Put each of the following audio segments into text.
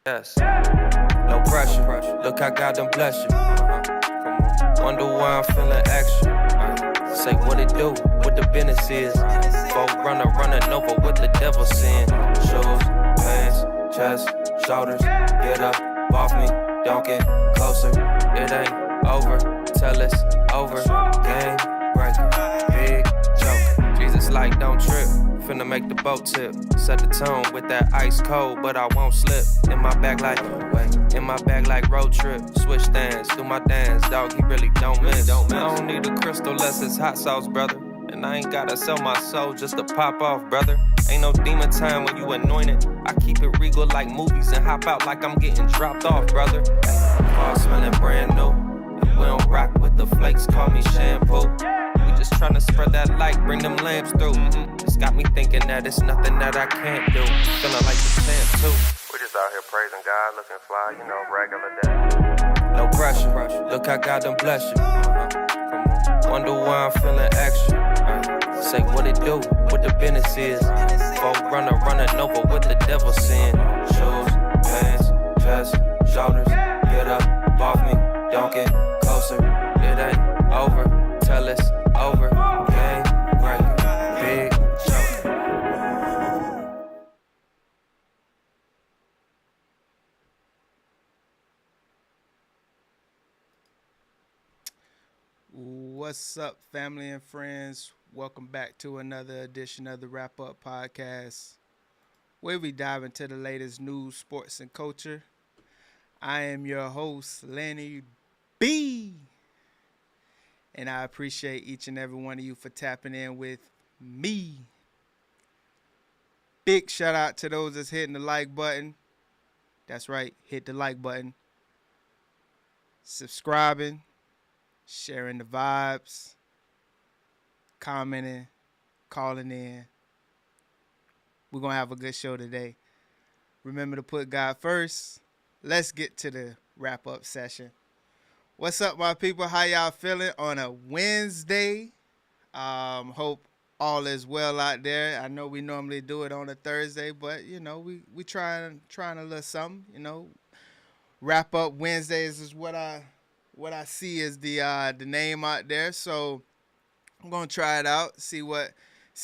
Yes, no pressure. Look, I got them bless you. Come on. Wonder why I'm feeling extra. Say what it do, what the business is. Folk running over what the devil sin. Shoes, pants, chest, shoulders. Get up, off me, don't get closer. It ain't over till it's over. Game breaker, big joke. Jesus like don't trip. Finna make the boat tip. Set the tone with that ice cold, but I won't slip. In my bag like road trip. Switch stands, do my dance, dog. He really don't miss. I don't need a crystal less it's hot sauce, brother. And I ain't gotta sell my soul just to pop off, brother. Ain't no demon time when you anointed. I keep it regal like movies and hop out like I'm getting dropped off, brother. Car smelling brand new. And we don't rock with the flakes, call me shampoo. Just tryna spread that light, bring them lamps through. It's got me thinking that it's nothing that I can't do. Feeling like the champ too. We just out here praising God, looking fly, you know, regular day. No pressure. Look, I got them bless you. Come on. Wonder why I'm feeling extra. Say what it do, what the business is. Folk running over what the devil sin. Shoes, pants, chest, shoulders. Get up, off me, don't get closer. It ain't over till it's over, game breaker, big joke. What's up, family and friends? Welcome back to another edition of the Wrap Up Podcast, where we dive into the latest news, sports, and culture. I am your host, Lenny B. And I appreciate each and every one of you for tapping in with me. Big shout out to those that's hitting the like button. That's right, hit the like button. Subscribing, sharing the vibes, commenting, calling in. We're going to have a good show today. Remember to put God first. Let's get to the wrap-up session. What's up, my people? How y'all feeling on a Wednesday? Hope all is well out there. I know we normally do it on a Thursday, but you know we trying a little something. You know, wrap up Wednesdays is what I see is the name out there. So I'm gonna try it out, see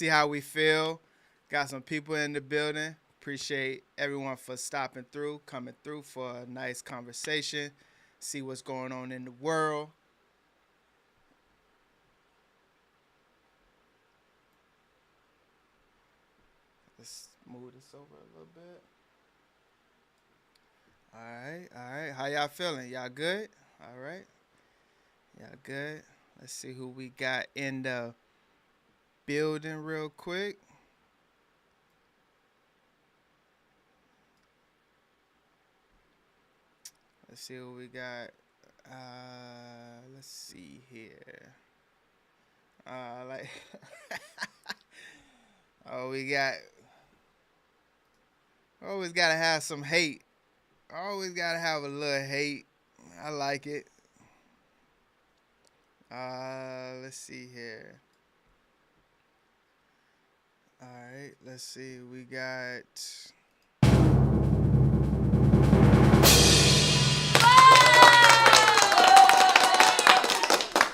how we feel. Got some people in the building. Appreciate everyone for stopping through, coming through for a nice conversation. See what's going on in the world. Let's move this over a little bit. All right. How y'all feeling? Y'all good? All right. Y'all good? Let's see who we got in the building real quick. Let's see what we got. Let's see here. Always gotta have some hate. Always gotta have a little hate. I like it. Let's see here. All right, let's see. We got.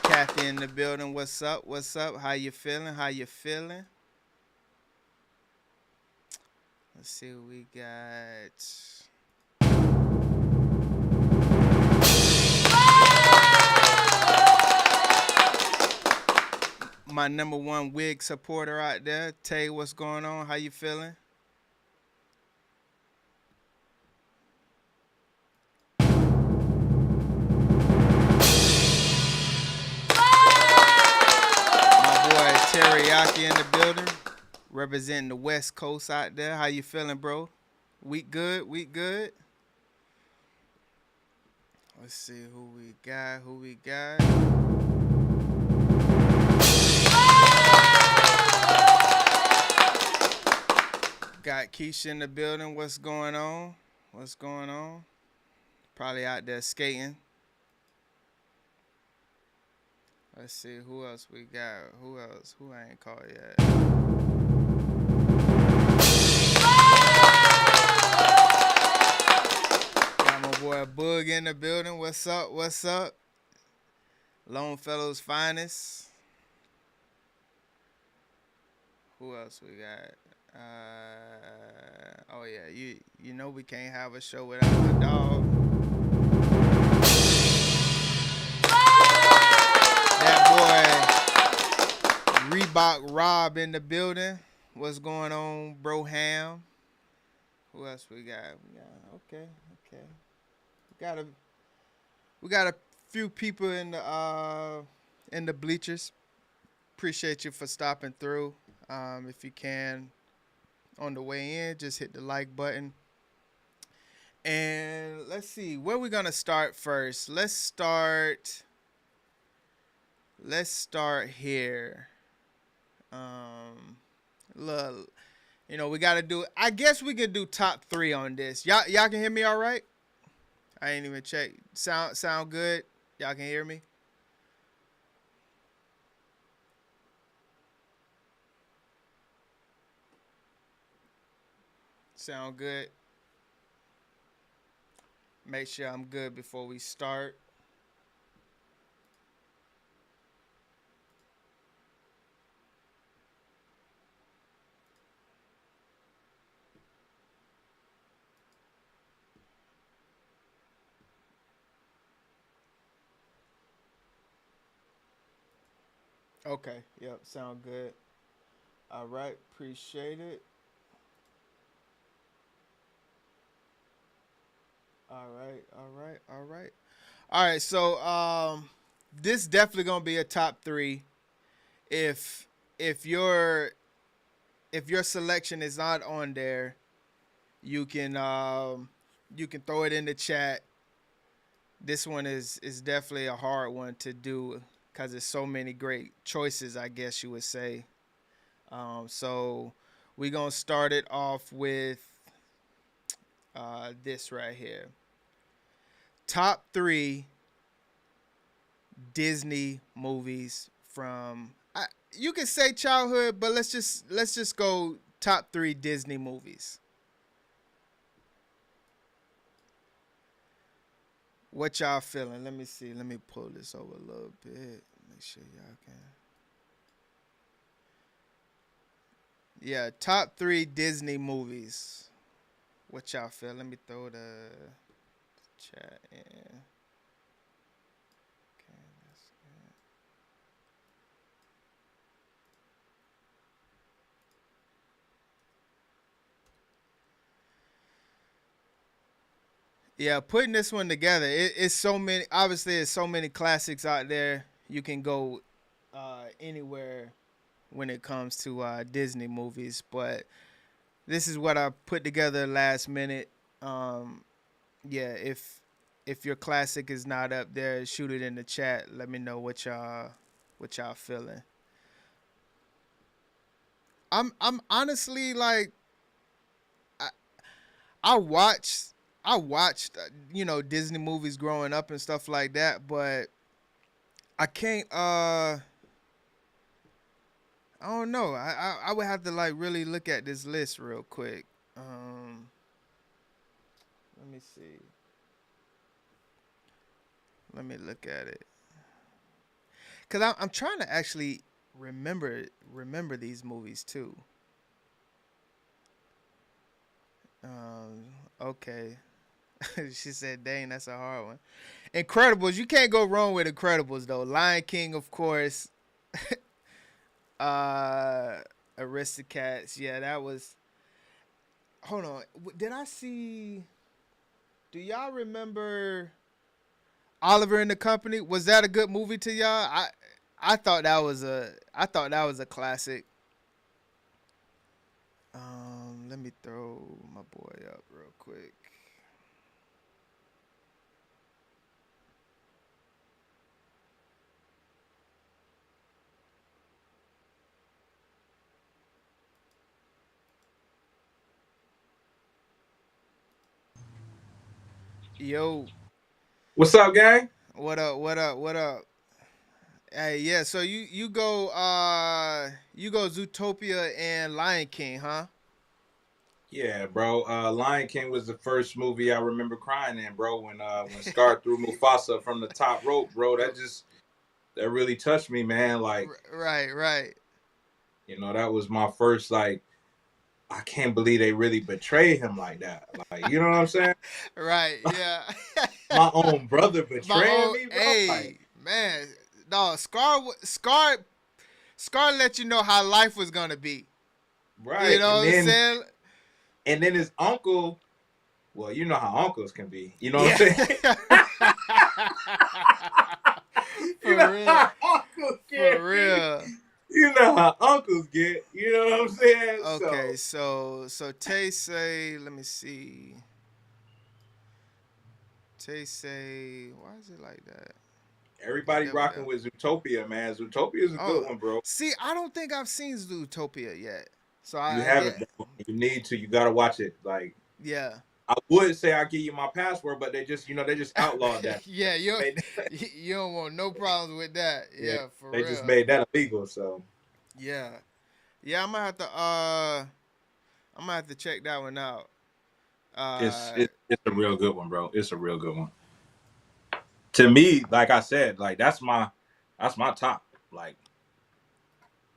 Kathy in the building. What's up? How you feeling? Let's see what we got. My number one wig supporter out there. Tay, what's going on? How you feeling? Teriyaki in the building, representing the West Coast out there. How you feeling, bro? Week good? Let's see who we got. Got Keisha in the building. What's going on? Probably out there skating. Let's see who else we got. Who I ain't called yet. boy Boog in the building. What's up? What's up? Longfellow's finest. Who else we got? Oh yeah, you know we can't have a show without my dog. That boy Reebok Rob in the building. What's going on, bro Ham? Who else we got? Okay. We got a few people in the bleachers. Appreciate you for stopping through. If you can, on the way in, just hit the like button. And let's see, where we gonna start first? Let's start here. Look, we gotta do. I guess we can do top 3 on this. Y'all can hear me all right? I ain't even check. Sound good? Y'all can hear me? Sound good? Make sure I'm good before we start. Okay, yep, sound good. All right, appreciate it. All right, so this definitely gonna be a top 3. If your selection is not on there, you can throw it in the chat. This one is definitely a hard one to do because there's so many great choices, I guess you would say. So we're gonna start it off with this right here. Top 3 Disney movies from you can say childhood, but let's just go top 3 Disney movies. What y'all feeling? Let me see. Let me pull this over a little bit. Make sure y'all can. Yeah, top 3 Disney movies. What y'all feel? Let me throw the chat in. Okay, that's good. Yeah, putting this one together, it's so many. Obviously, there's so many classics out there. You can go anywhere when it comes to Disney movies, but this is what I put together last minute. Yeah, if your classic is not up there, shoot it in the chat. Let me know what y'all feeling. I'm honestly like I watched Disney movies growing up and stuff like that, but I can't I don't know. I would have to like really look at this list real quick. Let me see. Let me look at it. Cause I'm trying to actually remember these movies too. Okay. She said, "Dang, that's a hard one." Incredibles, you can't go wrong with Incredibles though. Lion King, of course. Aristocats, yeah, that was. Hold on, did I see? Do y'all remember Oliver and the Company? Was that a good movie to y'all? I thought that was a classic. Let me throw my boy up real quick. Yo, What's up, gang? what up? Hey, yeah, so you go Zootopia and Lion King, huh? Yeah, bro. Lion King was the first movie I remember crying in, bro. When Scar threw Mufasa from the top rope, bro. That really touched me, man. Like, Right. that was my first like. I can't believe they really betrayed him like that. Like, you know what I'm saying? Right, yeah. My own brother My betraying own, me, bro. hey, Like, man, no, Scar let you know how life was gonna be. You right. know what I'm saying? And then his uncle. Well, you know how uncles can be. You know what I'm Yeah. saying? You know For real. how uncles For can be. real. You know how uncles get. You know what I'm saying? Okay, So so Tay say, let me see. Tay say, why is it like that? Okay, everybody there we rocking go. with Zootopia, man. Zootopia is a Oh, good one, bro. see, I don't think I've seen Zootopia yet. So You I haven't, get, bro. You need to. You gotta watch it. Like, yeah. I would say I give you my password, but they just outlawed that. Yeah, you Made- you don't want no problems with that. yeah, Yeah, for they just real. made that illegal. So Yeah. Yeah, I'm gonna have to check that one out. it's Uh it's it's a real good one, bro. It's a real good one. To me, like I said, like that's my top. Like,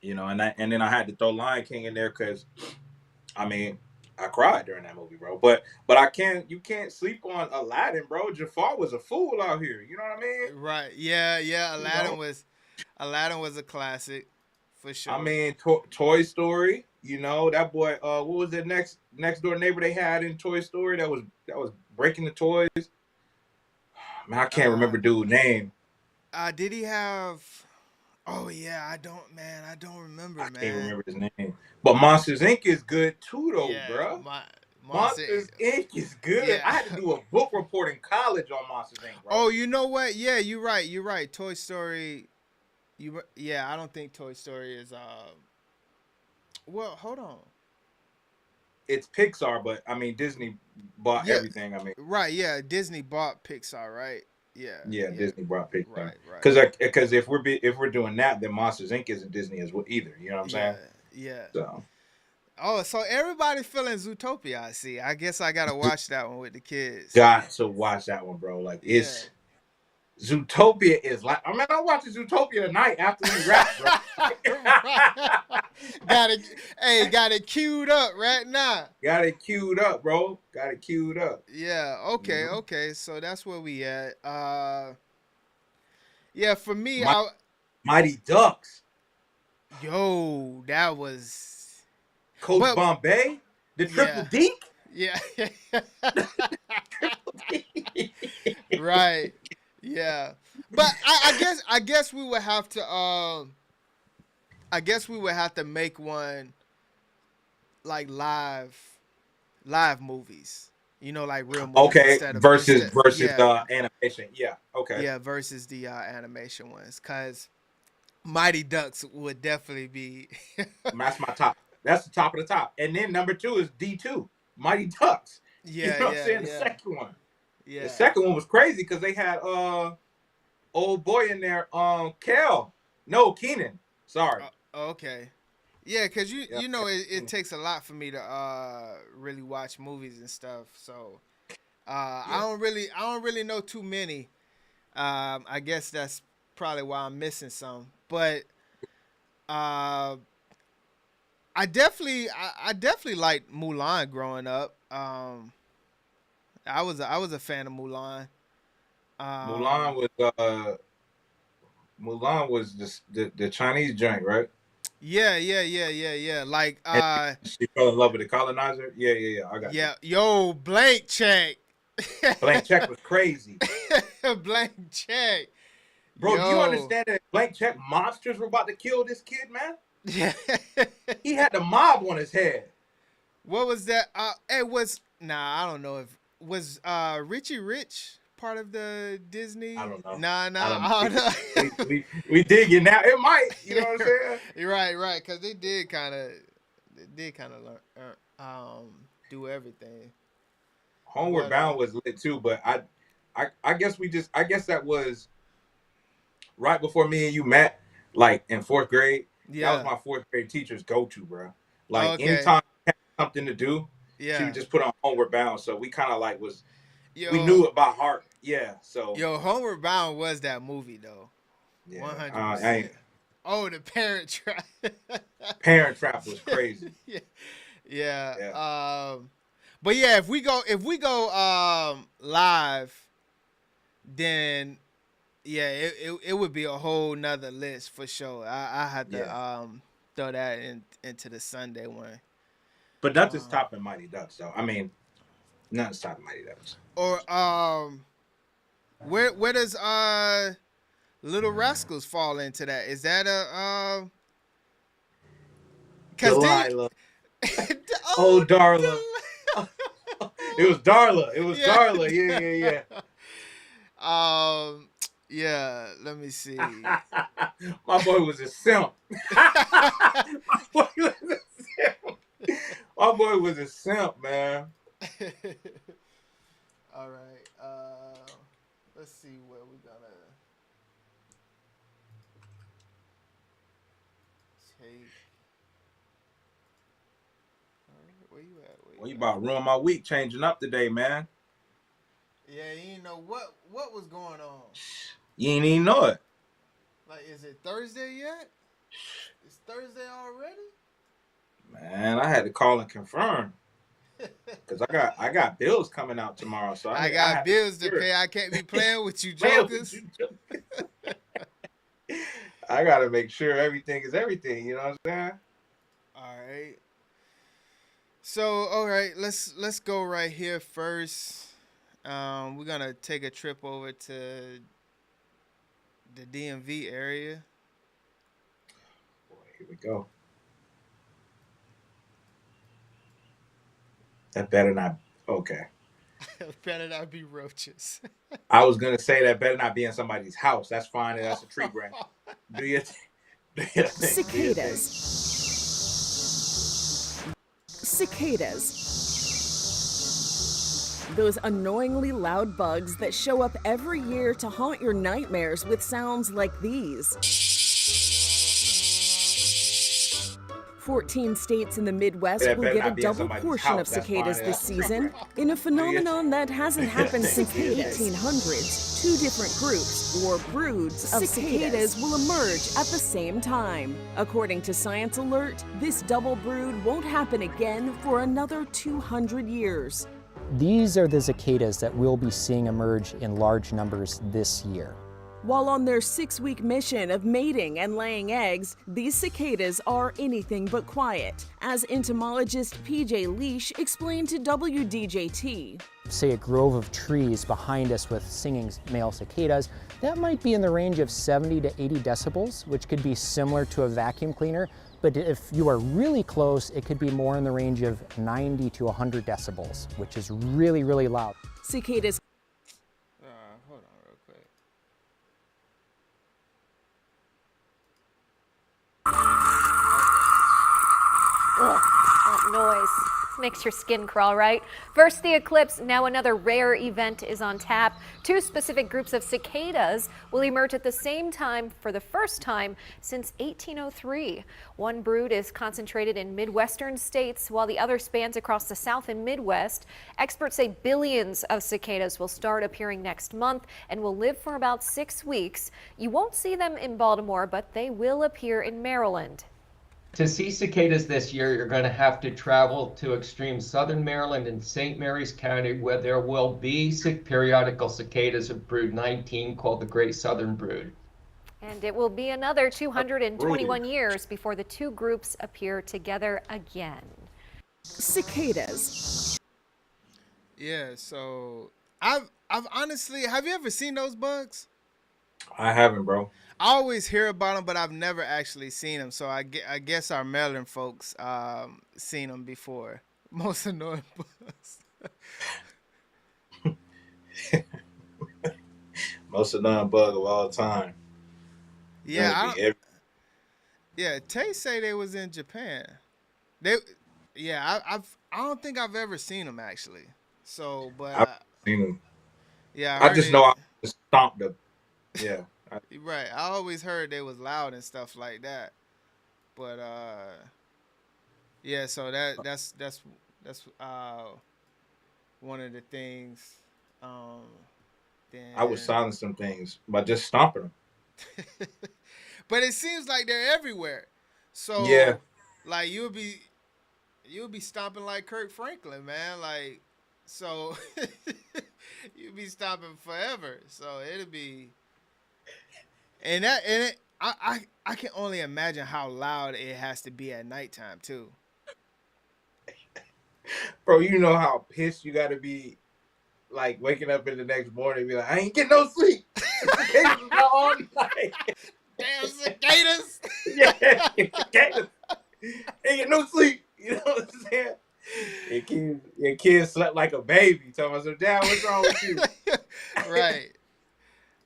and then I had to throw Lion King in there because I mean I cried during that movie, bro. But you can't sleep on Aladdin, bro. Jafar was a fool out here. You know what I mean? right. Yeah, You know, Aladdin was a classic for I sure. mean Toy Story. That boy. What was the next door neighbor they had in Toy Story that was breaking the toys? Man, I can't Uh remember dude's name. did he have Oh yeah, I don't remember, I can't man. remember his name. But Monsters Inc. is good too, though, Yeah, bruh. my Monster Monsters Inc. is good. Yeah. I had to do a book report in college on Monsters Inc., bro. Oh, you know what? Yeah, you're right. You're right. Toy Story. Yeah, I don't think Toy Story is. Well, hold on. It's Pixar, but I mean Disney bought Yeah, everything. I mean, right. Yeah, Disney bought Pixar, right? Yeah, yeah, yeah. Disney bought Pixar. Right. Because if we're doing that, then Monsters Inc. isn't Disney as well either. You know what I'm Yeah, saying? yeah. So Oh, so everybody feeling Zootopia. I see. I guess I gotta watch that one with the kids. got to watch that one, bro. Like Yeah. it's Zootopia is like. I mean, I'm watching Zootopia tonight after we rap, bro. Right. got it. Hey, got it queued up right now. Got it queued up, bro. Got it queued up. Yeah. You know, Okay. So that's where we at. Yeah. For me, My, Mighty Ducks, yo, that was. Coach But Bombay, the Triple yeah. Dink. Yeah. Right. Yeah. But I guess we would have to I guess we would have to make one like live movies. Like real movies Okay, instead of versus yeah. animation. Yeah. Okay. Yeah, versus the animation ones cuz Mighty Ducks would definitely be That's my top. That's the top of the top. And then number two is D2, Mighty Ducks. You Yeah, know what I'm yeah, saying? The yeah. second one. The Yeah. second one was crazy because they had old boy in there, Kel. No, Keenan. Sorry. Okay. Yeah, cuz Yeah. it takes a lot for me to really watch movies and stuff. So, Yeah. I don't really know too many. I guess that's probably why I'm missing some. But uh I definitely liked Mulan growing up. I was a fan of Mulan. Mulan Um, was the Chinese joint, right? yeah. Like And she fell in love with the colonizer. Yeah. I got you. yeah, yo, blank check. Blank Check was crazy. Blank check. Bro, do you Yo. understand that Blank Check monsters were about to kill this kid, man? Yeah. He had the mob on his head. What was that? It was I don't know if was Richie Rich part of the Disney? I don't know. Nah, I don't know. I don't know. We dig it now. It might, you know what I'm saying? You're right, because they did kind of learn, do everything. Homeward Bound was lit too, but I guess that was right before me and you met, like in fourth grade. That was Yeah. my fourth grade teacher's go-to, bro. Like Okay. anytime I had something to do, She Yeah. would just put on Homeward Bound, so we kind of like we Yo, knew it by heart. Yeah, so Homeward Bound was that movie though. yeah, 100%. Oh, the Parent Trap. Parent Trap was crazy. Yeah. Yeah. Yeah, But yeah, if we go live, then yeah, it would be a whole nother list for sure. I had to yeah. throw that into the Sunday one. But nothing's topping Mighty Ducks, though. I mean, nothing's topping Mighty Ducks. Or where does Little Rascals fall into that? Is that a Delilah. Oh, Darla. It was Darla. It was Yeah. Darla. Yeah. Yeah, let me see. My boy was a simp. My boy was a simp, man. All right. Let's see where we're gonna take. All right, where you at? Well, you about to ruin my week changing up today, man. Yeah, you didn't know what was going on. You ain't even know it. Like, is it Thursday yet? It's Thursday already? Man, I had to call and confirm. Cause I got bills coming out tomorrow, so I got bills to pay. I can't be playing with you jokers. I gotta make sure everything is everything. You know what I'm saying? All right. So, all right, let's go right here first. We're gonna take a trip over to the DMV area. Boy, here we go. That better not. Okay. Better not be roaches. I was gonna say that better not be in somebody's house. That's fine. That's a tree branch. Do you think? Cicadas. Cicadas. Those annoyingly loud bugs that show up every year to haunt your nightmares with sounds like these. 14 states in the Midwest Yeah, will better get a not be in double somebody's portion house. of That's cicadas fine. this That's a tree season branch. in a phenomenon that hasn't happened since the Cicadas. 1800s. Two different groups, or broods, of cicadas will emerge at the same time. According to Science Alert, this double brood won't happen again for another 200 years. These are the cicadas that we'll be seeing emerge in large numbers this year. While on their 6-week mission of mating and laying eggs, these cicadas are anything but quiet, as entomologist PJ Leash explained to WDJT. Say a grove of trees behind us with singing male cicadas, that might be in the range of 70 to 80 decibels, which could be similar to a vacuum cleaner. But if you are really close, it could be more in the range of 90 to 100 decibels, which is really, really loud. Cicadas Hold on real quick. Ugh, that noise makes your skin crawl, right? First the eclipse, now another rare event is on tap. Two specific groups of cicadas will emerge at the same time for the first time since 1803. One brood is concentrated in Midwestern states, while the other spans across the South and Midwest. Experts say billions of cicadas will start appearing next month and will live for about 6 weeks. You won't see them in Baltimore, but they will appear in Maryland. To see cicadas this year, you're going to have to travel to extreme southern Maryland and St. Mary's County, where there will be periodical cicadas of brood 19 called the Great Southern Brood. And it will be another 221 years before the two groups appear together again. cicadas. Yeah, so I've honestly, have you ever seen those bugs? I haven't, bro. I always hear about them, but I've never actually seen them. So I guess our Maryland folks seen them before. Most annoying bugs. Most annoying bug of all time. Yeah, Tay say they was in Japan. I don't think I've ever seen them actually. So, but I've seen them. yeah, I just know I just stomped them. Yeah. Right. I always heard they was loud and stuff like that. But yeah, so that's That's one of the things. I would Then, silence some things by just stomping them. but it seems like they're everywhere. Yeah, So, like you'll be stomping like Kirk Franklin, man. Like, so you'll be stomping forever. So it'll be, I can only imagine how loud it has to be at nighttime too. bro. You know how pissed you got to be, like waking up in the next morning and be like, I ain't getting no sleep. The cicadas is not all night. Damn cicadas! Yeah, cicadas. Ain't get no sleep. You know what I'm saying? Your kids slept like a baby. Tell myself, Dad, what's wrong with you? Right.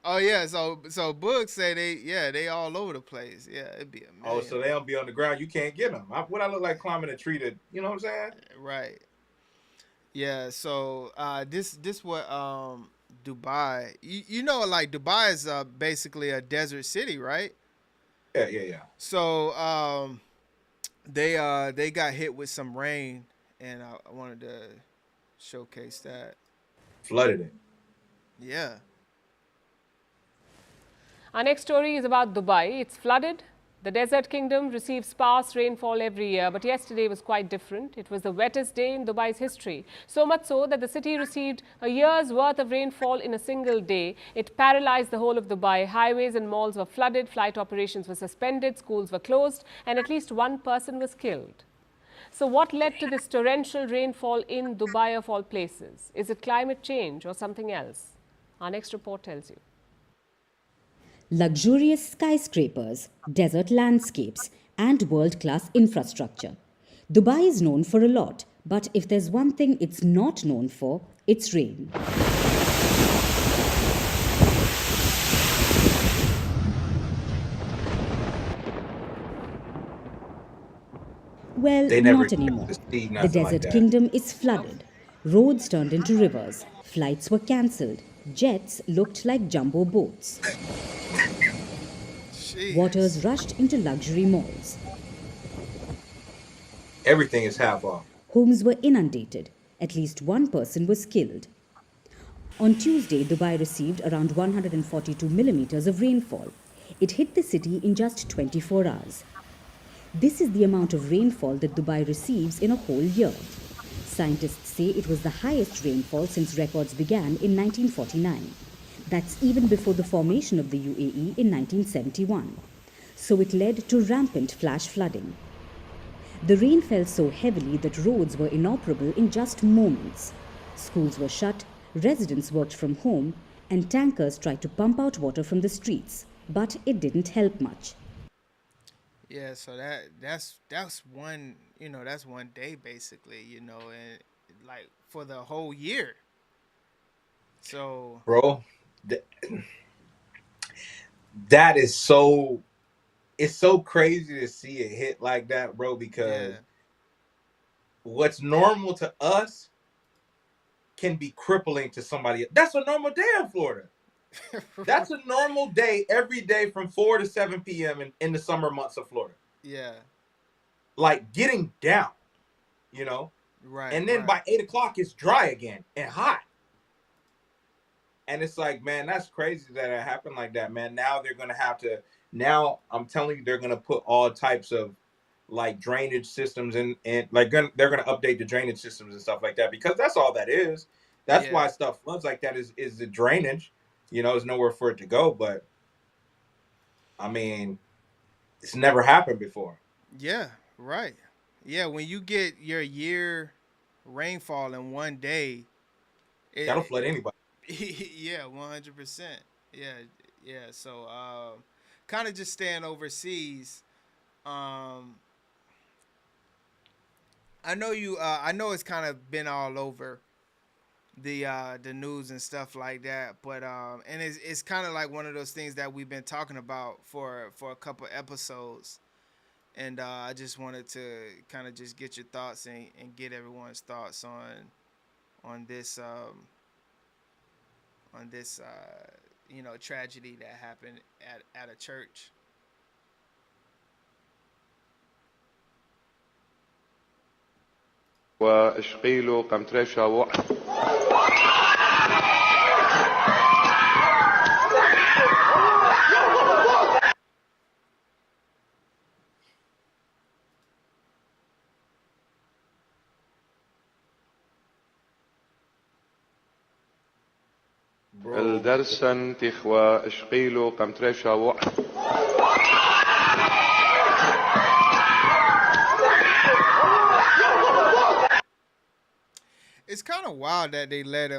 Oh yeah. So books say they all over the place. Yeah, it'd be a Oh, million. so they don't be on the ground. You can't get them. What I look like climbing a tree to, you know what I'm saying? Right. Yeah. So this what Dubai. You know like Dubai is basically a desert city, right? Yeah. So they got hit with some rain, and I wanted to showcase that. Flooded it. Yeah. Our next story is about Dubai. It's flooded. The desert kingdom receives sparse rainfall every year, but yesterday was quite different. It was the wettest day in Dubai's history. So much so that the city received a year's worth of rainfall in a single day. It paralyzed the whole of Dubai. Highways and malls were flooded, flight operations were suspended, schools were closed, and at least one person was killed. So what led to this torrential rainfall in Dubai of all places? Is it climate change or something else? Our next report tells you. Luxurious skyscrapers, desert landscapes, and world-class infrastructure. Dubai is known for a lot, but if there's one thing it's not known for, it's rain. Well, They never not anymore. used to see The nothing like desert that. kingdom is flooded. Roads turned into rivers. Flights were cancelled. Jets looked like jumbo boats. Jeez. Waters rushed into luxury malls. Everything is half off. Homes were inundated. At least one person was killed. On Tuesday, Dubai received around 142 millimeters of rainfall. It hit the city in just 24 hours. This is the amount of rainfall that Dubai receives in a whole year. Scientists say it was the highest rainfall since records began in 1949. That's even before the formation of the UAE in 1971. So it led to rampant flash flooding. The rain fell so heavily that roads were inoperable in just moments. Schools were shut, residents worked from home, and tankers tried to pump out water from the streets. But it didn't help much. Yeah, so that's one, that's one day basically, and like for the whole year. So, Bro, that is so, it's so crazy to see it hit like that, bro, because yeah. what's normal to us can be crippling to somebody. That's a normal day in Florida. That's a normal day every day from 4 to 7 p.m. in the summer months of Florida. Yeah. Like getting down, Right. and then right. by 8 o'clock it's dry again and hot. And it's like, man, that's crazy that it happened like that, man. Now they're gonna have to. Now I'm telling you, they're gonna put all types of like drainage systems and like they're gonna update the drainage systems and stuff like that, because that's all that is. That's Yeah. why stuff floods like that is the drainage. There's nowhere for it to go. But I mean, it's never happened before. Yeah, right. Yeah, when you get your year rainfall in one day, That'll flood anybody. yeah, 100%. Yeah. So, kind of just staying overseas. I know you. I know it's kind of been all over the news and stuff like that, but and it's kind of like one of those things that we've been talking about for a couple episodes, and I just wanted to kind of just get your thoughts and get everyone's thoughts on this tragedy that happened at a church. واشقيلو قمتريشا و الدرسن تخوى اشقيلو قمتريشا و It's kind of wild that they let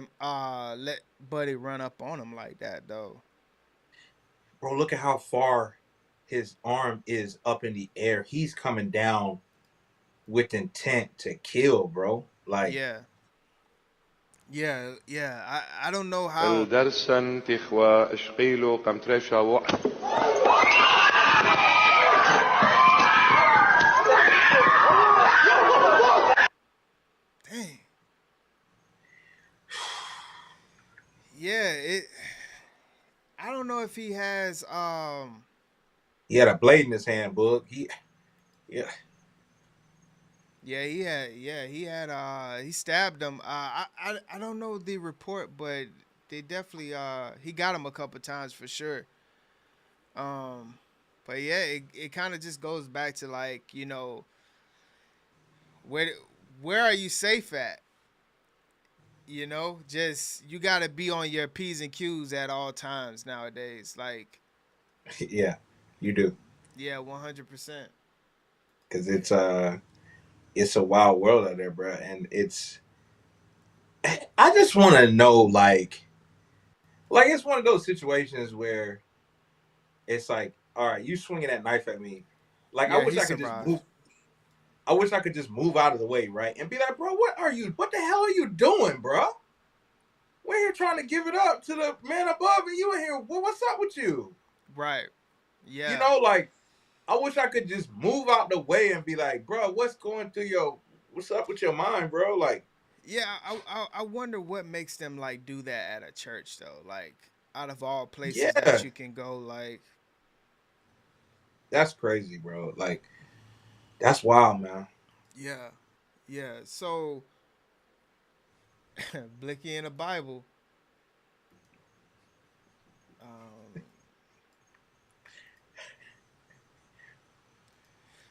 Buddy run up on him like that, though. Bro, look at how far his arm is up in the air. He's coming down with intent to kill, bro. Like, yeah. I don't know how. الدرسن تخوى اشقيلو قمتريشا و Dang. Yeah, I don't know if he has he had a blade in his hand, Boog. He stabbed him. I don't know the report, but they definitely he got him a couple times for sure. But yeah, it kind of just goes back to, like, you know, where are you safe at? You know, just you got to be on your P's and Q's at all times nowadays. Like, yeah, you do. Yeah, 100%. Because it's a wild world out there, bro. And I just want to know, like it's one of those situations where it's like, all right, you swinging that knife at me. Like, Yeah, I wish he I could survived. just move. I wish I could just move out of the way, right? And be like, bro, what the hell are you doing, bro? We're here trying to give it up to the man above, and you in here, what's up with you? Right. Yeah. You know, like, I wish I could just move out the way and be like, bro, what's up with your mind, bro? Like, yeah, I wonder what makes them, like, do that at a church, though. Like, out of all places that you can go, like, that's crazy, bro. Like, that's wild, man. Yeah. So, Blicky in the Bible.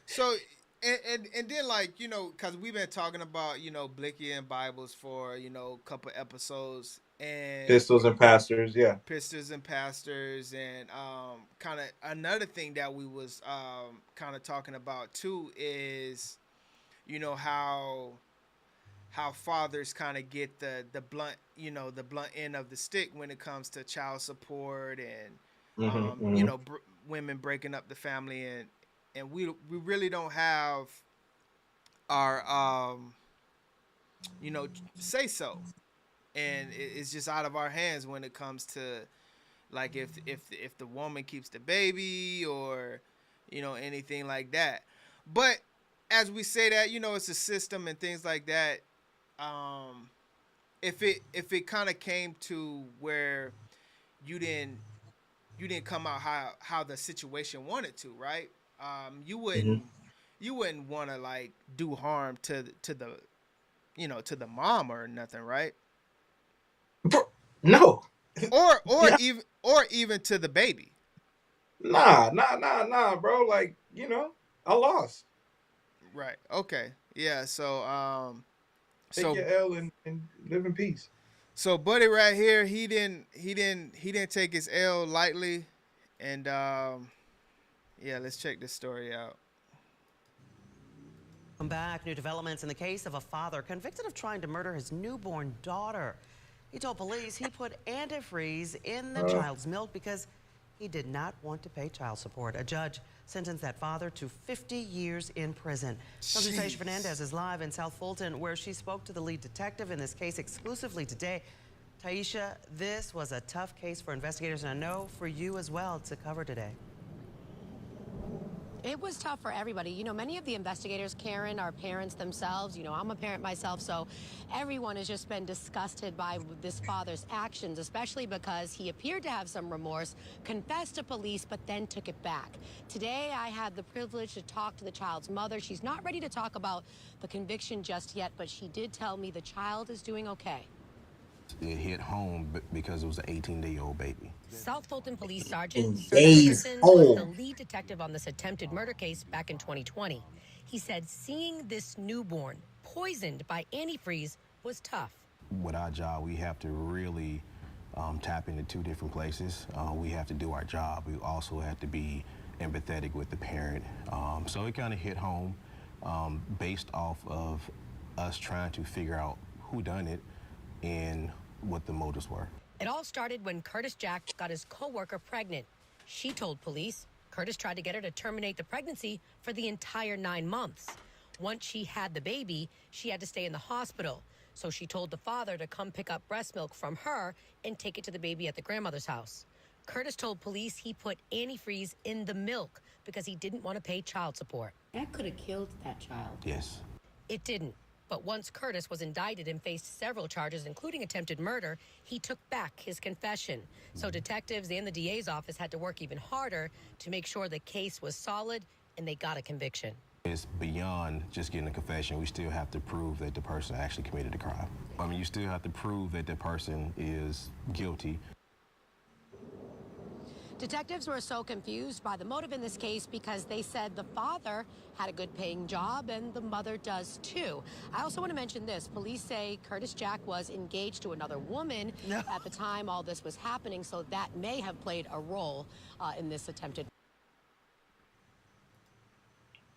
So, and then, like, you know, because we've been talking about, you know, Blicky and Bibles for, you know, a couple episodes, and Pistols and pastors, yeah. Pistors and pastors, and kind of another thing that we was kind of talking about too is, you know, how fathers kind of get the blunt, you know, the blunt end of the stick when it comes to child support and you know, women breaking up the family, and we really don't have our you know, say so. And it's just out of our hands when it comes to, like, if the woman keeps the baby, or, you know, anything like that. But as we say that, you know, it's a system and things like that. If it kind of came to where you didn't come out how the situation wanted to, right? You wouldn't want to, like, do harm to the, you know, to the mom or nothing, right? No. Or even to the baby. Nah, bro. Like, you know, I lost. Right. Okay. Yeah. So take your L and live in peace. So Buddy right here, he didn't take his L lightly, and yeah, let's check this story out. Welcome back. New developments in the case of a father convicted of trying to murder his newborn daughter. He told police he put antifreeze in the child's milk because he did not want to pay child support. A judge sentenced that father to 50 years in prison. Taisha Fernandez is live in South Fulton, where she spoke to the lead detective in this case exclusively today. Taisha, this was a tough case for investigators, and I know for you as well to cover today. It was tough for everybody. You know, many of the investigators, Karen, are parents themselves. You know, I'm a parent myself, so everyone has just been disgusted by this father's actions, especially because he appeared to have some remorse, confessed to police, but then took it back. Today, I had the privilege to talk to the child's mother. She's not ready to talk about the conviction just yet, but she did tell me the child is doing okay. It hit home because it was an 18-day-old baby. South Fulton Police Sergeant Sir Days Dickerson was the home. lead detective on this attempted murder case back in 2020. He said seeing this newborn poisoned by antifreeze was tough. With our job, we have to really tap into two different places. We have to do our job. We also have to be empathetic with the parent. So it kind of hit home based off of us trying to figure out who done it and what the motives were. It all started when Curtis Jack got his co-worker pregnant. She told police Curtis tried to get her to terminate the pregnancy for the entire 9 months. Once she had the baby, she had to stay in the hospital. So she told the father to come pick up breast milk from her and take it to the baby at the grandmother's house. Curtis told police he put antifreeze in the milk because he didn't want to pay child support. That could have killed that child. Yes. It didn't. But once Curtis was indicted and faced several charges, including attempted murder, he took back his confession. So detectives and the DA's office had to work even harder to make sure the case was solid and they got a conviction. It's beyond just getting a confession. We still have to prove that the person actually committed the crime. I mean, you still have to prove that the person is guilty. Detectives were so confused by the motive in this case because they said the father had a good paying job and the mother does too. I also want to mention this. Police say Curtis Jack was engaged to another woman at the time all this was happening, so that may have played a role in this attempted.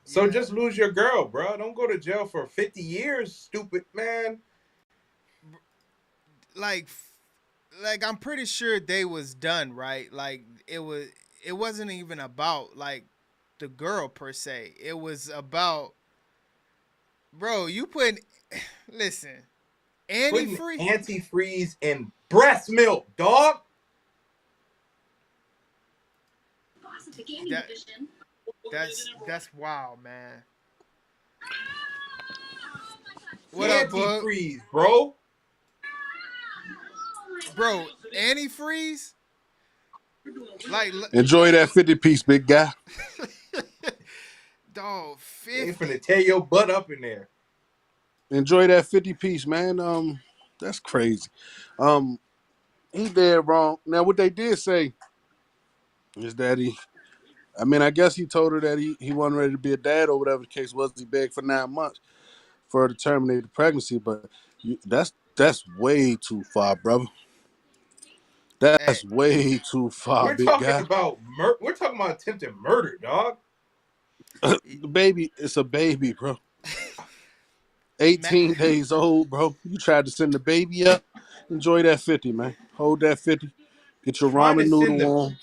So just lose your girl, bro. Don't go to jail for 50 years, stupid man. Like I'm pretty sure they was done, right? Like it wasn't even about like the girl per se. It was about, bro, you listen, antifreeze in breast milk, dog. That's wild, man. What up, bud? Antifreeze, bro. Bro, antifreeze? Like, enjoy that 50-piece, big guy. Dog, 50. They finna tear your butt up in there. Enjoy that 50-piece, man. That's crazy. He dead wrong. Now, what they did say is that I guess he told her that he wasn't ready to be a dad or whatever the case was. He begged for 9 months for her to terminate the pregnancy, but that's way too far, brother. That's way too far, We're big talking guy. about we're talking about attempted murder, dog. The baby, it's a baby, bro. 18 days old, bro. You tried to send the baby up. Enjoy that 50, man. Hold that 50. Get your ramen noodle on.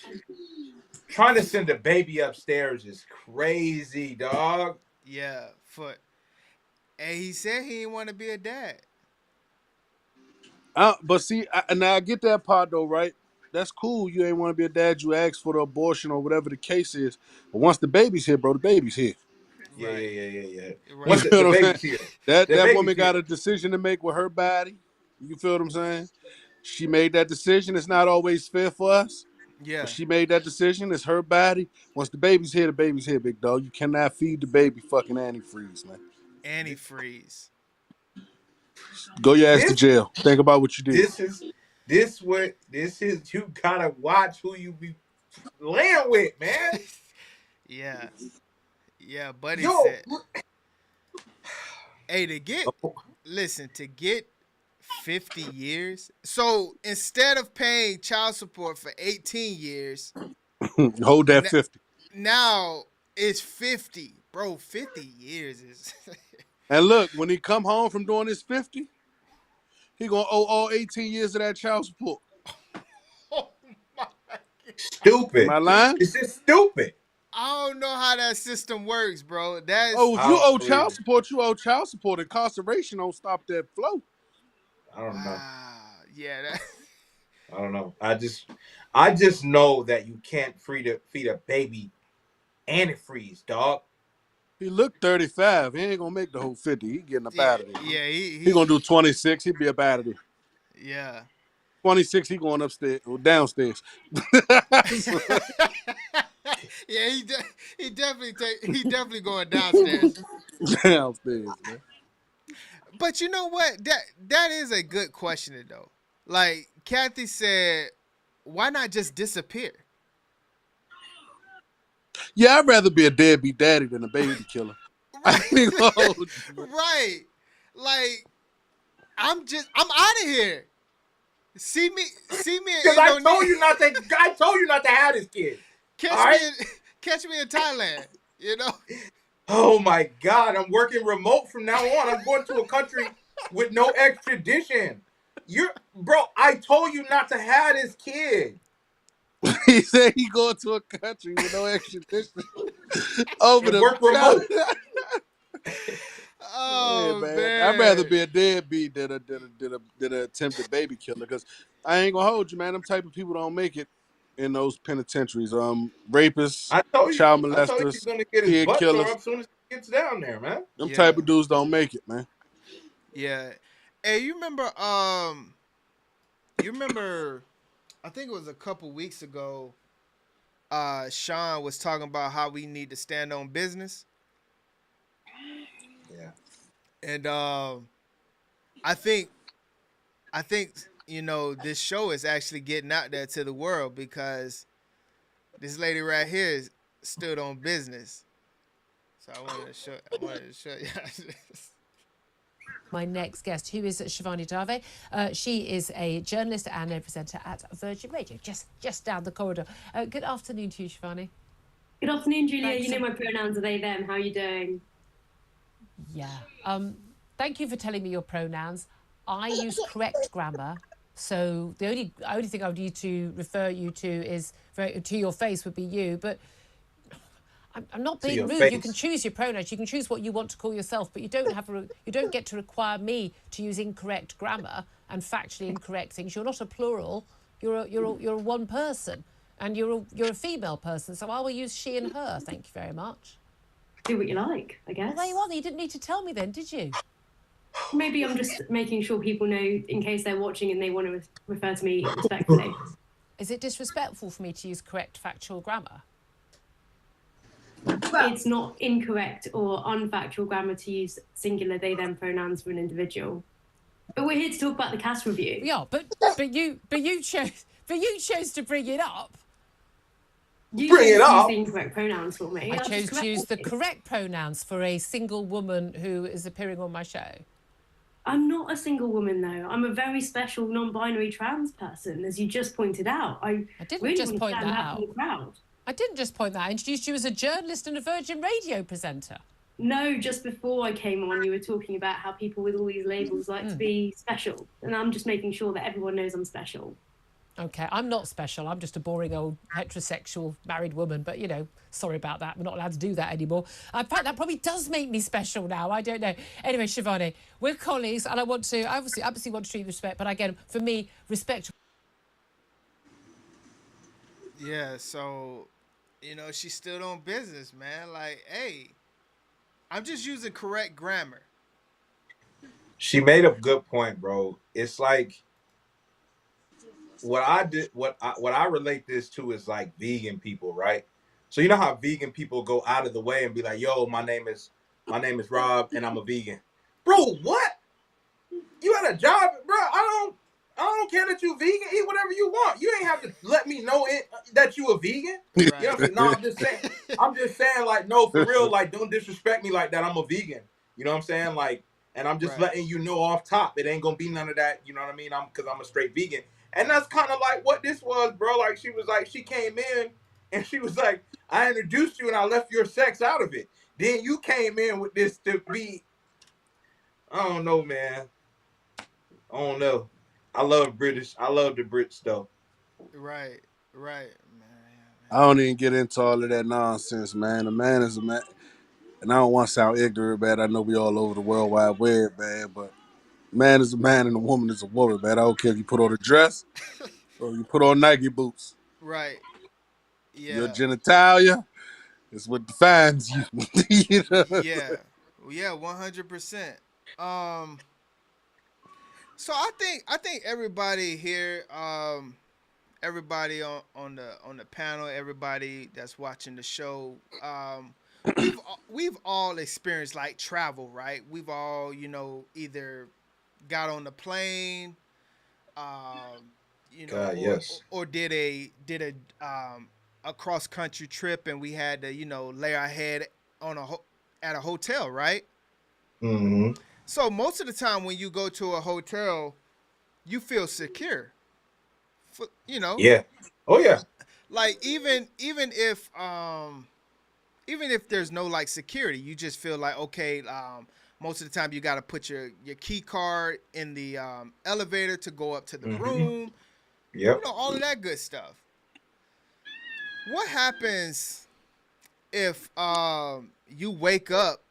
Trying to send the baby upstairs is crazy, dog. Yeah, and he said he didn't want to be a dad. But see, I get that part though, right? That's cool. You ain't want to be a dad. You asked for the abortion or whatever the case is. But once the baby's here, bro, the baby's here. Yeah. Right. Once the baby's here, that woman got a decision to make with her body. You feel what I'm saying? She made that decision. It's not always fair for us. Yeah. But she made that decision. It's her body. Once the baby's here, big dog. You cannot feed the baby fucking antifreeze, man. Antifreeze. Go your ass to jail. Think about what you did. This is you gotta watch who you be laying with, man. Yeah, buddy said. Hey, to get 50 years. So instead of paying child support for 18 years, hold that 50. Now it's 50, bro. 50 years is. And look, when he come home from doing his 50, he gonna owe all 18 years of that child support. Oh my God. Stupid. Am I lying? This is stupid. I don't know how that system works, bro. If you owe child support, you owe child support. Incarceration don't stop that flow. I don't know. Yeah, I don't know. I just know that you can't feed a baby antifreeze, dog. He looked 35. He ain't gonna make the whole 50. He getting up out of there. Yeah, He gonna do 26. He'll be up out of there. Yeah. 26. He going upstairs or downstairs. Yeah, he definitely going downstairs. Downstairs, man. But you know what? That is a good question though. Like Kathy said, why not just disappear? Yeah, I'd rather be a deadbeat daddy than a baby killer. Right. Like I'm out of here. See me Because I told you not to have this kid. Catch me in Thailand, you know? Oh my God, I'm working remote from now on. I'm going to a country with no extradition. Bro, I told you not to have this kid. He said he going to a country with no extradition. Over the work remote. Oh man. I'd rather be a deadbeat than an attempted baby killer, because I ain't gonna hold you, man. Them type of people don't make it in those penitentiaries. Rapists, child molesters, he's gonna get his kid butt killers. tore up as soon as he gets down there, man. Them type of dudes don't make it, man. Yeah. Hey, you remember I think it was a couple weeks ago, Sean was talking about how we need to stand on business. Yeah. And I think this show is actually getting out there to the world, because this lady right here stood on business. So I wanted to show you. My next guest, who is Shivani Dave. She is a journalist and a presenter at Virgin Radio, just down the corridor. Good afternoon to you, Shivani. Good afternoon, Julia. Thanks. You know my pronouns are they, them. How are you doing? Yeah. Thank you for telling me your pronouns. I use correct grammar, so the only thing I would need to refer you to is to your face would be you, but I'm not being rude. Face. You can choose your pronouns. You can choose what you want to call yourself, but you don't get to require me to use incorrect grammar and factually incorrect things. You're not a plural. You're a one person, and you're a female person. So I will use she and her. Thank you very much. Do what you like, I guess. Well, there you are. You didn't need to tell me then, did you? Maybe I'm just making sure people know in case they're watching and they want to refer to me respectfully. Is it disrespectful for me to use correct factual grammar? It's not incorrect or unfactual grammar to use singular they them pronouns for an individual. But we're here to talk about the cast review. Yeah, but you chose to bring it up. You chose to use the incorrect pronouns for me. I chose to use the correct pronouns for a single woman who is appearing on my show. I'm not a single woman, though. I'm a very special non-binary trans person, as you just pointed out. I didn't really just want to point stand that out. out. In the crowd. I didn't just point that out. I introduced you as a journalist and a Virgin Radio presenter. No, just before I came on, you were talking about how people with all these labels like to be special. And I'm just making sure that everyone knows I'm special. Okay, I'm not special. I'm just a boring old heterosexual married woman. But, sorry about that. We're not allowed to do that anymore. In fact, that probably does make me special now. I don't know. Anyway, Shivani, we're colleagues, and I obviously want to treat you with respect. But again, for me, respect. Yeah, so, she stood on business, man. Like, hey, I'm just using correct grammar. She made a good point, bro. It's like, what I relate this to is like vegan people, right? So you know how vegan people go out of the way and be like, yo, my name is Rob and I'm a vegan. Bro, what? You had a job, bro? I don't care that you vegan. Eat whatever you want. You ain't have to let me know that you a vegan. Right. You know what I'm saying? No, I'm just saying, like, no, for real, like, don't disrespect me like that. I'm a vegan. You know what I'm saying? Like, and I'm just letting you know off top. It ain't gonna be none of that. You know what I mean? Because I'm a straight vegan. And that's kind of like what this was, bro. Like, she came in and she was like, I introduced you and I left your sex out of it. Then you came in with this to be, I don't know, man. I don't know. I love the Brits, though. Right, man. I don't even get into all of that nonsense, man. A man is a man. And I don't want to sound ignorant, man. I know we all over the World Wide Web, man, but man is a man and a woman is a woman, man. I don't care if you put on a dress or you put on Nike boots. Right. Yeah. Your genitalia It's what defines you. You know? Yeah, 100%. So I think everybody here, everybody on the panel, everybody that's watching the show, we've all experienced like travel, right? We've all either got on the plane, God, yes. or did a cross country trip, and we had to lay our head on at a hotel, right? Mm-hmm. So most of the time when you go to a hotel, you feel secure. Yeah. Oh yeah. Like even if there's no like security, you just feel like okay. Most of the time you got to put your key card in the elevator to go up to the room. Yep. All of that good stuff. What happens if you wake up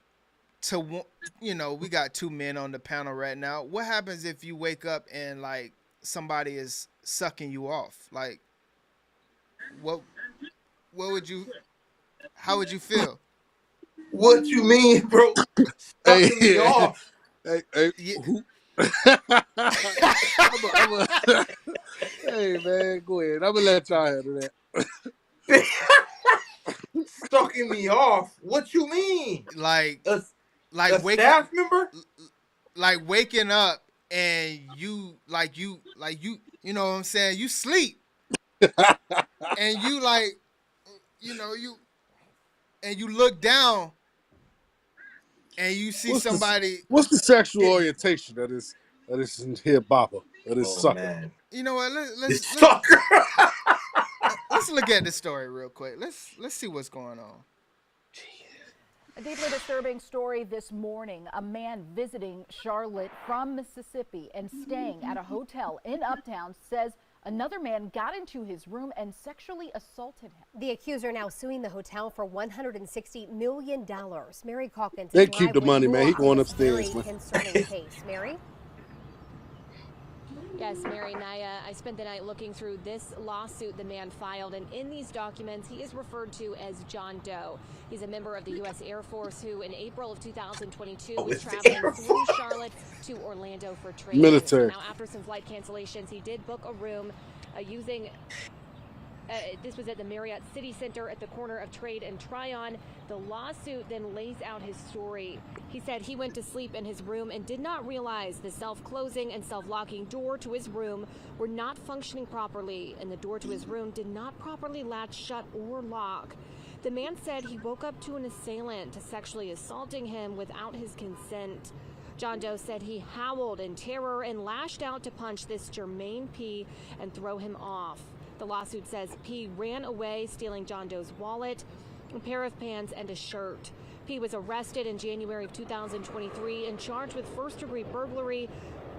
to we got two men on the panel right now. What happens if you wake up and like somebody is sucking you off? Like what would you how would you feel? What you mean, bro? Sucking me off. Hey, who? Hey man, go ahead. I'm gonna let y'all handle that. Sucking me off. What you mean? Like a staff member? Like waking up and you know what I'm saying? You sleep. And you like you look down and you see somebody. What's the sexual orientation of this here bopper? Of this sucker? Man. You know what? Let's look at this story real quick. Let's see what's going on. A deeply disturbing story this morning. A man visiting Charlotte from Mississippi and staying at a hotel in Uptown says another man got into his room and sexually assaulted him. The accuser now suing the hotel for $160 million. Mary Calkins. They keep the money, man. He going upstairs, very concerning case. Mary? Yes, Mary, Naya, I spent the night looking through this lawsuit the man filed, and in these documents, he is referred to as John Doe. He's a member of the U.S. Air Force who, in April of 2022, was traveling through Charlotte to Orlando for training. Military. Now, after some flight cancellations, he did book a room using... this was at the Marriott City Center at the corner of Trade and Tryon. The lawsuit then lays out his story. He said he went to sleep in his room and did not realize the self-closing and self-locking door to his room were not functioning properly, and the door to his room did not properly latch shut or lock. The man said he woke up to an assailant sexually assaulting him without his consent. John Doe said he howled in terror and lashed out to punch this Jermaine P. and throw him off. The lawsuit says P ran away, stealing John Doe's wallet, a pair of pants, and a shirt. P was arrested in January of 2023 and charged with first-degree burglary,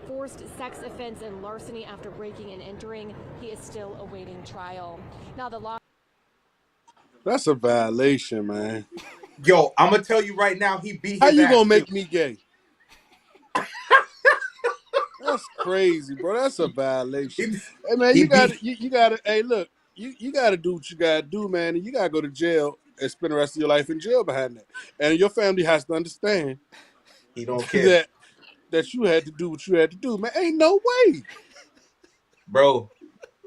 forced sex offense, and larceny after breaking and entering. He is still awaiting trial. Now, the law. That's a violation, man. Yo, I'm gonna tell you right now, he beat his How you ass gonna make too. me gay? That's crazy, bro. That's a violation. Hey man, you gotta hey look, you gotta do what you gotta do, man, and you gotta go to jail and spend the rest of your life in jail behind that. And your family has to understand he don't care that you had to do what you had to do, man. Ain't no way. Bro.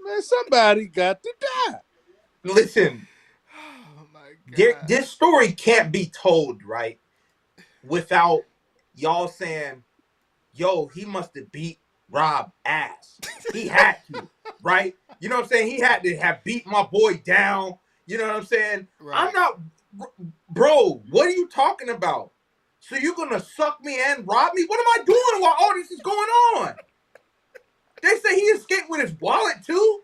Man, somebody got to die. Listen. Oh my God. This story can't be told, right? Without y'all saying, yo, he must have beat Rob ass. He had to, right? You know what I'm saying? He had to have beat my boy down. You know what I'm saying? Right. I'm not, bro, what are you talking about? So you're going to suck me and rob me? What am I doing while all this is going on? They say he escaped with his wallet too?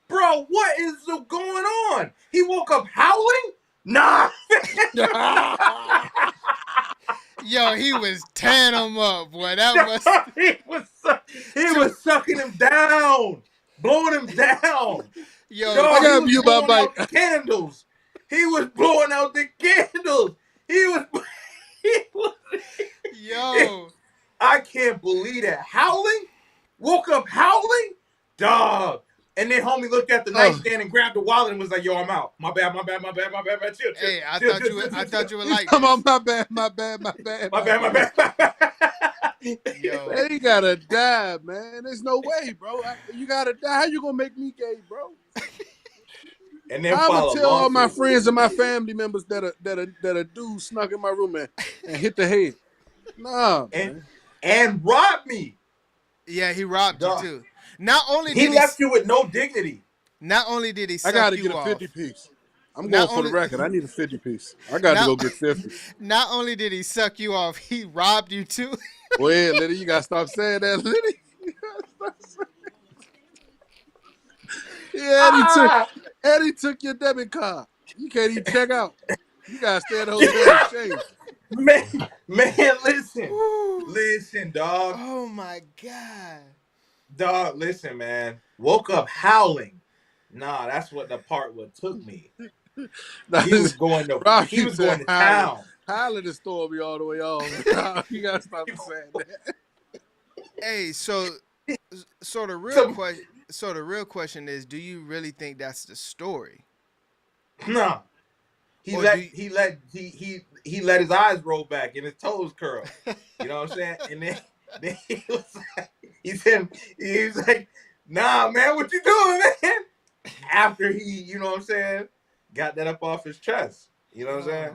Bro, what is going on? He woke up howling? Nah. Yo, he was tearing him up, boy. That he was sucking him down, blowing him down. Yo, I got you blowing out the candles. He was blowing out the candles. He was. Yo, I can't believe that. Howling? Woke up howling? Dog. And then homie looked at the nightstand and grabbed the wallet and was like, "Yo, I'm out. My bad. Chill. Hey, I thought you were like Come this. on, my bad. Yo, Man, he gotta die, man. There's no way, bro. You gotta die. How you gonna make me gay, bro? And then I'm follow gonna tell all my lawsuit. friends and my family members that a dude snuck in my room and hit the head. Nah, and robbed me. Yeah, he robbed you too. Not only he did left you with no dignity. Not only did he suck I gotta you get a off, 50 piece. I'm Not going for the only- record. I need a 50 piece. I got to go get 50. Not only did he suck you off, he robbed you too. Well, yeah, Liddy, you gotta stop saying that, Liddy. You gotta stop saying that. Yeah, Eddie took your debit card. You can't even check out. You gotta stay at the hotel and change. Man, listen, dog. Oh my God. Dog, listen, man. Woke up howling. Nah, that's what the part what took me. He was going to town. Howling the store me all the way off. You gotta stop saying that. Hey, so the real question is, do you really think that's the story? No. He let his eyes roll back and his toes curl. You know what I'm saying? And then he was like, nah, man, what you doing, man? After he, you know what I'm saying, got that up off his chest. You know what I'm saying?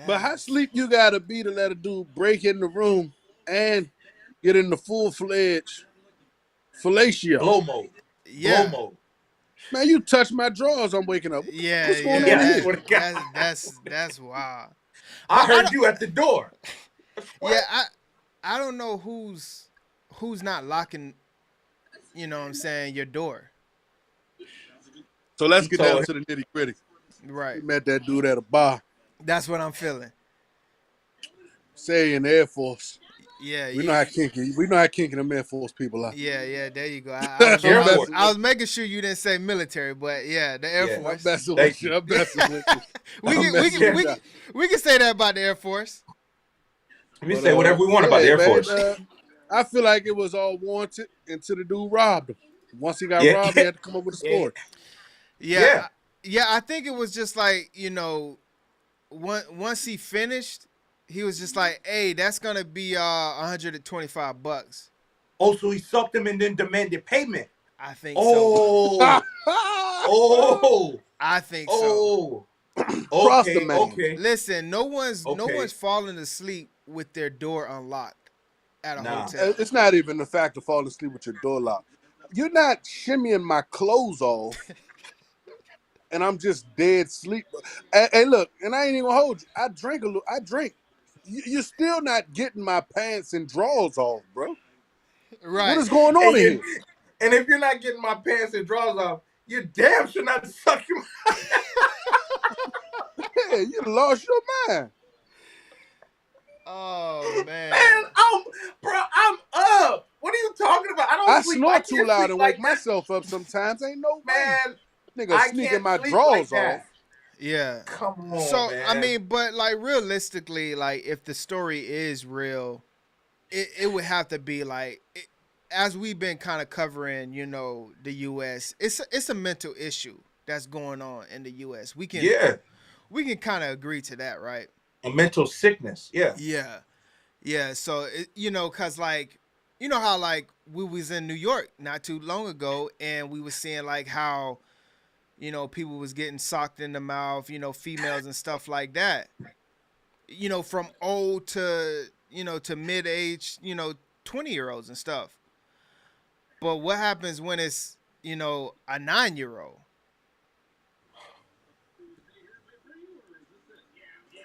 But how sleep you gotta be to let a dude break in the room and get in the full-fledged fellatio? Blow mode. Yeah. Blow mode. Man, you touch my drawers, I'm waking up. Yeah, What's going on here? That's wild. I heard you at the door. Yeah, I don't know who's not locking, you know what I'm saying, your door. So let's get down to the nitty-gritty. Right. We met that dude at a bar. That's what I'm feeling. Say in the Air Force. Yeah, We know how kinky them Air Force people are. Yeah, there you go. I was making sure you didn't say military, but yeah, the Air Force. I'm messing with you. We can say that about the Air Force. We say whatever we want about the Air Force. I feel like it was all warranted until the dude robbed him. Once he got robbed, he had to come up with a story. Yeah, I think it was just like, you know, once he finished, he was just like, hey, that's going to be $125. Oh, so he sucked him and then demanded payment. I think so. I think so. Okay. Listen, no one's falling asleep with their door unlocked at a hotel. It's not even the fact of falling asleep with your door locked. You're not shimmying my clothes off. And I'm just dead sleep. Hey, look, and I ain't even gonna hold you. I drink. You're still not getting my pants and drawers off, bro. Right. What is going on here? And if you're not getting my pants and drawers off, you damn sure not sucking my Yeah, you lost your mind. Oh man. Man, I'm up. What are you talking about? I I snore too loud and wake myself up sometimes. Ain't no man. Nigga sneaking my drawers off. Yeah. Come on, so, man. I mean, but like realistically, like if the story is real, it would have to be like, as we've been kind of covering, you know, the U.S., it's a mental issue that's going on in the U.S. We can kind of agree to that, right? A mental sickness. Yeah. Yeah. So, you know, cause like, you know how like we was in New York not too long ago and we was seeing like how, you know, people was getting socked in the mouth, you know, females and stuff like that, you know, from old to, you know, to mid-age, you know, 20-year-olds and stuff. But what happens when it's, you know, a 9-year-old?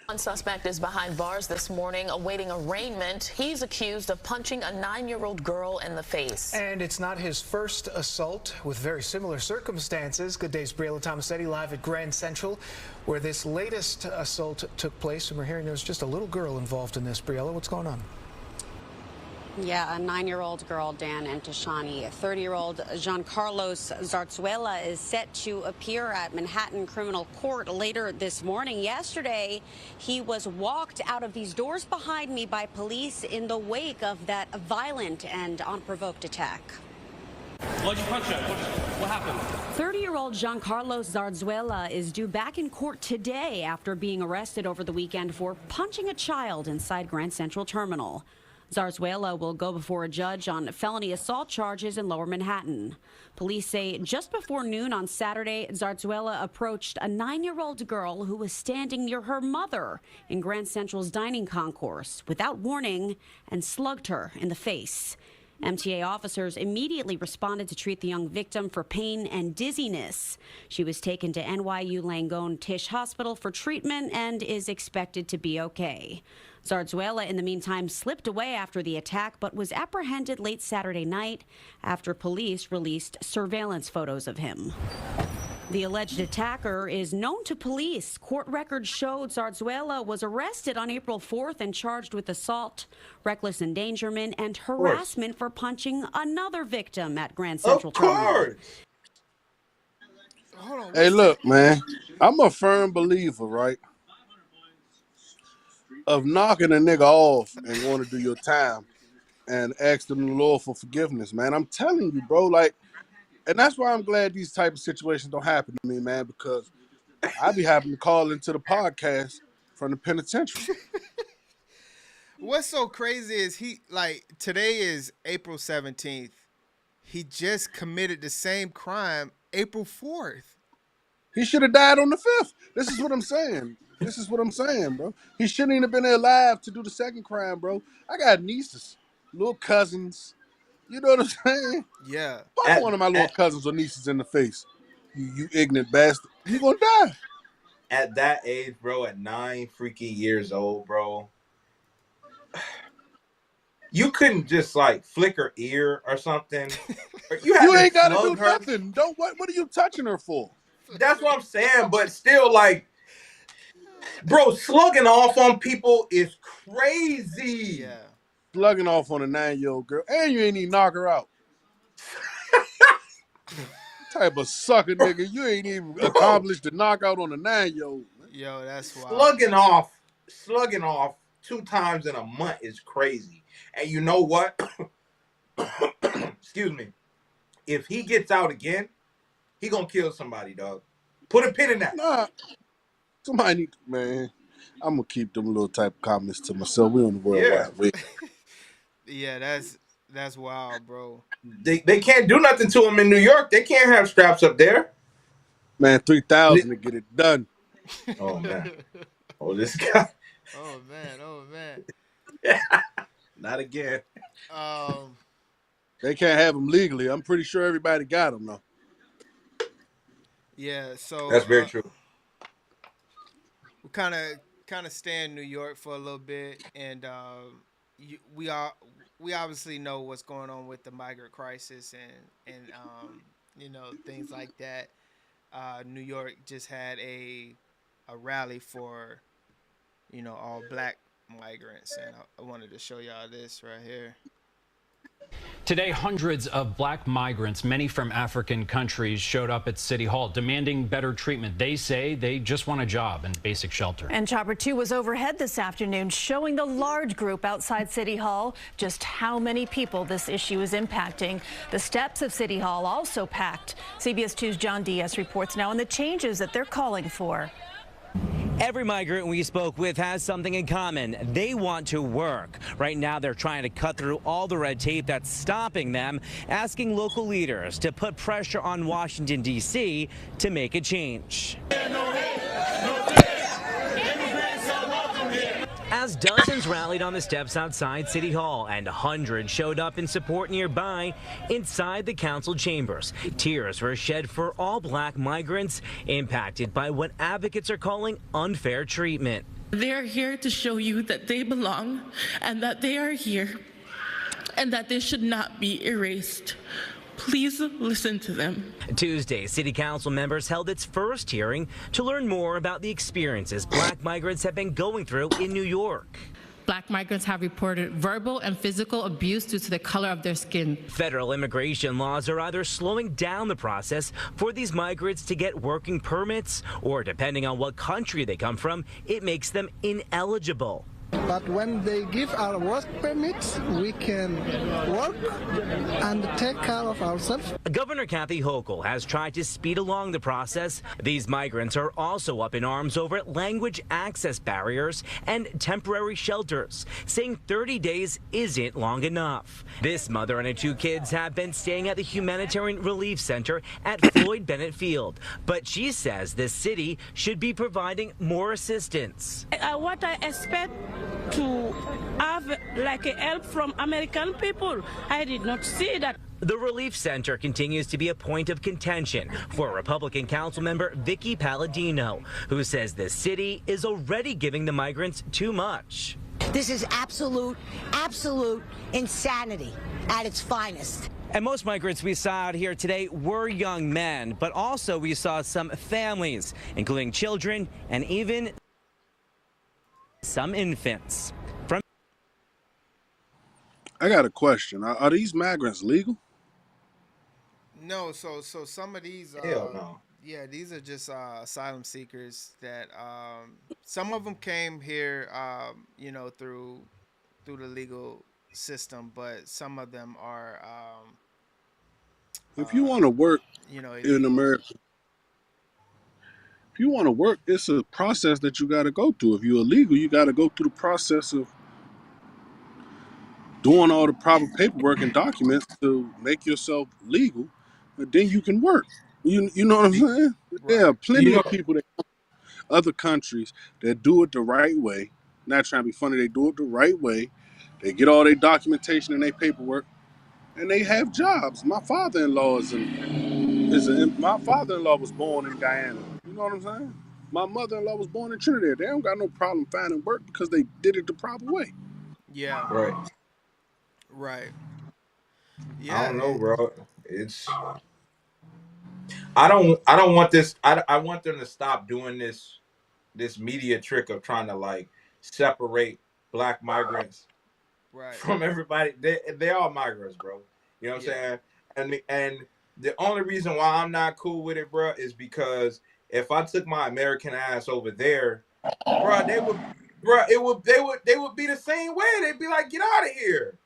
One suspect is behind bars this morning awaiting arraignment. He's accused of punching a 9-year-old girl in the face. And it's not his first assault with very similar circumstances. Good day's Briella Tomasetti live at Grand Central, where this latest assault took place. And we're hearing there's just a little girl involved in this. Briella, what's going on? Yeah, a 9-year-old girl, Dan and Tashani. 30-year-old Jean Carlos Zarzuela is set to appear at Manhattan Criminal Court later this morning. Yesterday, he was walked out of these doors behind me by police in the wake of that violent and unprovoked attack. Why'd you punch her? What happened? 30-year-old Giancarlo Zarzuela is due back in court today after being arrested over the weekend for punching a child inside Grand Central Terminal. Zarzuela will go before a judge on felony assault charges in Lower Manhattan. Police say just before noon on Saturday, Zarzuela approached a 9-year-old girl who was standing near her mother in Grand Central's dining concourse without warning and slugged her in the face. MTA officers immediately responded to treat the young victim for pain and dizziness. She was taken to NYU Langone Tisch Hospital for treatment and is expected to be okay. Zarzuela, in the meantime, slipped away after the attack but was apprehended late Saturday night after police released surveillance photos of him. The alleged attacker is known to police. Court records showed Zarzuela was arrested on April 4th and charged with assault, reckless endangerment, and harassment for punching another victim at Grand Central Terminal. Hey, look, man, I'm a firm believer, right, of knocking a nigga off and going to do your time and ask them the Lord for forgiveness, man. I'm telling you, bro, like, and that's why I'm glad these type of situations don't happen to me, man, because I be having to call into the podcast from the penitentiary. What's so crazy is today is April 17th. He just committed the same crime April 4th. He should have died on the 5th. This is what I'm saying. This is what I'm saying, bro. He shouldn't even have been alive to do the second crime, bro. I got nieces, little cousins. You know what I'm saying? Yeah. Punch one of my little cousins or nieces in the face. You ignorant bastard. You gonna die. At that age, bro, at 9 freaking years old, bro, you couldn't just like flick her ear or something. You ain't gotta do nothing. What are you touching her for? That's what I'm saying, but still, like, bro, slugging off on people is crazy. Yeah. Slugging off on a 9-year-old girl, and you ain't even knock her out. Type of sucker nigga, you ain't even accomplished the knockout on a 9-year-old. Yo, that's wild. Slugging off 2 times in a month is crazy. And you know what? Excuse me. If he gets out again, he gonna kill somebody, dog. Put a pin in that. Nah, somebody need, man. I'm gonna keep them little type of comments to myself. We on the World Wide Web. Yeah, that's wild, bro. They can't do nothing to him in New York. They can't have straps up there. Man, 3,000 to get it done. Oh man. Oh, this guy. Oh man. Not again. They can't have them legally. I'm pretty sure everybody got them though. Yeah, so that's very true. We kind of stay in New York for a little bit, and we obviously know what's going on with the migrant crisis and things like that. New York just had a rally for all black migrants, and I wanted to show y'all this right here. Today, hundreds of black migrants, many from African countries, showed up at City Hall demanding better treatment. They say they just want a job and basic shelter. And Chopper 2 was overhead this afternoon, showing the large group outside City Hall just how many people this issue is impacting. The steps of City Hall also packed. CBS 2's John Diaz reports now on the changes that they're calling for. Every migrant we spoke with has something in common. They want to work. Right now, they're trying to cut through all the red tape that's stopping them, asking local leaders to put pressure on Washington, D.C. to make a change. As dozens rallied on the steps outside City Hall and hundreds showed up in support nearby inside the council chambers, tears were shed for all black migrants impacted by what advocates are calling unfair treatment. They are here to show you that they belong and that they are here and that they should not be erased. Please listen to them. Tuesday, City Council members held its first hearing to learn more about the experiences black migrants have been going through in New York. Black migrants have reported verbal and physical abuse due to the color of their skin. Federal immigration laws are either slowing down the process for these migrants to get working permits, or depending on what country they come from, it makes them ineligible. But when they give our work permits, we can work and take care of ourselves. Governor Kathy Hochul has tried to speed along the process. These migrants are also up in arms over language access barriers and temporary shelters, saying 30 days isn't long enough. This mother and her 2 kids have been staying at the Humanitarian Relief Center at Floyd Bennett Field, but she says the city should be providing more assistance. What I expect to have like a help from American people, I did not see that. The Relief Center continues to be a point of contention for Republican Council member Vicky Palladino, who says the city is already giving the migrants too much. This is absolute insanity at its finest. And most migrants we saw out here today were young men, but also we saw some families, including children and even some infants. I got a question. Are these migrants legal? No, so some of these, Hell no. yeah, these are just asylum seekers that some of them came here, you know, through the legal system, but some of them are, If you want to work you know, in America, if you want to work, it's a process that you got to go through. If you're illegal, you got to go through the process of doing all the proper paperwork and documents to make yourself legal, but then you can work. You know what I'm saying? There are plenty of people that other countries that do it the right way. Not trying to be funny, they do it the right way. They get all their documentation and their paperwork, and they have jobs. My father-in-law my father-in-law was born in Guyana. You know what I'm saying? My mother-in-law was born in Trinidad. They don't got no problem finding work because they did it the proper way. Yeah. Right. Right. Yeah. I don't know, bro. I don't want this. I want them to stop doing this media trick of trying to like separate black migrants from everybody. They all migrants, bro. You know what I'm saying? And the only reason why I'm not cool with it, bro, is because if I took my American ass over there, bro, they would be the same way. They'd be like, get out of here.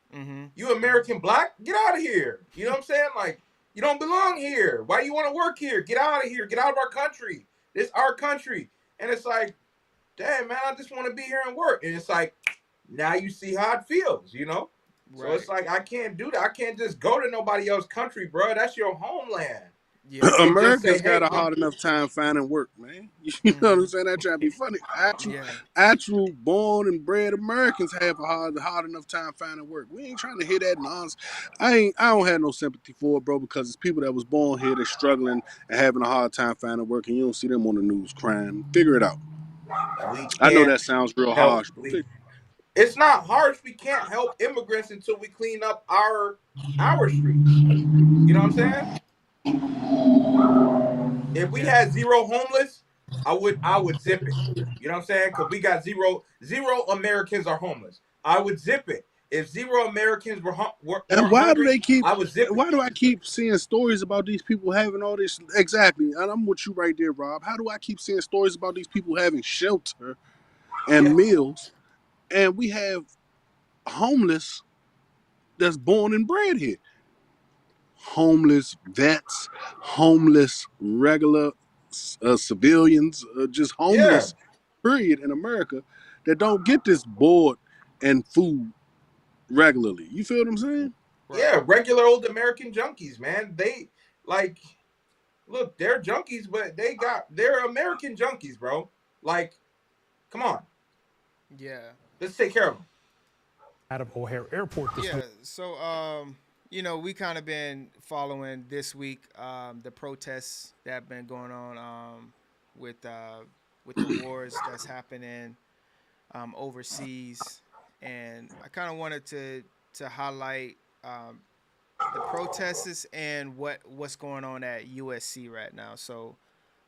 You American black, get out of here. You know what I'm saying? Like, you don't belong here. Why do you want to work here? Get out of here. Get out of our country. This is our country. And it's like, damn, man, I just want to be here and work. And it's like, now you see how it feels, you know? So it's like, I can't do that. I can't just go to nobody else's country, bro. That's your homeland. America's got a hard enough time finding work, man. You know what I'm saying? That trying to be funny. Actual born and bred Americans have a hard enough time finding work. We ain't trying to hear that nonsense. I don't have no sympathy for it, bro, because it's people that was born here that's struggling and having a hard time finding work, and you don't see them on the news crying. Figure it out. I know that sounds real harsh, but it's not harsh. We can't help immigrants until we clean up our streets. You know what I'm saying? If we had zero homeless, I would zip it. You know what I'm saying? Because we got zero Americans are homeless. I would zip it. If zero Americans were and why hungry, do they keep? I would zip it. Why do I keep seeing stories about these people having all this? Exactly, and I'm with you right there, Rob. How do I keep seeing stories about these people having shelter and meals, and we have homeless that's born and bred here? Homeless vets, homeless regular civilians, just homeless, period, in America that don't get this board and food regularly. You feel what I'm saying? Yeah, regular old American junkies, man. They like, look, they're junkies, but they're American junkies, bro. Like, come on. Yeah. Let's take care of them. Out of O'Hare Airport this week. So, you know, we kind of been following this week the protests that have been going on with the wars that's happening overseas, and I kind of wanted to highlight the protests and what's going on at USC right now. So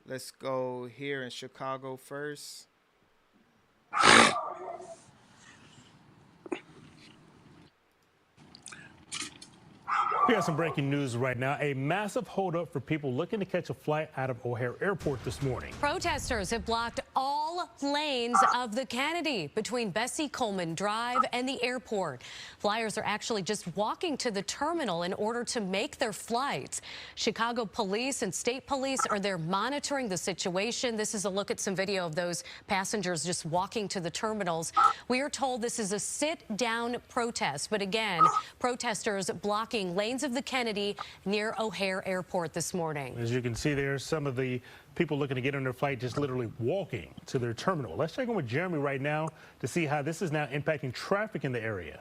let's go here in Chicago first. We have some breaking news right now. A massive holdup for people looking to catch a flight out of O'Hare Airport this morning. Protesters have blocked all lanes of the Kennedy between Bessie Coleman Drive and the airport. Flyers are actually just walking to the terminal in order to make their flights. Chicago police and state police are there monitoring the situation. This is a look at some video of those passengers just walking to the terminals. We are told this is a sit-down protest, but again, protesters blocking lanes of the Kennedy near O'Hare Airport this morning. As you can see there, some of the people looking to get on their flight just literally walking to their terminal. Let's check in with Jeremy right now to see how this is now impacting traffic in the area.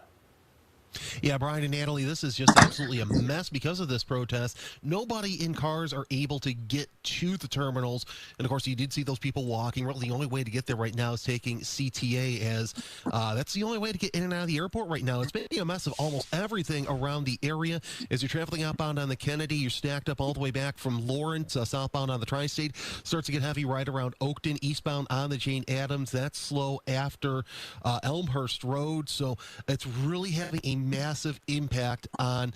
Yeah, Brian and Natalie, this is just absolutely a mess because of this protest. Nobody in cars are able to get to the terminals. And, of course, you did see those people walking. Really, the only way to get there right now is taking CTA, as that's the only way to get in and out of the airport right now. It's been a mess of almost everything around the area. As you're traveling outbound on the Kennedy, you're stacked up all the way back from Lawrence, southbound on the Tri-State. Starts to get heavy right around Oakton, eastbound on the Jane Addams. That's slow after Elmhurst Road. So it's really having a massive impact on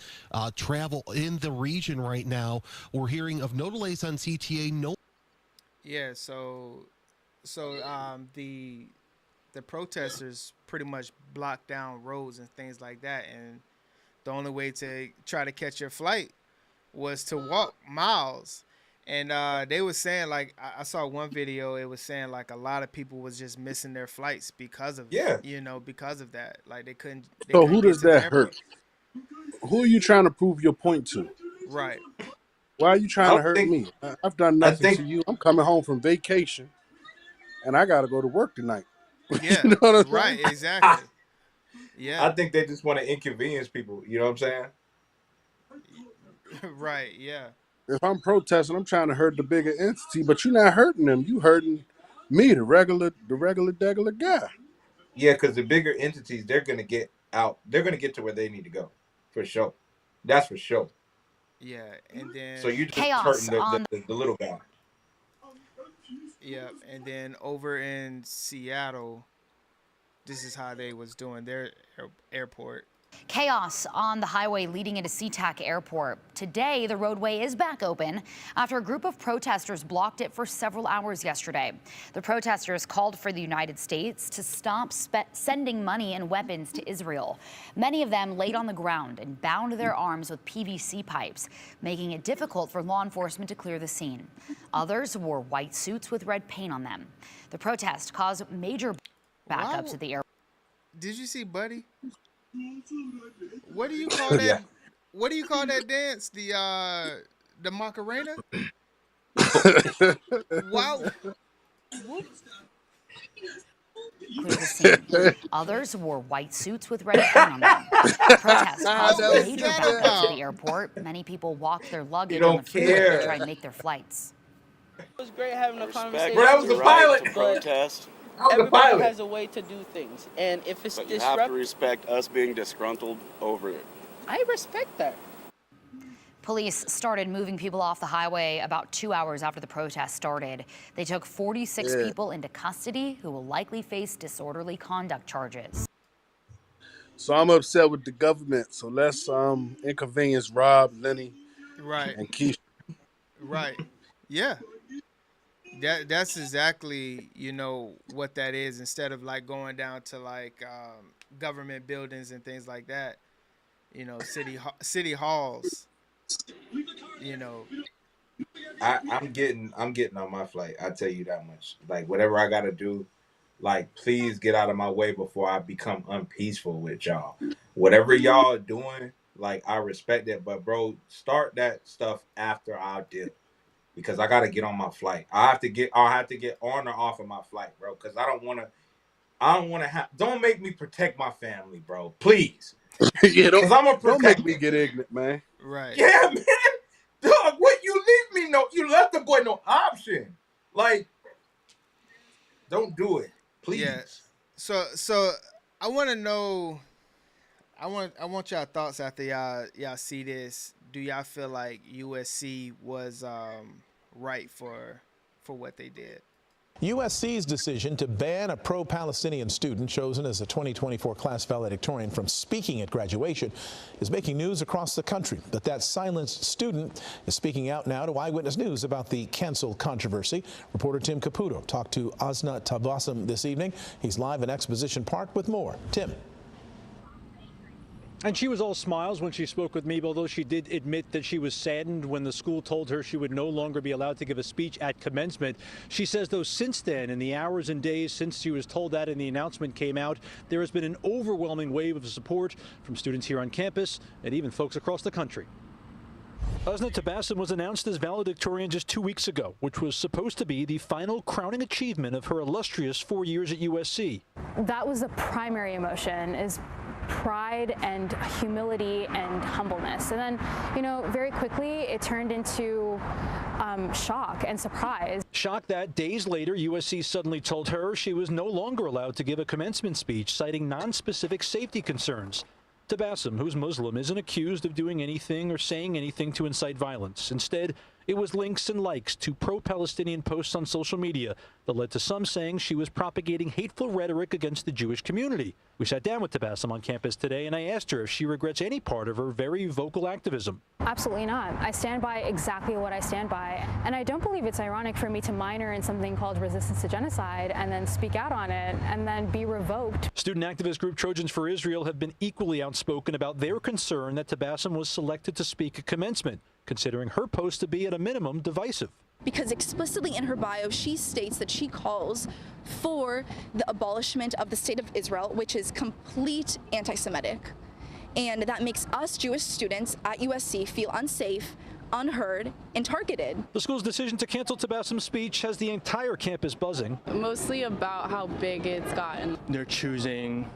travel in the region right now. We're hearing of no delays on CTA. Yeah, so the protesters pretty much blocked down roads and things like that, and the only way to try to catch your flight was to walk miles. And they were saying, like, I saw one video, it was saying like a lot of people was just missing their flights because of because of that. Like they couldn't. So who does that hurt? Who are you trying to prove your point to? Right. Why are you trying to hurt me? I've done nothing to you. I'm coming home from vacation, and I got to go to work tonight. Yeah. You know what I'm saying? Right. Exactly. Yeah. I think they just want to inconvenience people. You know what I'm saying? Right. Yeah. If I'm protesting, I'm trying to hurt the bigger entity, but you're not hurting them. You hurting me, the regular guy. Yeah, because the bigger entities, they're gonna get out. They're gonna get to where they need to go, for sure. That's for sure. Yeah, and then So you just hurting the little guy. Yeah, and then over in Seattle, this is how they was doing their airport. Chaos on the highway leading into SeaTac Airport. Today, the roadway is back open after a group of protesters blocked it for several hours yesterday. The protesters called for the United States to stop sending money and weapons to Israel. Many of them laid on the ground and bound their arms with PVC pipes, making it difficult for law enforcement to clear the scene. Others wore white suits with red paint on them. The protest caused major backups at the airport. Did you see Buddy? What do you call that? Yeah. What do you call that dance? The Macarena? Wow. Others wore white suits with red paint on them. The protest caused major backups at the airport. Many people walked their luggage on the freeway to try and make their flights. It was great having a conversation. Bro, that was the pilot. Protest. Everybody has a way to do things, and if it's But you have to respect us being disgruntled over it. I respect that. Police started moving people off the highway about 2 hours after the protest started. They took 46 people into custody who will likely face disorderly conduct charges. So I'm upset with the government. So let's inconvenience Rob, Lenny, and Keisha. Right. Yeah. That's exactly, what that is. Instead of like going down to like government buildings and things like that, city halls, I'm getting on my flight. I tell you that much. Like whatever I gotta do, like please get out of my way before I become unpeaceful with y'all. Whatever y'all are doing, like I respect it, but bro, start that stuff after I dip. Because I gotta get on my flight. I'll have to get on or off of my flight, bro. Because I don't wanna have. Don't make me protect my family, bro. Please. Yeah, don't make me get ignorant, man. Right. Yeah, man. Dog, what you leave me? No, you left the boy no option. Like, don't do it, please. Yeah. So I want to know. I want y'all thoughts after y'all see this. Do y'all feel like USC was right for what they did? USC's decision to ban a pro-Palestinian student chosen as a 2024 class valedictorian from speaking at graduation is making news across the country. But that silenced student is speaking out now to Eyewitness News about the cancel controversy. Reporter Tim Caputo talked to Asna Tabassum this evening. He's live in Exposition Park with more. Tim. And she was all smiles when she spoke with me, although she did admit that she was saddened when the school told her she would no longer be allowed to give a speech at commencement. She says, though, since then, in the hours and days since she was told that and the announcement came out, there has been an overwhelming wave of support from students here on campus and even folks across the country. Asna Tabassum was announced as valedictorian just 2 weeks ago, which was supposed to be the final crowning achievement of her illustrious 4 years at USC. That was the primary emotion, is pride and humility and humbleness. And then, you know, very quickly it turned into shock and surprise. Shock that days later, USC suddenly told her she was no longer allowed to give a commencement speech, citing non-specific safety concerns. Tabassum, who's Muslim, isn't accused of doing anything or saying anything to incite violence. Instead, it was links and likes to pro-Palestinian posts on social media that led to some saying she was propagating hateful rhetoric against the Jewish community. We sat down with Tabassum on campus today, and I asked her if she regrets any part of her very vocal activism. Absolutely not. I stand by exactly what I stand by, and I don't believe it's ironic for me to minor in something called resistance to genocide and then speak out on it and then be revoked. Student activist group Trojans for Israel have been equally outspoken about their concern that Tabassum was selected to speak at commencement, considering her post to be at a minimum divisive. Because explicitly in her bio, she states that she calls for the abolishment of the state of Israel, which is complete anti-Semitic. And that makes us Jewish students at USC feel unsafe, unheard, and targeted. The school's decision to cancel Tabassum's speech has the entire campus buzzing. Mostly about how big it's gotten. They're choosing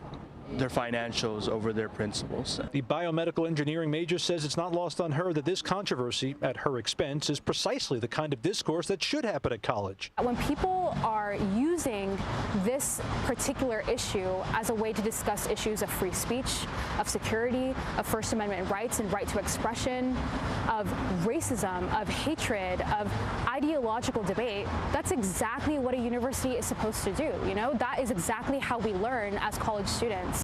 their financials over their principles. The biomedical engineering major says it's not lost on her that this controversy, at her expense, is precisely the kind of discourse that should happen at college. When people are using this particular issue as a way to discuss issues of free speech, of security, of First Amendment rights and right to expression, of racism, of hatred, of ideological debate, that's exactly what a university is supposed to do. You know, that is exactly how we learn as college students.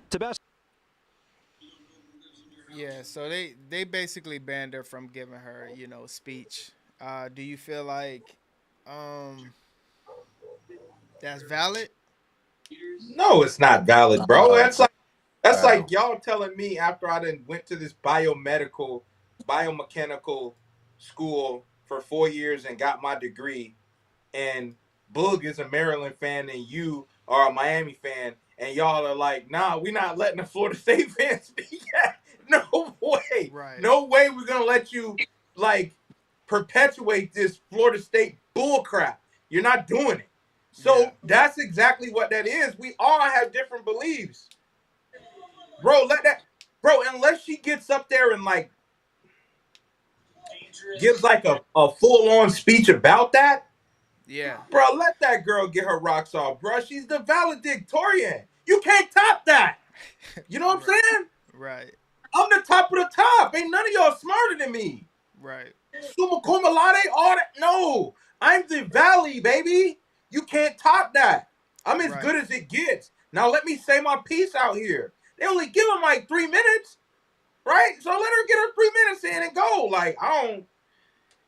Yeah, so they basically banned her from giving her, you know, speech. Do you feel like that's valid? No, it's not valid, bro. That's like y'all telling me after I done went to this biomechanical school for 4 years and got my degree, and Boog is a Maryland fan and you are a Miami fan, and y'all are like, nah, we're not letting the Florida State fans speak. No way. Right. No way we're going to let you, like, perpetuate this Florida State bull crap. You're not doing it. So that's exactly what that is. We all have different beliefs. Bro, unless she gets up there and, like, gives, like, a full-on speech about that, yeah, bro, let that girl get her rocks off, bro. She's the valedictorian. You can't top that. You know what I'm saying? Right. I'm the top of the top. Ain't none of y'all smarter than me. Right. Summa cum laude, all that. No, I'm the valley, baby. You can't top that. I'm as good as it gets. Now let me say my piece out here. They only give them like 3 minutes, right? So let her get her 3 minutes in and go. Like,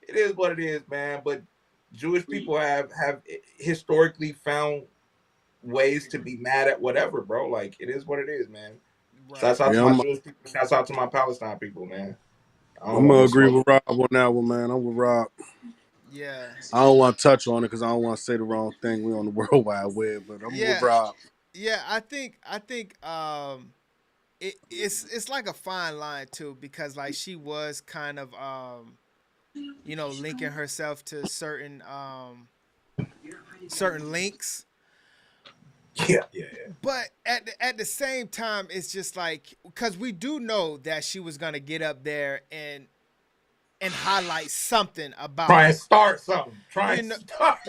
it is what it is, man. But Jewish people have historically found ways to be mad at whatever, bro. Like, it is what it is, man. Right. Shouts out to my Jewish people. Shouts out to my Palestine people, man. I'm gonna agree with Rob on that one, man. I'm with Rob. Yeah. I don't want to touch on it because I don't want to say the wrong thing. We're on the World Wide Web, but I'm with Rob. Yeah, I think it's like a fine line too, because like she was kind of you know, linking herself to certain links. Yeah. But at the same time, it's just like, because we do know that she was gonna get up there and highlight something about try and start something.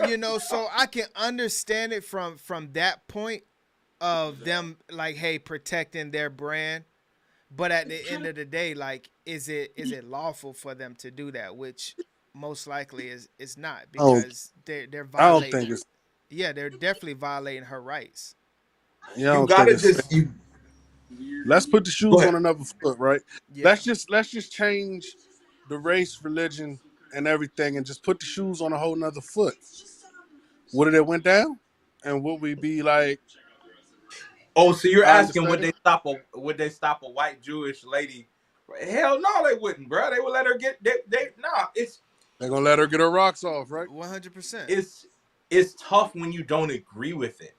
You know, so I can understand it from that point of them, like, hey, protecting their brand. But at the end of the day, like, is it lawful for them to do that? Which most likely is not, because they're violating. yeah, they're definitely violating her rights. Yeah, I You don't think gotta it's just fair. Let's put the go shoes ahead. on another foot, right? Yeah. Let's just change the race, religion, and everything, and just put the shoes on a whole nother foot. Would it have went down? And would we be like, Oh, so you're I asking understand? would they stop a white Jewish lady? Hell no, they wouldn't, bro. They would let her get nah. They're gonna let her get her rocks off, right? 100%. It's tough when you don't agree with it.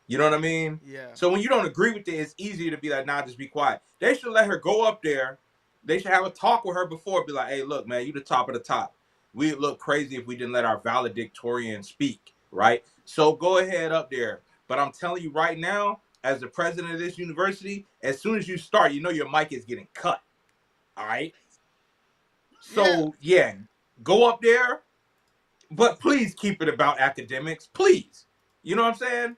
You know what I mean? Yeah. So when you don't agree with it, it's easier to be like, nah, just be quiet. They should let her go up there. They should have a talk with her before. Be like, hey, look, man, you the top of the top. We'd look crazy if we didn't let our valedictorian speak, right? So go ahead up there. But I'm telling you right now, as the president of this university, as soon as you start, you know your mic is getting cut. All right? So, yeah, go up there, but please keep it about academics. Please. You know what I'm saying?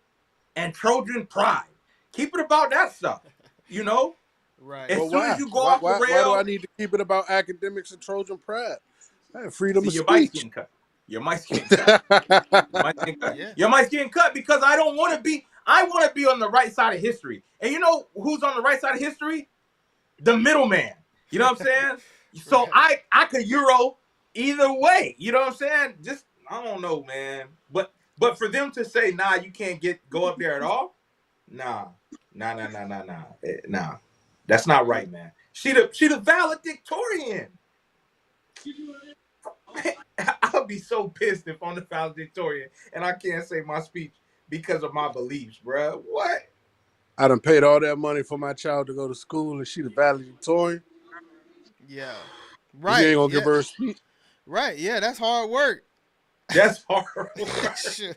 And Trojan pride. Keep it about that stuff. You know? Right. As But soon why? as you go off the Why do I rail, need to keep it about academics and Trojan pride? I have freedom see of your mic's speech. getting cut. Your mic's getting cut. Your mic's getting cut. Yeah. Your mic's getting cut because I want to be on the right side of history. And you know who's on the right side of history? The middleman. You know what I'm saying? So I could Euro either way. You know what I'm saying? Just I don't know, man. But for them to say, nah, you can't go up there at all, nah. Nah. That's not right, man. She the valedictorian. I'll be so pissed if I'm the valedictorian and I can't say my speech because of my beliefs, bruh. What? I done paid all that money for my child to go to school, and she the valedictorian. Yeah. You Right. ain't gonna Yeah. give her a speech. Right. Yeah, that's hard work. That's hard work. Sure.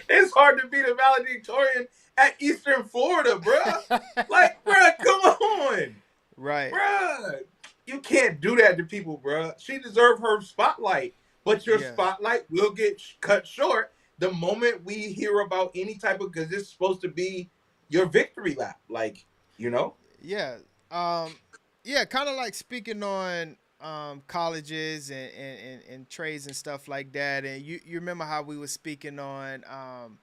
It's hard to be the valedictorian at Eastern Florida, bruh. Like, bruh, come on. Right. Bruh. You can't do that to people, bruh. She deserved her spotlight. But your Yeah. spotlight will get cut short the moment we hear about any type of, because this is supposed to be your victory lap. Like, you know? Yeah. Yeah, kind of like speaking on colleges and trades and stuff like that. And you remember how we were speaking on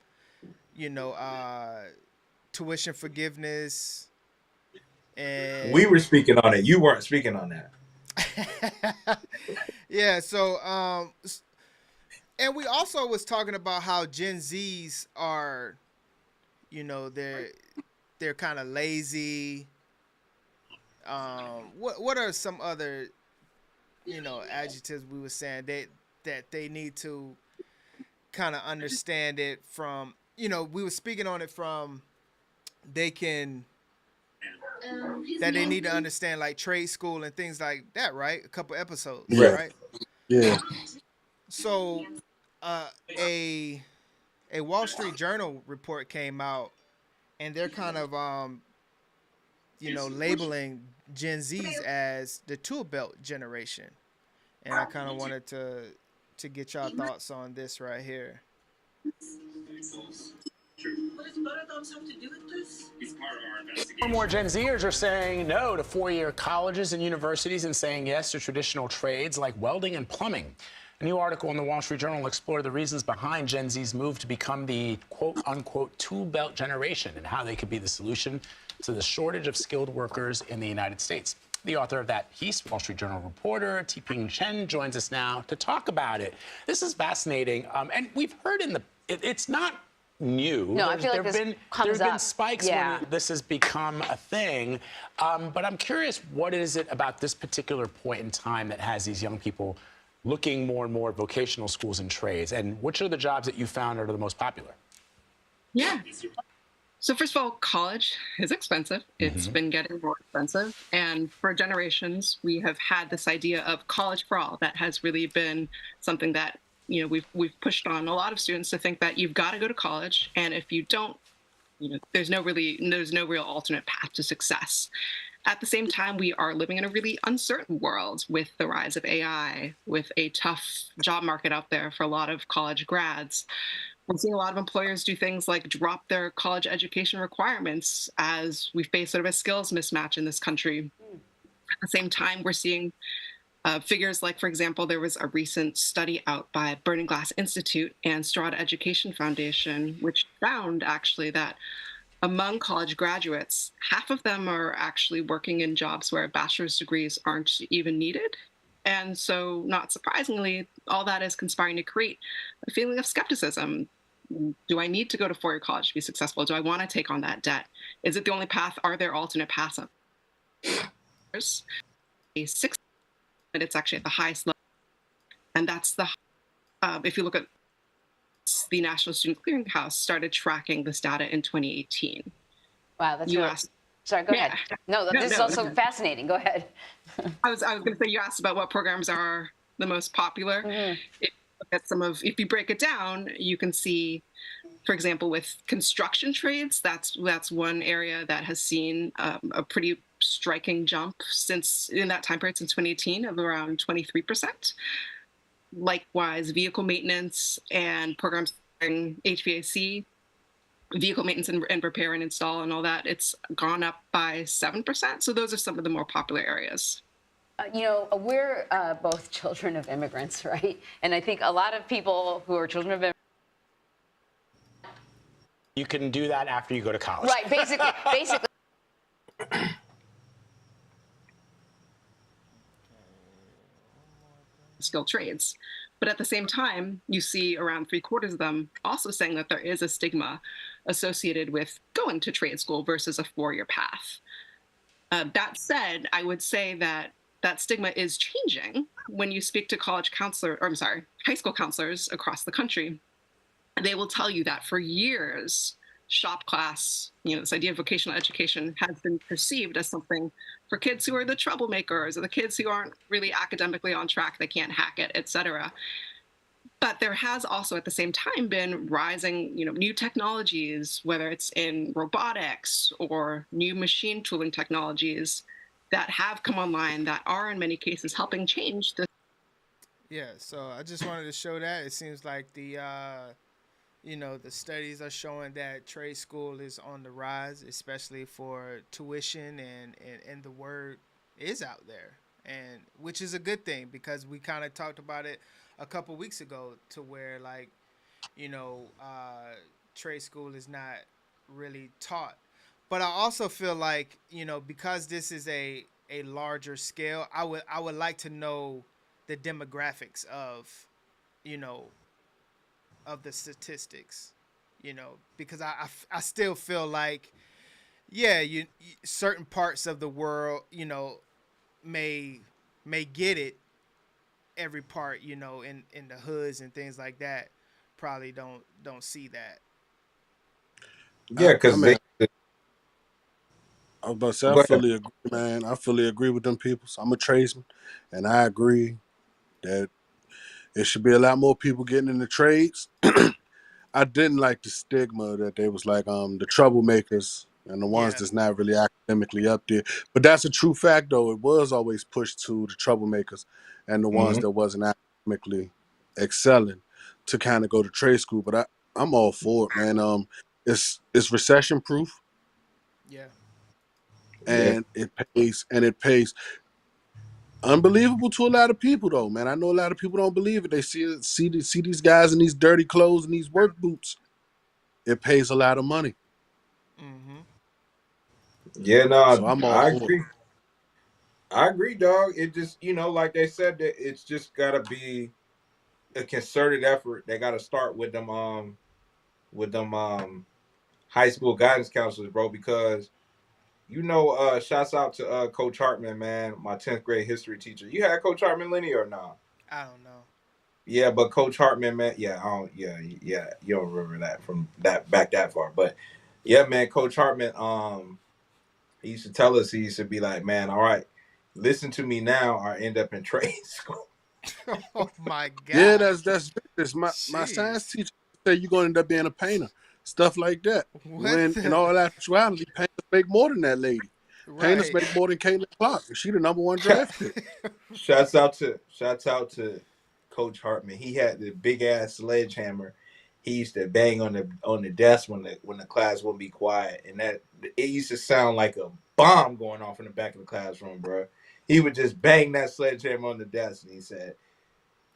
tuition forgiveness, and We were speaking on it. You weren't speaking on that. yeah, so and we also was talking about how Gen Zs are, they're kind of lazy. What are some other adjectives we were saying that they need to kind of understand it from, we were speaking on it from that they need to understand like trade school and things like that, right? A couple episodes, Yeah. right? Yeah. So a Wall Street Journal report came out, and they're kind of labeling Gen Zs as the tool belt generation. And I kind of wanted to get y'all thoughts on this right here. More and more Gen Zers are saying no to four-year colleges and universities and saying yes to traditional trades like welding and plumbing. A new article in the Wall Street Journal explored the reasons behind Gen Z's move to become the quote-unquote tool belt generation and how they could be the solution to the shortage of skilled workers in the United States. The author of that piece, Wall Street Journal reporter T-Ping Chen, joins us now to talk about it. This is fascinating, and we've heard it's not new. No, I feel like there have been spikes when this has become a thing, but I'm curious, what is it about this particular point in time that has these young people looking more and more at vocational schools and trades, and which are the jobs that you found are the most popular? Yeah. So first of all, college is expensive. It's been getting more expensive. And for generations, we have had this idea of college for all. That has really been something that, we've pushed on a lot of students to think that you've got to go to college. And if you don't, there's no real alternate path to success. At the same time, we are living in a really uncertain world with the rise of AI, with a tough job market out there for a lot of college grads. We're seeing a lot of employers do things like drop their college education requirements as we face sort of a skills mismatch in this country. At the same time, we're seeing Figures like, for example, there was a recent study out by Burning Glass Institute and Strada Education Foundation, which found actually that among college graduates, half of them are actually working in jobs where bachelor's degrees aren't even needed. And so, not surprisingly, all that is conspiring to create a feeling of skepticism. Do I need to go to four-year college to be successful? Do I want to take on that debt? Is it the only path? Are there alternate paths? A six, but it's actually at the highest level. And that's the, if you look at the National Student Clearinghouse started tracking this data in 2018. Wow, that's you really, asked. Sorry, go ahead. No, this is also fascinating. Go ahead. I was going to say, you asked about what programs are the most popular. If you look at if you break it down, you can see, for example, with construction trades, that's one area that has seen a pretty striking jump since in that time period since 2018 of around 23%. Likewise, vehicle maintenance and programs in HVAC, vehicle maintenance and repair and install and all that, it's gone up by 7%. So those are some of the more popular areas. You know, we're both children of immigrants, right? And I think a lot of people who are children of immigrants. You can do that after you go to college. Right, basically. Skilled trades. But at the same time, you see around 3/4 of them also saying that there is a stigma associated with going to trade school versus a four-year path. That said, I would say that that stigma is changing when you speak to high school counselors across the country. They will tell you that for years, shop class, this idea of vocational education has been perceived as something for kids who are the troublemakers or the kids who aren't really academically on track, they can't hack it, etc. But there has also at the same time been rising, new technologies, whether it's in robotics or new machine tooling technologies that have come online that are in many cases helping change the. Yeah, so I just wanted to show that. It seems like the studies are showing that trade school is on the rise, especially for tuition, and the word is out there, and which is a good thing because we kind of talked about it a couple weeks ago to where trade school is not really taught. But I also feel like, because this is a larger scale, I would like to know the demographics of the statistics, because I still feel like, certain parts of the world, may get it. Every part, in the hoods and things like that, probably don't see that. Yeah, because I was about to say, I fully agree, man. I fully agree with them people. So I'm a tradesman, and I agree that there should be a lot more people getting in the trades. I didn't like the stigma that they was like the troublemakers and the ones that's not really academically up there. But that's a true fact, though. It was always pushed to the troublemakers and the ones that wasn't academically excelling to kind of go to trade school. But I'm all for it, man. It's recession proof. Yeah. And it pays unbelievable to a lot of people, though, man. I know a lot of people don't believe it. They see these guys in these dirty clothes and these work boots. It pays a lot of money. Yeah, no, so I'm all I for agree. it. I agree, dog. It just, like they said, that it's just gotta be a concerted effort. They gotta start with them high school guidance counselors, bro, because shouts out to Coach Hartman, man, my 10th grade history teacher. You had Coach Hartman, Lenny, or not? I don't know. Yeah, but Coach Hartman, man, you don't remember that from that back that far. But yeah, man, Coach Hartman, he used to tell us, he used to be like, man, all right, listen to me now or end up in trade school. Oh my God. Yeah, that's my science teacher said you're gonna end up being a painter. Stuff like that. When in all actuality, painters make more than that lady. Right. Painters make more than Caitlin Clark. She the #1 draft pick. Shouts out to Coach Hartman. He had the big ass sledgehammer. He used to bang on the desk when the class wouldn't be quiet, and that it used to sound like a bomb going off in the back of the classroom, bro. he would just bang that sledgehammer on the desk, and he said,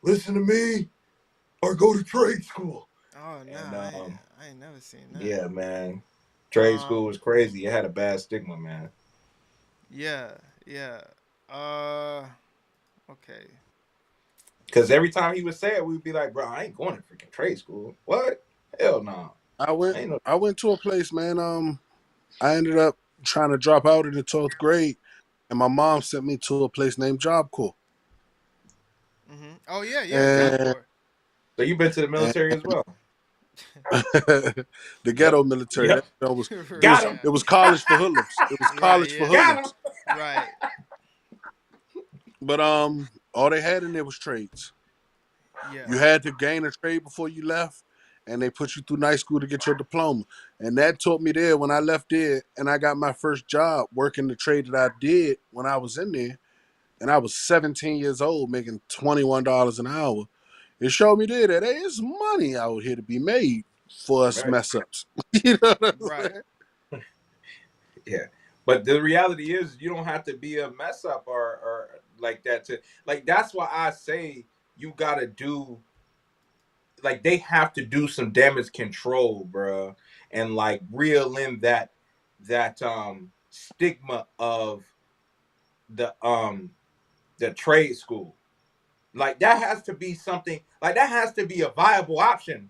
"Listen to me, or go to trade school." Oh no, And, I ain't never seen that. yeah, man, trade school was crazy. It had a bad stigma, man. Yeah, yeah. Okay. Because every time he would say it, we'd be like, "Bro, I ain't going to freaking trade school. What? Hell no." I went to a place, man. I ended up trying to drop out in the 12th grade, and my mom sent me to a place named Job Corps. Oh yeah, Job Corps. So you've been to the military as well? The ghetto military. Yep. That was, Got him. it was college for hoodlums. It was college for hoodlums. Right. But all they had in there was trades. Yeah. You had to gain a trade before you left, and they put you through night school to get your diploma. And that taught me there when I left there, and I got my first job working the trade that I did when I was in there, and I was 17 years old making $21 an hour. It showed me there that there is money out here to be made for us mess ups. You know what I'm saying? Yeah. But the reality is you don't have to be a mess up or like that to like that's why I say you gotta do like they have to do some damage control, bro, and like reel in that stigma of the trade school. Like that has to be something like that has to be a viable option.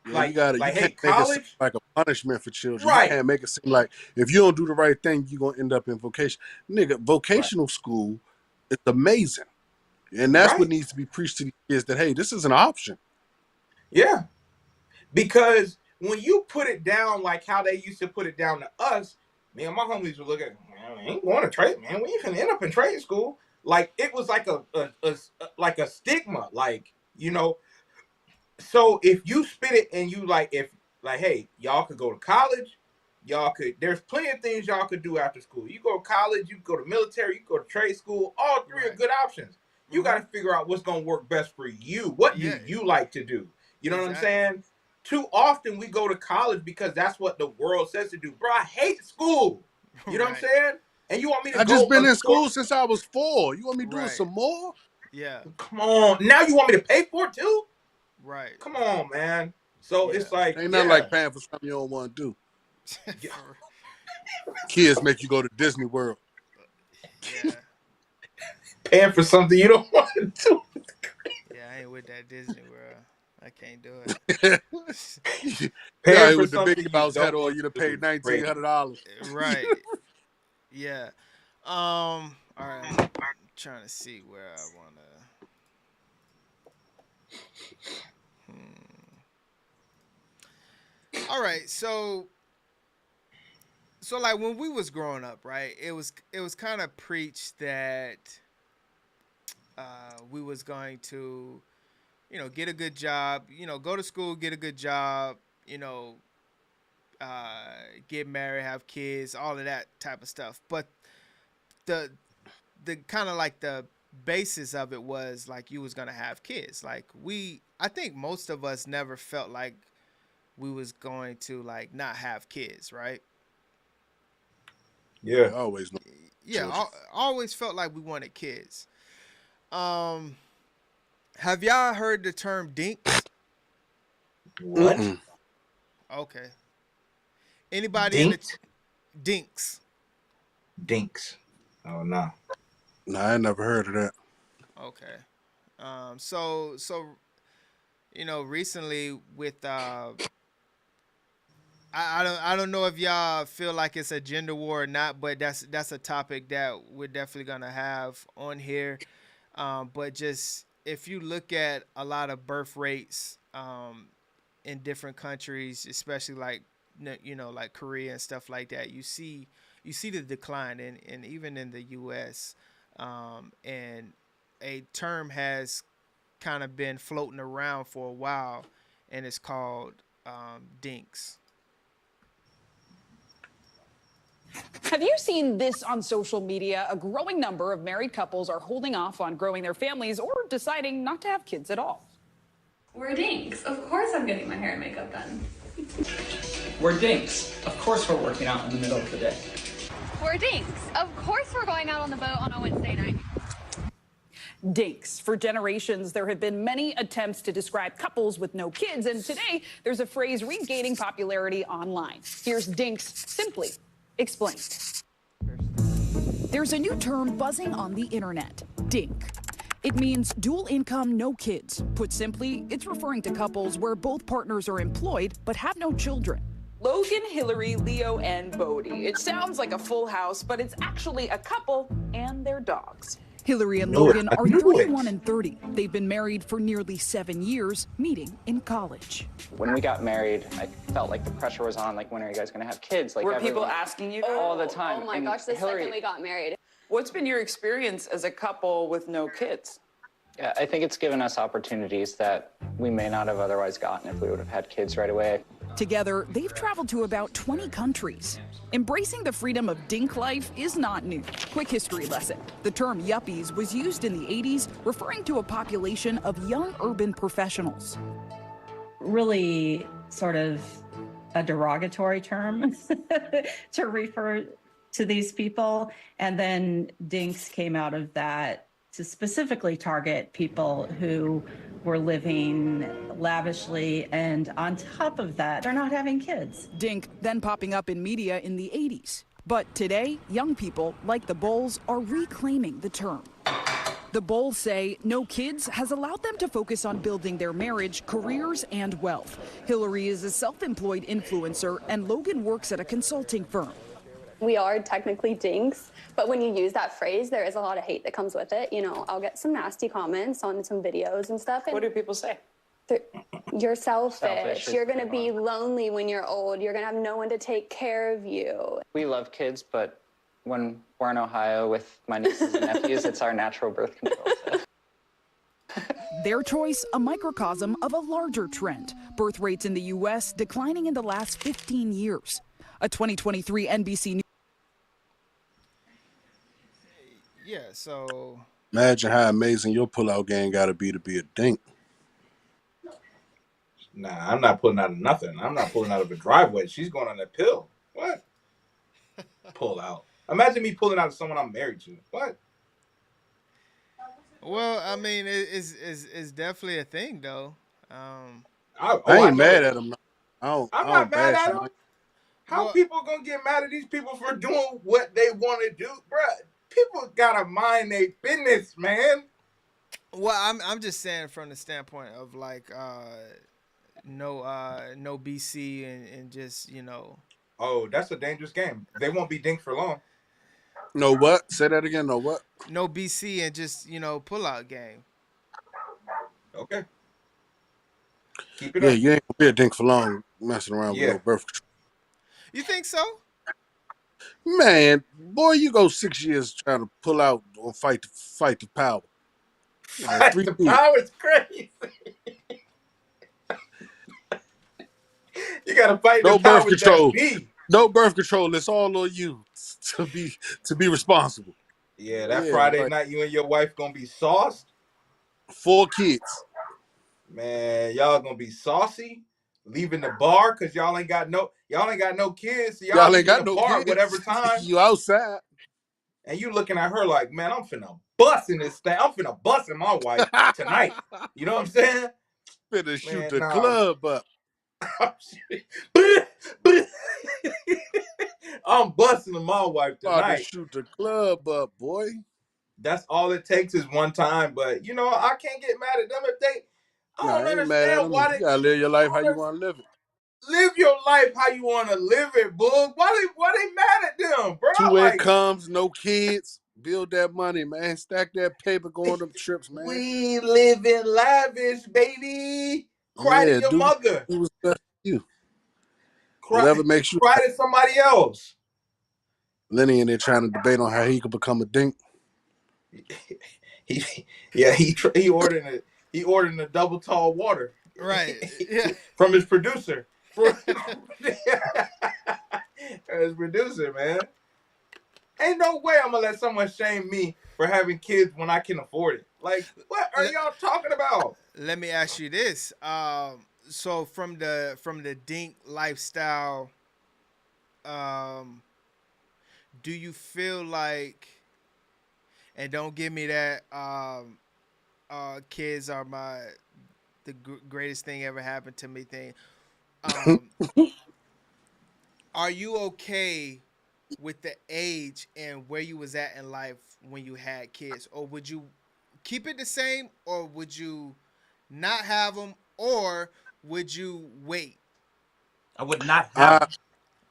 Yeah, Like, you gotta, like you hey, can't make it college, seem like a punishment for children. Right. You can't make it seem like if you don't do the right thing, you're gonna end up in vocation. Nigga, vocational school is amazing. And that's what needs to be preached to the kids that hey, this is an option. Yeah. Because when you put it down like how they used to put it down to us, me and my homies would look at, man, we ain't going to trade, man. We ain't finna end up in trade school. Like it was like a stigma, like, you know. So if you spit it and you like, if like, hey, y'all could go to college, y'all could. There's plenty of things y'all could do after school. You go to college, you go to military, you go to trade school. All three are good options. You got to figure out what's gonna work best for you. What do you like to do? You know what I'm saying? Too often we go to college because that's what the world says to do. Bro, I hate school. You know what I'm saying? And you want me to I go just been in school since I was 4. You want me doing some more? Yeah. Come on. Now you want me to pay for it too? Right. Come on, man. So it's like Ain't nothing like paying for something you don't want to do. Kids make you go to Disney World. Yeah. Paying for something you don't want to do. Yeah, I ain't with that Disney World. I can't do it. Yeah, with the Mickey Mouse head on, you'd have paid $1,900. Right. Yeah. All right. I'm trying to see where I wanna. All right, so like when we was growing up, right? It was kind of preached that we was going to, you know, get a good job, you know, go to school, get a good job, you know, get married, have kids, all of that type of stuff. But the kind of like the basis of it was like you was gonna have kids. Like I think most of us never felt like we was going to like not have kids, right? Yeah, always. Yeah, always felt like we wanted kids. Have y'all heard the term DINKS? What? Okay. Anybody in the DINKS? DINKS. Oh no. No, I never heard of that. Okay. So you know, recently with I don't know if y'all feel like it's a gender war or not, but that's a topic that we're definitely gonna have on here. But just if you look at a lot of birth rates in different countries, especially like you know like Korea and stuff like that, you see the decline and even in the U.S. And a term has kind of been floating around for a while, and it's called DINKS. Have you seen this on social media? A growing number of married couples are holding off on growing their families or deciding not to have kids at all. We're DINKS. Of course I'm getting my hair and makeup done. We're DINKS. Of course we're working out in the middle of the day. We're Dinks. Of course we're going out on the boat on a Wednesday night. Dinks. For generations, there have been many attempts to describe couples with no kids, and today there's a phrase regaining popularity online. Here's Dinks simply explained. There's a new term buzzing on the internet, DINK. It means dual income, no kids. Put simply, it's referring to couples where both partners are employed but have no children. Logan, Hillary, Leo, and Bodie. It sounds like a full house, but it's actually a couple and their dogs. Hillary and Logan are 31 and 30. They've been married for nearly 7 years, meeting in college. When we got married, I felt like the pressure was on, like, when are you guys gonna have kids? Like, Were people asking you that? all the time? Oh my And gosh, the Hillary, second we got married. What's been your experience as a couple with no kids? yeah, I think it's given us opportunities that we may not have otherwise gotten if we would have had kids right away. Together, they've traveled to about 20 countries. Embracing the freedom of dink life is not new. Quick history lesson. The term yuppies was used in the 80s, referring to a population of young urban professionals. Really sort of a derogatory term to refer to these people. And then dinks came out of that to specifically target people who were living lavishly, and on top of that, they're not having kids. Dink then popping up in media in the 80s. But today, young people, like the Bulls, are reclaiming the term. The Bulls say no kids has allowed them to focus on building their marriage, careers, and wealth. Hillary is a self-employed influencer, and Logan works at a consulting firm. We are technically dinks, but when you use that phrase, there is a lot of hate that comes with it. You know, I'll get some nasty comments on some videos and stuff. And What do people say? You're selfish. Selfish is You're going to the be lonely when you're old. You're going to have no one to take care of you. We love kids, but when we're in Ohio with my nieces and nephews, it's our natural birth control. Their choice, a microcosm of a larger trend. Birth rates in the U.S. declining in the last 15 years. A 2023 NBC News. Yeah, so Imagine how amazing your pullout game got to be a dink. Nah, I'm not pulling out of nothing. I'm not pulling out of a driveway. She's going on that pill. What? Pull out. Imagine me pulling out of someone I'm married to. What? well, I mean, it's definitely a thing though. I ain't mad at him. I'm not mad at him. How people gonna get mad at these people for doing what they want to do, bruh? People gotta mind their business, man. Well, I'm just saying from the standpoint of like no BC and just, you know. Oh, that's a dangerous game. They won't be dinked for long. No what? Say that again. No what? No BC and just, you know, pull out game. Okay. Keep it Yeah, up. you ain't gonna be a dink for long messing around with no birth control. You think so? Man, boy, you go 6 years trying to pull out or fight the power. Fight the power is crazy. You gotta fight No the power birth control. that be. No birth control. It's all on you to be responsible. Yeah, that Friday night, you and your wife gonna be sauced. 4 kids. Man, y'all gonna be saucy. Leaving the bar because y'all ain't got no kids. So y'all Ain't got in the no bar kids. whatever time. You outside. And you looking at her like, man, I'm finna bust in this thing. I'm finna bust in my wife tonight. You know what I'm saying? Finna shoot Man, the nah. club up. I'm busting in my wife About to tonight. shoot the club up, boy. That's all it takes is one time. But you know, I can't get mad at them if they. I Nah, don't I ain't mad at understand them. why You they gotta live your life how you want to live it. live your life how you want to live it, Boog. Why they mad at them, bro? 2 Like, incomes, no kids. Build that money, man. Stack that paper, go on them trips, man. we live in lavish, baby. Cry to your mother. Do what's best for you. Cry, Whatever makes you. cry to somebody else. Lenny in there trying to debate on how he could become a dink. He ordering a double tall water. Right. Yeah. From his producer. His producer, man. Ain't no way I'm gonna let someone shame me for having kids when I can afford it. Like, what are y'all talking about? Let me ask you this. So from the dink lifestyle, do you feel like, and don't give me that kids are the greatest thing ever happened to me thing. Are you okay with the age and where you was at in life when you had kids, or would you keep it the same, or would you not have them, or would you wait? I would not have them.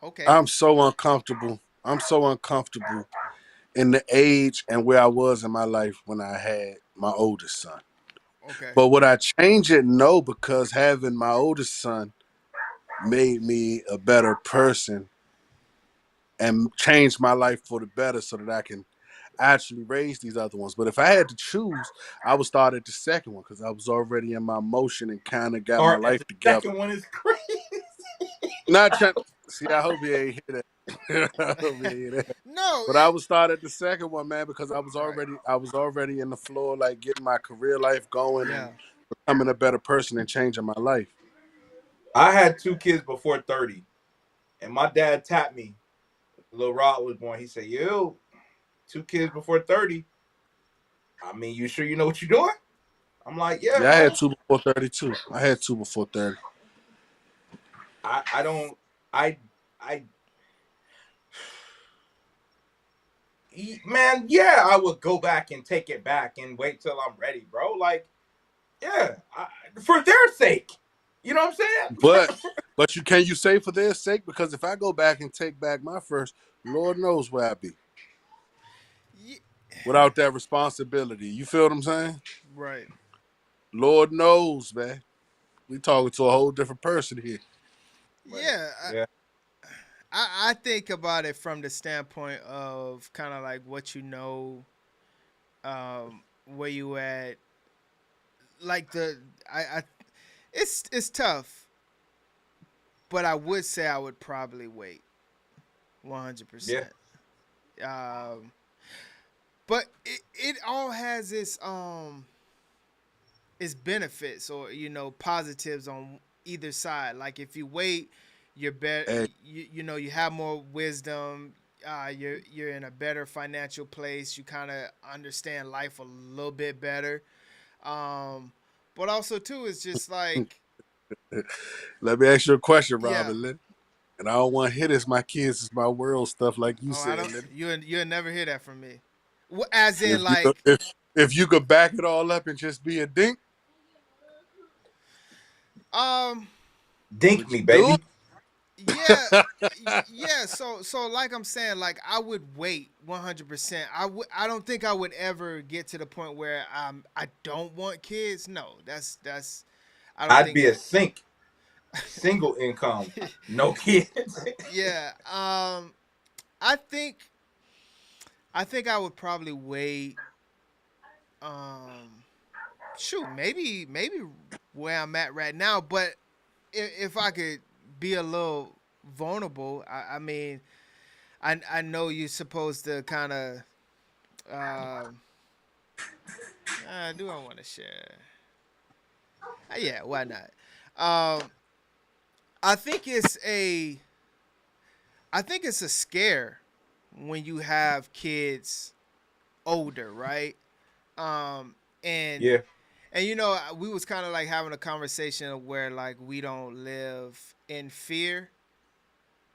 Okay. I'm so uncomfortable. I'm so uncomfortable in the age and where I was in my life when I had my oldest son. Okay. But would I change it? No, because having my oldest son made me a better person and changed my life for the better so that I can actually raise these other ones. But if I had to choose, I would start at the second one because I was already in my motion and kind of got my Start at life the together. second one is crazy. Not trying. See, I hope you ain't hear that. I hope you ain't hear that. No, but I would start at the second one, man, because I was already in the floor, like getting my career life going and becoming a better person and changing my life. I had 2 kids before 30, and my dad tapped me. Little Rod was born. He said, "Yo, 2 kids before 30. I mean, you sure you know what you're doing?" I'm like, "Yeah, Yeah, I man. had 2 before 32. I had 2 before 30. I don't. I. Man, yeah, I would go back and take it back and wait till I'm ready, bro. Like, yeah, for their sake. You know what I'm saying? But can you say for their sake? Because if I go back and take back my first, Lord knows where I'd be. Without that responsibility. You feel what I'm saying? Right. Lord knows, man. We talking to a whole different person here. Yeah. I think about it from the standpoint of kind of like what you know, where you at. Like it's tough, but I would say I would probably wait 100%. But it all has its benefits or positives on either side. Like if you wait, you're better. Hey. You have more wisdom. You're in a better financial place. You kind of understand life a little bit better. But also too, it's just like. Let me ask you a question, Yeah. Robin Lynn. And I don't want to hit this. My kids is my world stuff, like you said. You'll never hear that from me. As in, like, if you could back it all up and just be a dink. Dink me, baby. Yeah, yeah. So like I'm saying, like I would wait 100%. I don't think I would ever get to the point where I don't want kids. No, that's. I don't I'd think be a single income, no kids. Yeah. I think I would probably wait. Shoot, maybe where I'm at right now, but if I could be a little vulnerable, I mean, I know you're supposed to kind of. Do I want to share? Yeah, why not? I think it's a scare when you have kids older, right? And we was kind of like having a conversation where like we don't live in fear.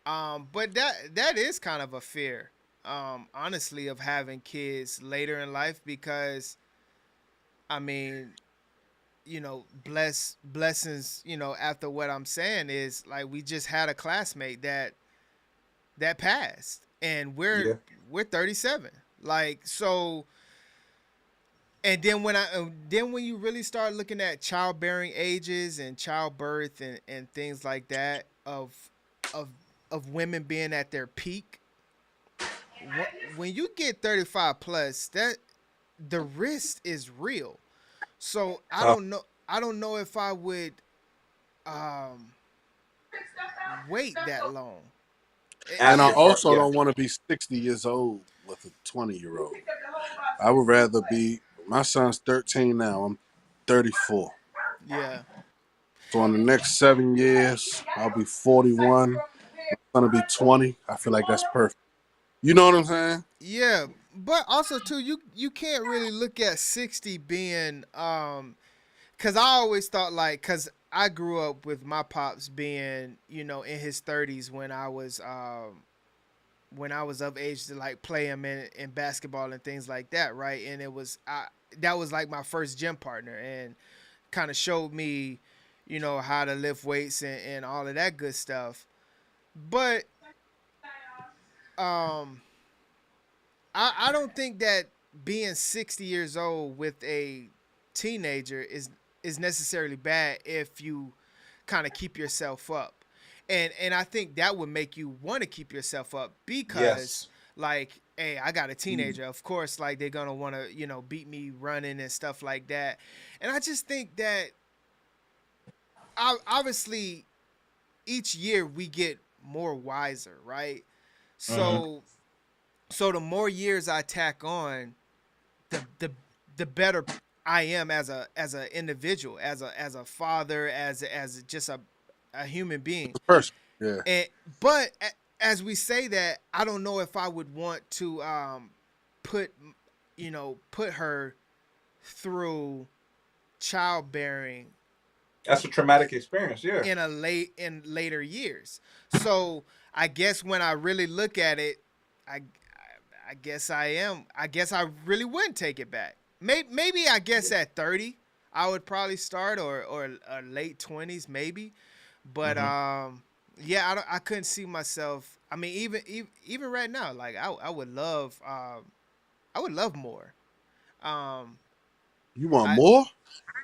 But that is kind of a fear, honestly, of having kids later in life because, I mean, blessings, after what I'm saying is like we just had a classmate that passed, and we're 37, like so. And then when you really start looking at childbearing ages and childbirth and things like that of women being at their peak, when you get 35 plus, that the risk is real. So I don't know if I would wait that long. And I also don't want to be 60 years old with a 20-year-old. I would rather be. My son's 13 now. I'm 34. Yeah. So in the next 7 years, I'll be 41. My son will be 20. I feel like that's perfect. You know what I'm saying? Yeah, but also too, you can't really look at 60 being cuz I always thought like cuz I grew up with my pops being, you know, in his 30s when I was of age to like play him in basketball and things like that, right? And it was that was like my first gym partner and kind of showed me, you know, how to lift weights and all of that good stuff. But um I don't think that being 60 years old with a teenager is necessarily bad if you kind of keep yourself up. And I think that would make you want to keep yourself up because Yes. like, hey, I got a teenager. Of course, like they're gonna want to, you know, beat me running and stuff like that. And I just think that obviously each year we get more wiser, right? Mm-hmm. So the more years I tack on, the better I am as a individual, as a father, as just a human being. Person. Yeah. And but as we say that, I don't know if I would want to put put her through childbearing That's a traumatic experience. Yeah. in later years. So I guess when I really look at it, I I guess I guess I really wouldn't take it back. Maybe I guess at 30 I would probably start or late 20s maybe. But yeah, I couldn't see myself. I mean even right now like I would love more. Um You want I more?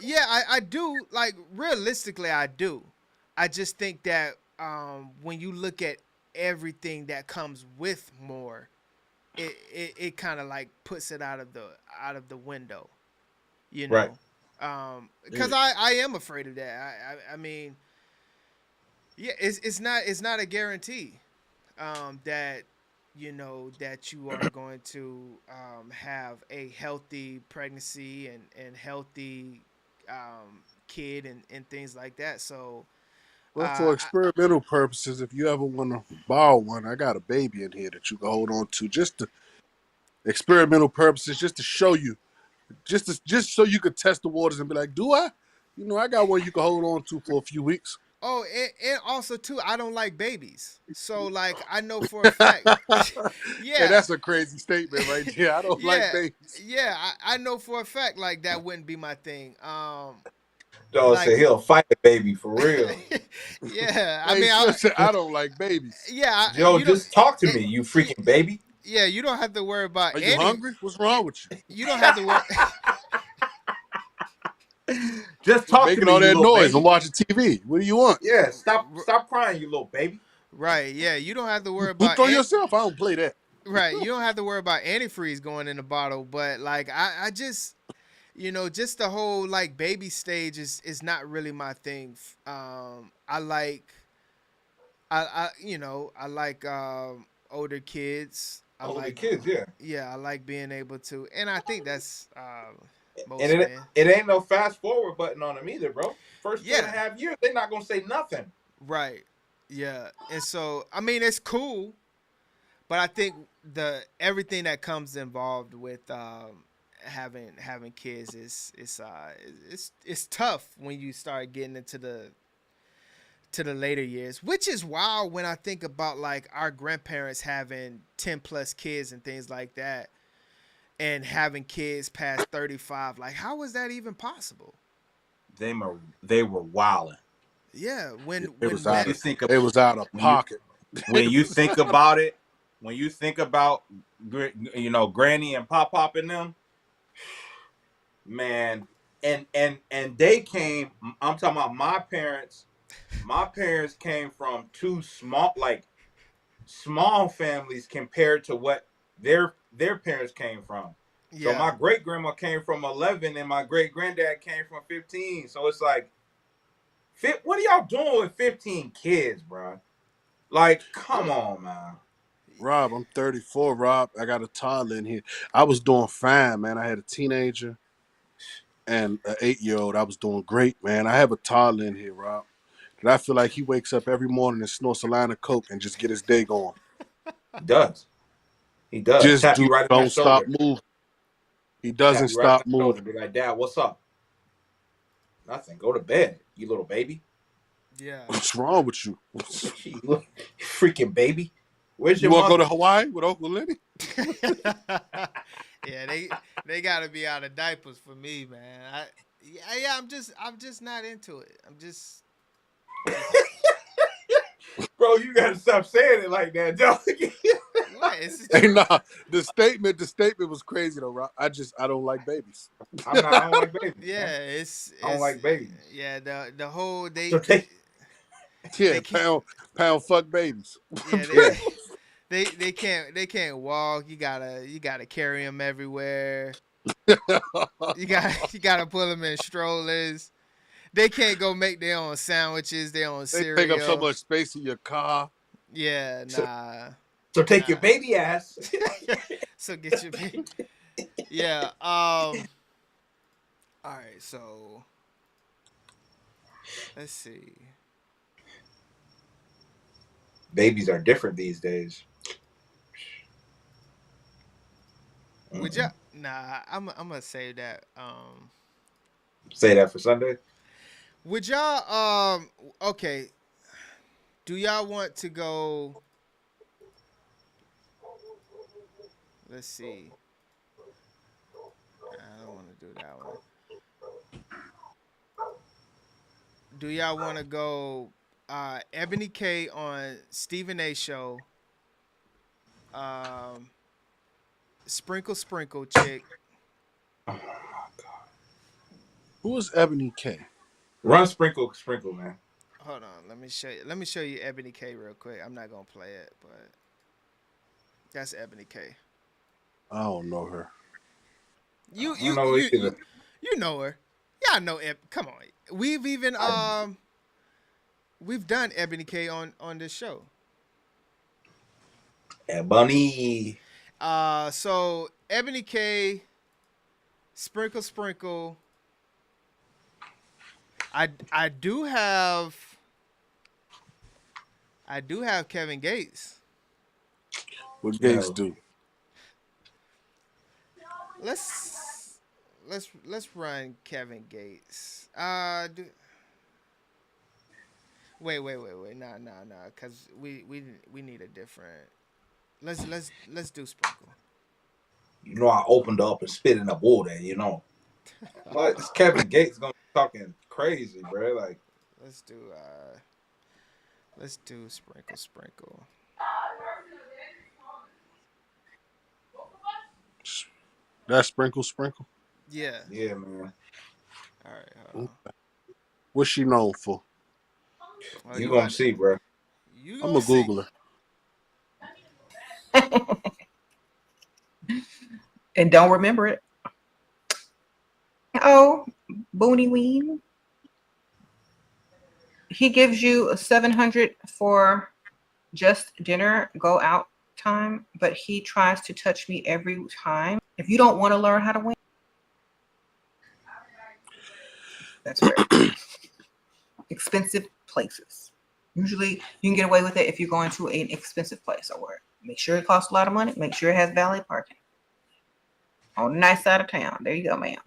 Yeah, I do. Like realistically, I do. I just think that when you look at everything that comes with more, it kind of like puts it out of the window, you Right. know. Because I am afraid of that. I mean, yeah, it's not a guarantee that you know that you are going to have a healthy pregnancy and healthy kid and things like that. So Well, for experimental purposes, if you ever want to borrow one, I got a baby in here that you can hold on to, just to experimental purposes, just to show you, just so you could test the waters and be like, do I? You know, I got one you can hold on to for a few weeks. oh, and also too, I don't like babies. So like I know for a fact. Yeah, Yeah. that's a crazy statement right there. I don't like Yeah. babies. Yeah, I know for a fact like that wouldn't be my thing. Dog Like said he'll fight a baby for real. yeah, I Hey, mean Slim said, I don't like babies. yeah, Joe, you don't just talk to me, you freaking baby. yeah, you don't have to worry about Are you hungry? What's wrong with you? You don't have to worry Just talk to Making me, all you that little noise baby. and watching TV. What do you want? Yeah, stop crying, you little baby. Right, yeah, you don't have to worry Hoop about on yourself. I don't play that. right, you don't have to worry about antifreeze going in the bottle, but like I just you know, just the whole like baby stage is not really my thing. I like I you know, I like older kids. I Older like kids, yeah. yeah, I like being able to and I think that's most And men. it ain't no fast forward button on them either, bro. First Yeah. 2.5 years, they're not gonna say nothing. Right. Yeah. And so I mean it's cool, but I think the everything that comes involved with having kids is it's tough when you start getting into the later years, which is wild when I think about like our grandparents having 10 plus kids and things like that and having kids past 35. Like how was that even possible? They were wilding. Yeah, when It was men, out of, it was out of pocket. When you think about it, when you think about you know Granny and Pop and them, man, and they came. I'm talking about my parents. My parents came from two small families compared to what their parents came from. So yeah. my great grandma came from 11, and my great granddad came from 15. So it's like, what are y'all doing with 15 kids, bro? Like, come on, man. Rob, I'm 34, Rob. I got a toddler in here. I was doing fine, man. I had a teenager and an 8-year-old. I was doing great, man. I have a toddler in here, Rob. And I feel like he wakes up every morning and snorts a line of coke and just get his day going. He does. He does. Just Tap you right on don't that stop shoulder. moving. He Tap doesn't you right on stop that shoulder. moving. Be like, Dad, what's up? Nothing. Go to bed, you little baby. Yeah. What's wrong with you? You freaking baby. Where's You your want to mother? go to Hawaii with Uncle Lenny? Yeah, they gotta be out of diapers for me, man. I'm just not into it. I'm just Bro, you gotta stop saying it like that, dog. what? It's Hey, nah. The statement was crazy though, Rob. I don't like babies. I don't like babies. yeah, I don't like babies. Yeah, the whole So take Yeah, pound fuck babies. yeah, they can't walk. You gotta carry them everywhere. You gotta put them in strollers. They can't go make their own sandwiches, their own They cereal. take up so much space in your car. Yeah, nah. So take your baby ass. So get your baby. Yeah. All right. So let's see. Babies are different these days. Would y'all? Nah. I'm gonna say that. Say that for Sunday. Would y'all? Okay. Do y'all want to go? Let's see. I don't want to do that one. Do y'all want to go Ebony K on Stephen A show? Sprinkle chick. Who is Ebony K? Run Sprinkle, man. Hold on, let me show you Ebony K real quick. I'm not gonna play it, but that's Ebony K. I don't know her. You know her. Y'all know Come on. We've even we've done Ebony K on this show. Ebony. So Ebony K, Sprinkle. I do have Kevin Gates. What Gates do? Let's run Kevin Gates. Wait. Nah. Cause we need a different. Let's do Sprinkle. You know, I opened up and spit in the water. You know, but this Kevin Gates gonna be talking crazy, bro. Like, let's do Sprinkle. That's Sprinkle. Yeah. Yeah, man. All right. Hold on. What's she known for? Well, you gonna see, bro. I'm gonna Google her. And don't remember it. Oh, Booney Ween. He gives you a $700 for just dinner, go out time, but he tries to touch me every time. If you don't want to learn how to win, that's right. Expensive places. Usually you can get away with it if you're going to an expensive place or where. Make sure it costs a lot of money. Make sure it has valet parking. On the nice side of town. There you go, ma'am.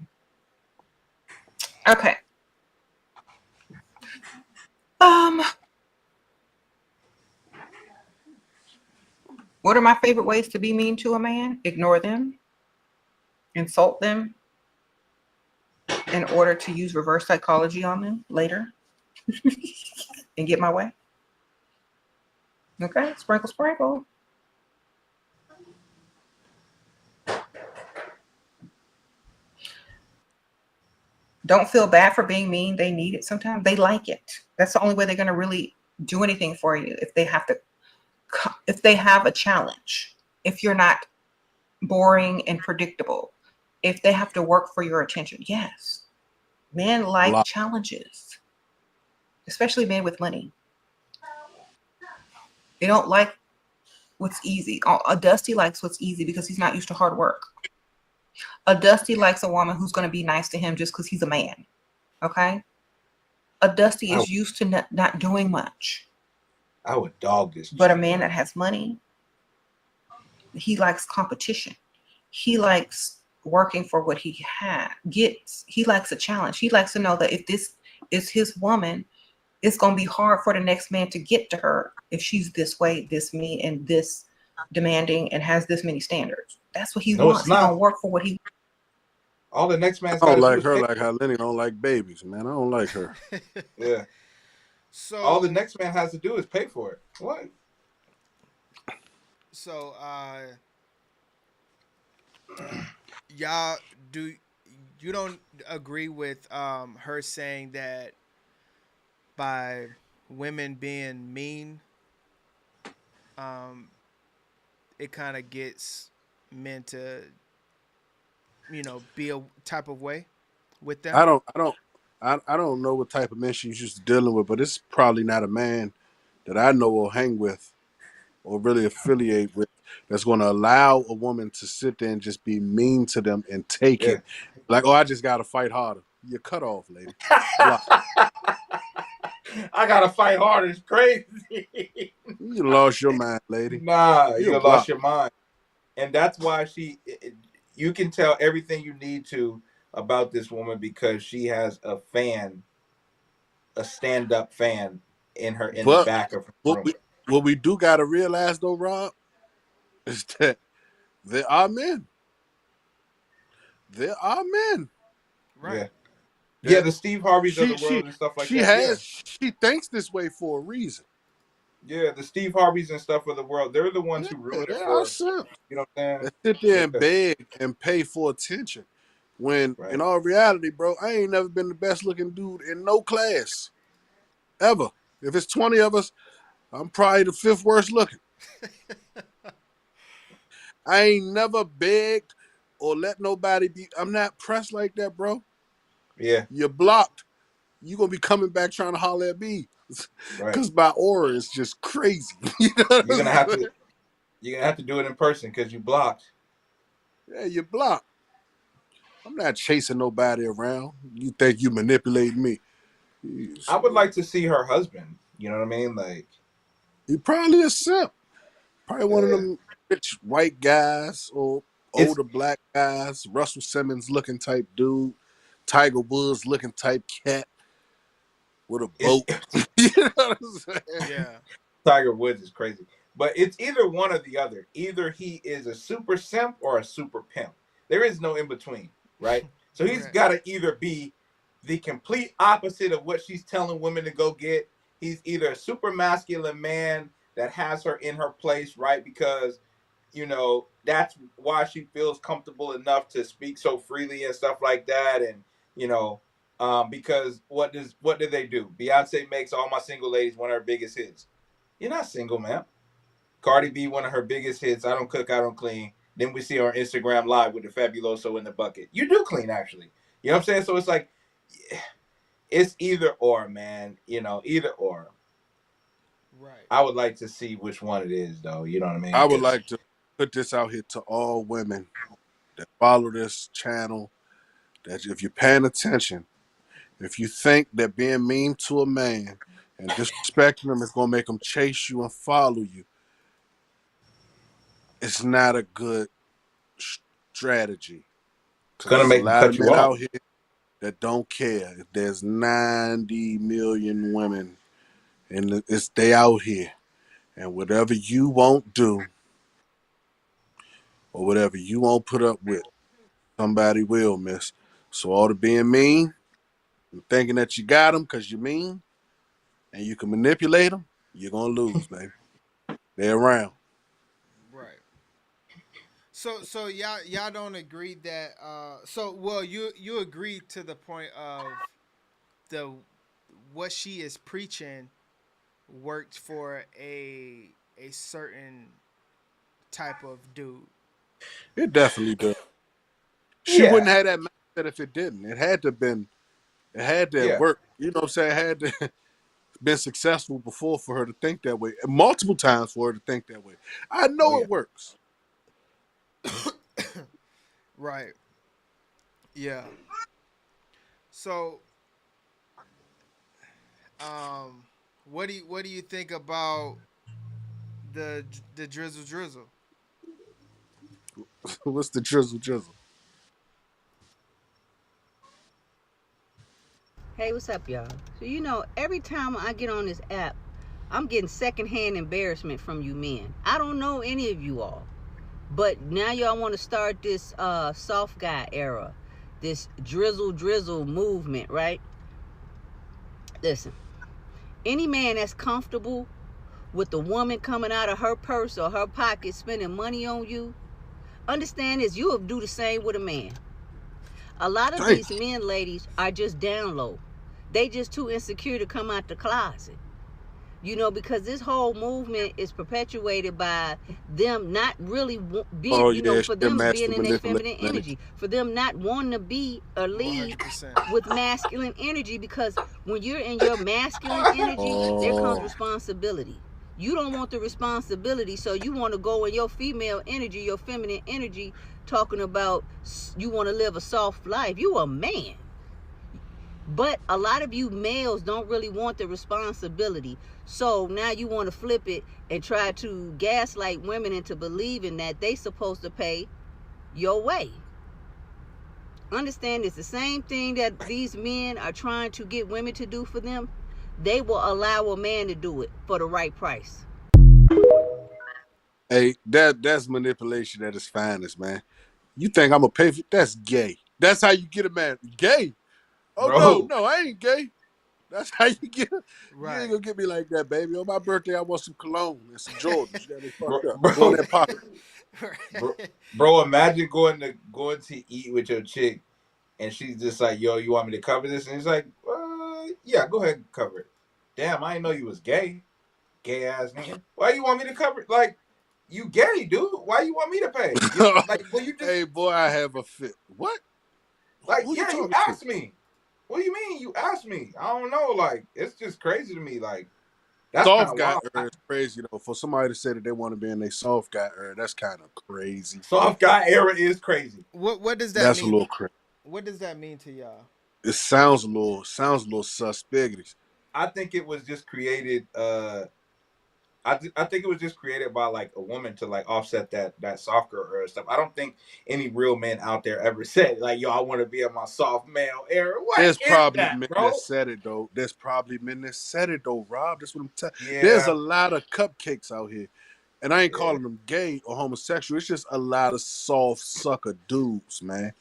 Okay. What are my favorite ways to be mean to a man? Ignore them, insult them, in order to use reverse psychology on them later and get my way. Okay, sprinkle. Don't feel bad for being mean. They need it sometimes. They like it. That's the only way they're going to really do anything for you. If they have a challenge, if you're not boring and predictable, if they have to work for your attention. Yes. Men like challenges, especially men with money. They don't like what's easy. A Dusty likes what's easy because he's not used to hard work. A Dusty likes a woman who's going to be nice to him just because he's a man. Okay? A Dusty is used to not doing much. I would dog this. But a man that has money, He likes competition. He likes working for what he gets. He likes a challenge. He likes to know that if this is his woman, it's going to be hard for the next man to get to her if she's this way, this mean, and this demanding and has this many standards. That's what he No, it's wants. He's going not. to work for what he All the next man's I got don't to do like is her pay. like how Lenny don't like babies, man. I don't like her. Yeah. So All the next man has to do is pay for it. What? So y'all you don't agree with her saying that by women being mean, it kind of gets men to, be a type of way with them? I don't know what type of men she's used to dealing with, but it's probably not a man that I know or hang with or really affiliate with that's going to allow a woman to sit there and just be mean to them and take Yeah. it. Like, oh, I just got to fight harder. You're cut off, lady. Block. I gotta fight harder. It's crazy. You lost your mind, lady. Nah, You're you blocked. lost your mind, and that's why you can tell everything you need to about this woman because she has a fan, a stand-up fan in the But back of her what room. we do got to realize, though, Rob, is that there are men. There are men. Right. Yeah, the Steve Harveys of She the world and stuff like she that. Yeah. she thinks this way for a reason. Yeah, the Steve Harveys and stuff of the world, they're the ones who ruin it There for are us. some You know what I'm that saying? sit there and Yeah. beg and pay for attention. When Right. in all reality, bro, I ain't never been the best looking dude in no class. Ever. If it's 20 of us, I'm probably the 5th worst looking. I ain't never begged or let nobody be. I'm not pressed like that, bro. Yeah. You're blocked. You're going to be coming back trying to holler at me. Right. Because my aura is just crazy. You know what You're I'm gonna have saying? to do it in person because you blocked. Yeah, you're blocked. I'm not chasing nobody around. You think you manipulating me. I would like to see her husband. You know what I mean? Like, He probably a simp. Probably one of Yeah. them rich white guys or older black guys, Russell Simmons looking type dude, Tiger Woods looking type cat with a boat. You know what I'm saying? Yeah. Tiger Woods is crazy. But it's either one or the other. Either he is a super simp or a super pimp. There is no in between, right? So he's Right. got to either be the complete opposite of what she's telling women to go get. He's either a super masculine man that has her in her place, right? Because, that's why she feels comfortable enough to speak so freely and stuff like that. And, because what did they do? Beyonce makes All My Single Ladies one of her biggest hits. You're not single, man. Cardi B, one of her biggest hits, I Don't Cook, I Don't Clean. Then we see her on Instagram Live with the Fabuloso in the bucket. You do clean, actually. You know what I'm saying? So it's like, it's either or, man. Either or. Right. I would like to see which one it is, though. You know what I mean? I would like to put this out here to all women that follow this channel, that if you're paying attention, if you think that being mean to a man and disrespecting him is going to make him chase you and follow you, it's not a good strategy. It's going to There's make a them lot cut of you men off. out here that don't care. If there's 90 million women and they out here, and whatever you won't do or whatever you won't put up with, somebody will, miss. So all the being mean and thinking that you got them because you're mean and you can manipulate them, you're going to lose, baby. They're around. Right. So y'all don't agree that you agree to the point of what she is preaching worked for a certain type of dude. It definitely does. She wouldn't have that mindset if it didn't. It had to Yeah. work. You know what I'm saying? It had to been successful before for her to think that way. Multiple times for her to think that way. I know it works. Right. Yeah. So, what do you think about the drizzle? What's the drizzle? Hey, what's up, y'all? So, you know, every time I get on this app, I'm getting secondhand embarrassment from you men. I don't know any of you all. But now y'all want to start this soft guy era. This drizzle movement, right? Listen, any man that's comfortable with the woman coming out of her purse or her pocket spending money on you, understand this, you'll do the same with a man. A lot of these men, ladies, are just down low. They just too insecure to come out the closet. You know, because this whole movement is perpetuated by them not really being, for them being in their feminine energy, for them not wanting to be a lead 100%. With masculine energy, because when you're in your masculine energy, there comes responsibility. You don't want the responsibility, so you want to go in your female energy, your feminine energy, talking about you want to live a soft life. You a man. But a lot of you males don't really want the responsibility. So now you want to flip it and try to gaslight women into believing that they supposed to pay your way. Understand, it's the same thing that these men are trying to get women to do for them. They will allow a man to do it for the right price. Hey, that's manipulation at its finest, man. You think I'm gonna pay for that's gay. That's how you get a man. Gay. Oh, Bro. no, I ain't gay. That's how you get it. Right. You ain't gonna get me like that, baby. On my birthday, I want some cologne and some Jordans. You got me fucked up. Bro. Go in that pocket. Bro, imagine going to eat with your chick and she's just like, yo, you want me to cover this? And he's like, yeah, go ahead and cover it. Damn, I didn't know you was gay. Gay ass nigga. Why you want me to cover it? Like, you gay, dude. Why you want me to pay? You just, hey, boy, I have a fit. What? Like, Who yeah, you asked me. What do you mean you asked me? I don't know. Like, it's just crazy to me. Like, that's soft guy wild. is crazy, though. For somebody to say that they want to be in a soft guy era, that's kind of crazy. Soft guy era is crazy. What does that mean? That's a little crazy. What does that mean to y'all? It sounds a little suspicious. I think it was just created. I think it was just created by like a woman to like offset that soft girl era stuff. I don't think any real men out there ever said like, "Yo, I want to be in my soft male era." What There's is probably that, men bro? that said it though. There's probably men that said it though, Rob. That's what I'm telling. Yeah. There's a lot of cupcakes out here, and I ain't calling them gay or homosexual. It's just a lot of soft sucker dudes, man.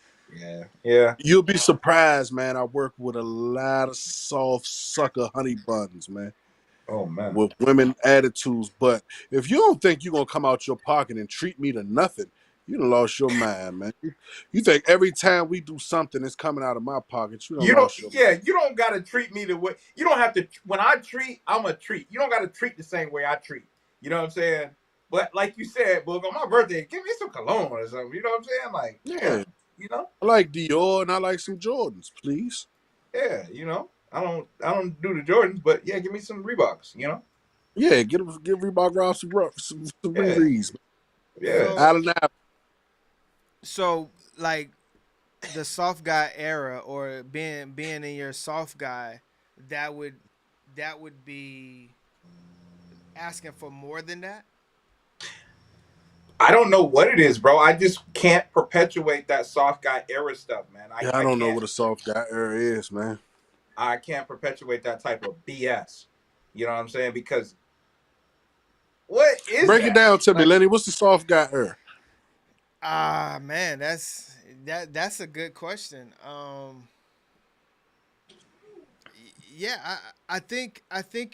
Yeah. You'll be surprised, man. I work with a lot of soft sucker honey buns, man. Oh man. With women attitudes, but if you don't think you're gonna come out your pocket and treat me to nothing, you done lost your mind, man. You think every time we do something that's coming out of my pocket, you done lost your mind. You don't gotta treat me the way you don't have to. When I treat, I'm a treat. You don't gotta treat the same way I treat. You know what I'm saying? But like you said, Boog, on my birthday, give me some cologne or something. You know what I'm saying? Like, yeah, you know. I like Dior and I like some Jordans, please. Yeah, you know. I don't do the Jordans, but yeah, give me some Reeboks, you know? Yeah, give Reebok Rob some Reeves. Yeah. Out of now. So like the soft guy era or being in your soft guy, that would be asking for more than that? I don't know what it is, bro. I just can't perpetuate that soft guy era stuff, man. I don't know what a soft guy era is, man. I can't perpetuate that type of BS. You know what I'm saying? Because what is Break it down to me, Lenny. What's the soft guy era? Man, that's a good question. Yeah, I think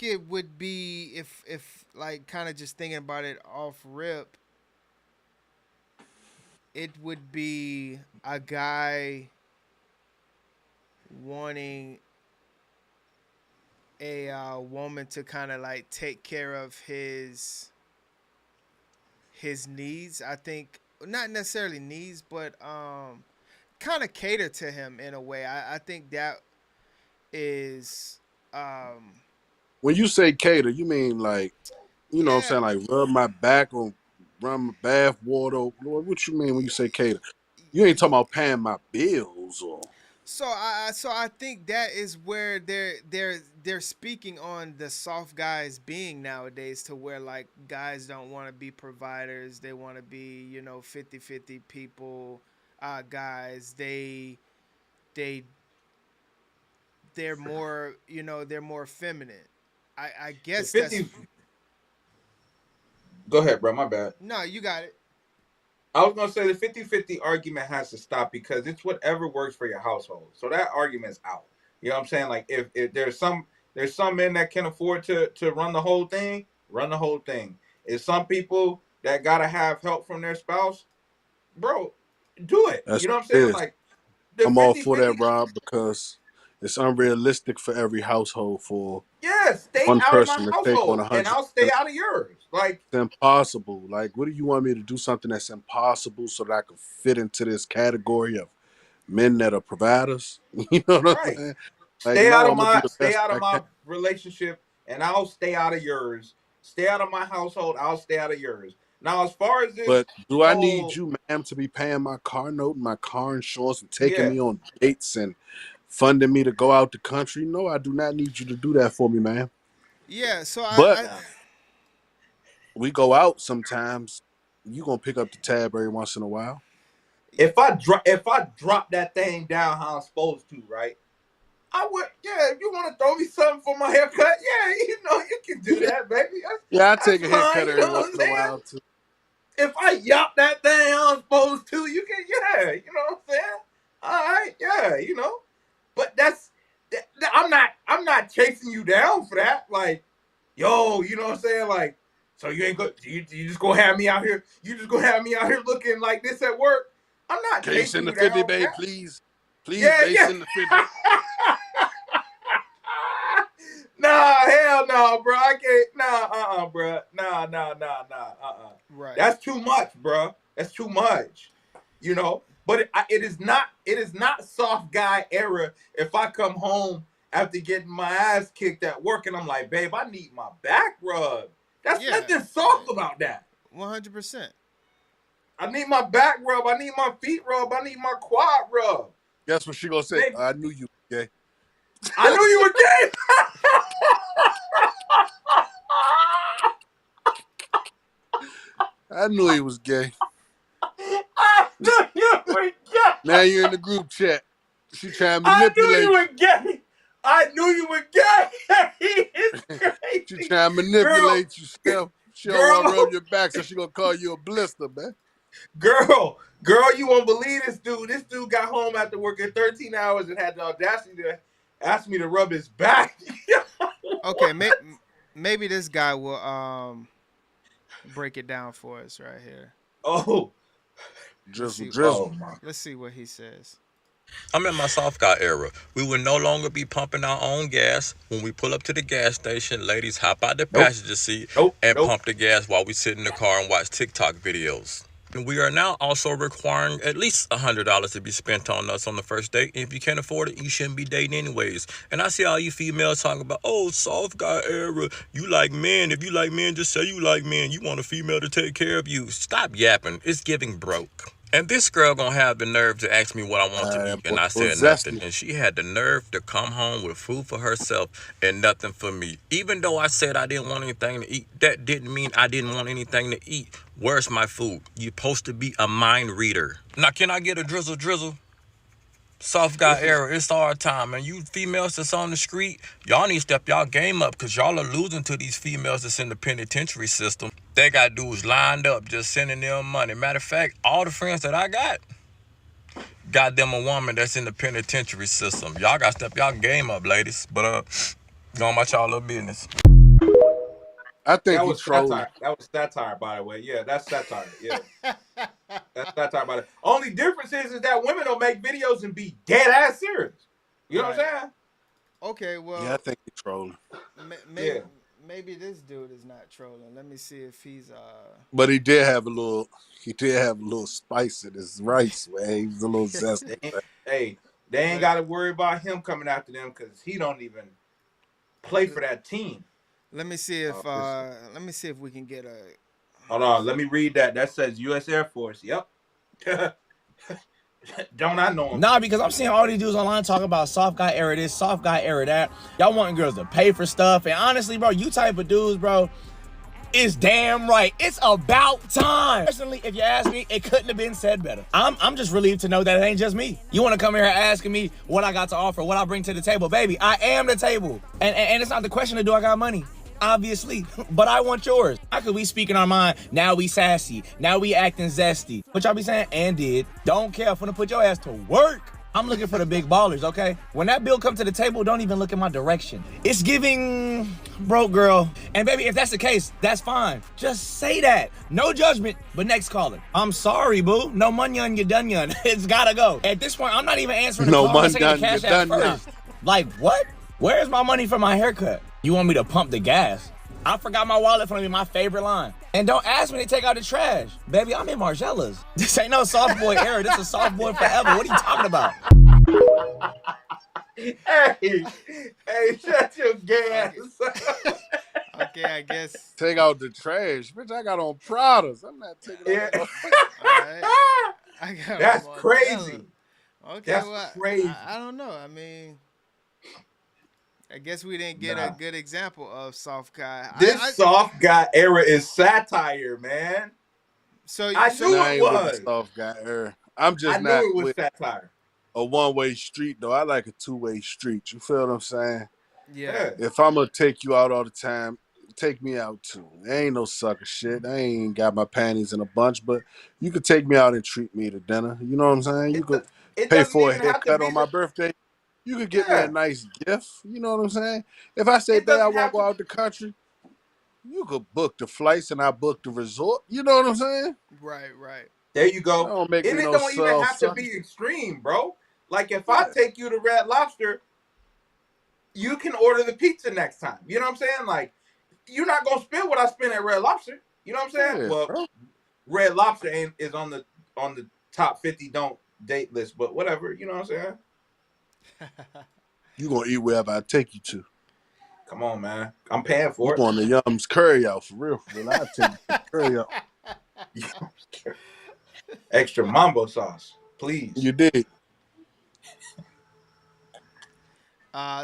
it would be if like kind of just thinking about it off rip, it would be a guy wanting a woman to kind of like take care of his needs. I think not necessarily needs, but kind of cater to him in a way. I think that is when you say cater, you mean like, you know what I'm saying, like rub my back or run my bath water. What you mean when you say cater? You ain't talking about paying my bills or So I think that is where they're speaking on the soft guys being nowadays, to where like guys don't want to be providers, they want to be 50-50 people, guys. They they're more they're more feminine. I The guess that's 50. Go ahead, bro. My bad. no, you got it. I was gonna say the 50-50 argument has to stop because it's whatever works for your household. So that argument's out. You know what I'm saying? Like if there's some men that can afford to run the whole thing, run the whole thing. If some people that gotta have help from their spouse, bro, do it. That's You know what what I'm it saying? is. Like the I'm all for 50-50. that, Rob, because it's unrealistic for every household for Yeah, stay one out of my person to take on household and 100%. I'll stay out of yours. Like It's impossible. Like, what do you want me to do something that's impossible so that I can fit into this category of men that are providers? You know what I'm right. saying? Like, no, I'm gonna do the Stay best out that of I my can. relationship and I'll stay out of yours. Stay out of my household, I'll stay out of yours. Now, as far as this But do I need whole you, ma'am, to be paying my car note, my car insurance, and taking yeah, me on dates and funding me to go out the country? No, I do not need you to do that for me, ma'am. Yeah, so But nah. we go out sometimes. You gonna pick up the tab every once in a while. If I drop that thing down how I'm supposed to, right? I would, yeah, if you want to throw me something for my haircut, yeah, you can do that, baby. Yeah, I That's take a fine, haircut you every know once what I'm in a saying? while too. If I yop that thing how I'm supposed to, you can, yeah, you know what I'm saying? All right, yeah. But I'm not chasing you down for that. Like, yo, you know what I'm saying? Like, so you ain't you just gonna have me out here, you just gonna have me out here looking like this at work? I'm not Can you chasing send the you 50, down for babe, that. please? Please, Yeah, babe, yeah. send the 50. Nah, hell no, bro. I can't. Nah, bro. Nah. Right. That's too much, bro. That's too much. But it is not soft guy era if I come home after getting my ass kicked at work and I'm like, babe, I need my back rub. That's Yeah, nothing soft about that. 100%. I need my back rub. I need my feet rub. I need my quad rub. Guess what she gonna say? Babe, I knew you were gay. I knew you were gay. I knew he was gay. I knew you were gay. Now you're in the group chat. She trying to I knew manipulate you were gay. I knew you were gay. He is you. crazy. She trying to Girl, manipulate you, Steph. She don't want to rub your back, so she gonna call you a blister, man. girl, you won't believe this dude. This dude got home after working 13 hours and had the audacity to ask me to rub his back. Okay, maybe this guy will break it down for us right here. Oh, drizzle. Let's see what he says. I'm in my soft guy era. We will no longer be pumping our own gas. When we pull up to the gas station, ladies hop out the passenger seat and pump the gas while we sit in the car and watch TikTok videos. And we are now also requiring at least $100 to be spent on us on the first date. And if you can't afford it, you shouldn't be dating anyways. And I see all you females talking about, oh, soft guy era. You like men. If you like men, just say you like men. You want a female to take care of you. Stop yapping. It's giving broke. And this girl gonna have the nerve to ask me what I want to eat, and I said nothing. And she had the nerve to come home with food for herself and nothing for me. Even though I said I didn't want anything to eat, that didn't mean I didn't want anything to eat. Where's my food? You're supposed to be a mind reader. Now, can I get a drizzle? Soft guy era, it's our time. And you females that's on the street, y'all need to step y'all game up because y'all are losing to these females that's in the penitentiary system. They got dudes lined up just sending them money. Matter of fact, all the friends that I got them a woman that's in the penitentiary system. Y'all got to step y'all game up, ladies. But go on about y'all little business. I think that he was trolling. satire. That was satire, by the way. Yeah, that's satire. Yeah. That's satire, by the way. Only difference is that women don't make videos and be dead ass serious. You know what I'm saying? Okay, well. Yeah, I think he's trolling. Maybe this dude is not trolling. Let me see if he's But he did have a little spice in his rice, man. He was a little zesty. Hey, they ain't got to worry about him coming after them because he don't even play for that team. Let me see if we can get a. Hold on, let me read that. That says U.S. Air Force. Yep. Don't I know him? Nah, because I'm seeing all these dudes online talking about soft guy era this, soft guy era that. Y'all wanting girls to pay for stuff. And honestly, bro, you type of dudes, bro, is damn right. It's about time. Personally, if you ask me, it couldn't have been said better. I'm just relieved to know that it ain't just me. You want to come here asking me what I got to offer, what I bring to the table. Baby, I am the table. And it's not the question of do I got money. Obviously, but I want yours. How could we speaking our mind? Now we sassy. Now we acting zesty. What y'all be saying? And did. Don't care. I'm finna put your ass to work. I'm looking for the big ballers, okay? When that bill come to the table, don't even look in my direction. It's giving broke girl. And baby, if that's the case, that's fine. Just say that. No judgment, but next caller. I'm sorry, boo. No money on your dunion. It's gotta go. At this point, I'm not even answering the No call. I'm money taking the on cash your app dunion. first. Like, what? Where's my money for my haircut? You want me to pump the gas? I forgot my wallet for me, my favorite line. And don't ask me to take out the trash. Baby, I'm in Margellas. This ain't no soft boy era. This is soft boy forever. What are you talking about? Hey, shut your gas. Okay, I guess. Take out the trash. Bitch, I got on Pradas. I'm not taking out All right. I got That's on crazy. Okay, That's well, crazy. I don't know. I mean, I guess we didn't get a good example of soft guy. This soft guy era is satire, man. So I knew I it ain't with was. the soft guy era. I'm just I knew not it was with satire. a one-way street, though. I like a two-way street. You feel what I'm saying? Yeah. If I'm going to take you out all the time, take me out, too. There ain't no sucker shit. I ain't got my panties in a bunch, but you could take me out and treat me to dinner. You know what I'm saying? You could It pay doesn't for a even have to haircut be on my birthday. You could get me a nice gift. You know what I'm saying? If I say, babe, I want to go out the country, you could book the flights and I book the resort. You know what I'm saying? Right. There you go. Don't make And me it no don't even have to son. be extreme, bro. Like if I take you to Red Lobster, you can order the pizza next time. You know what I'm saying? Like you're not gonna spend what I spend at Red Lobster. You know what I'm saying? Yeah, well, bro. Red Lobster is on the top 50 don't date list, but whatever. You know what I'm saying? You gonna eat wherever I take you to. Come on, man. I'm paying for You it. going to Yum's Curry Out for real? I'll take you to Curry Out. Extra mambo sauce, please. You did.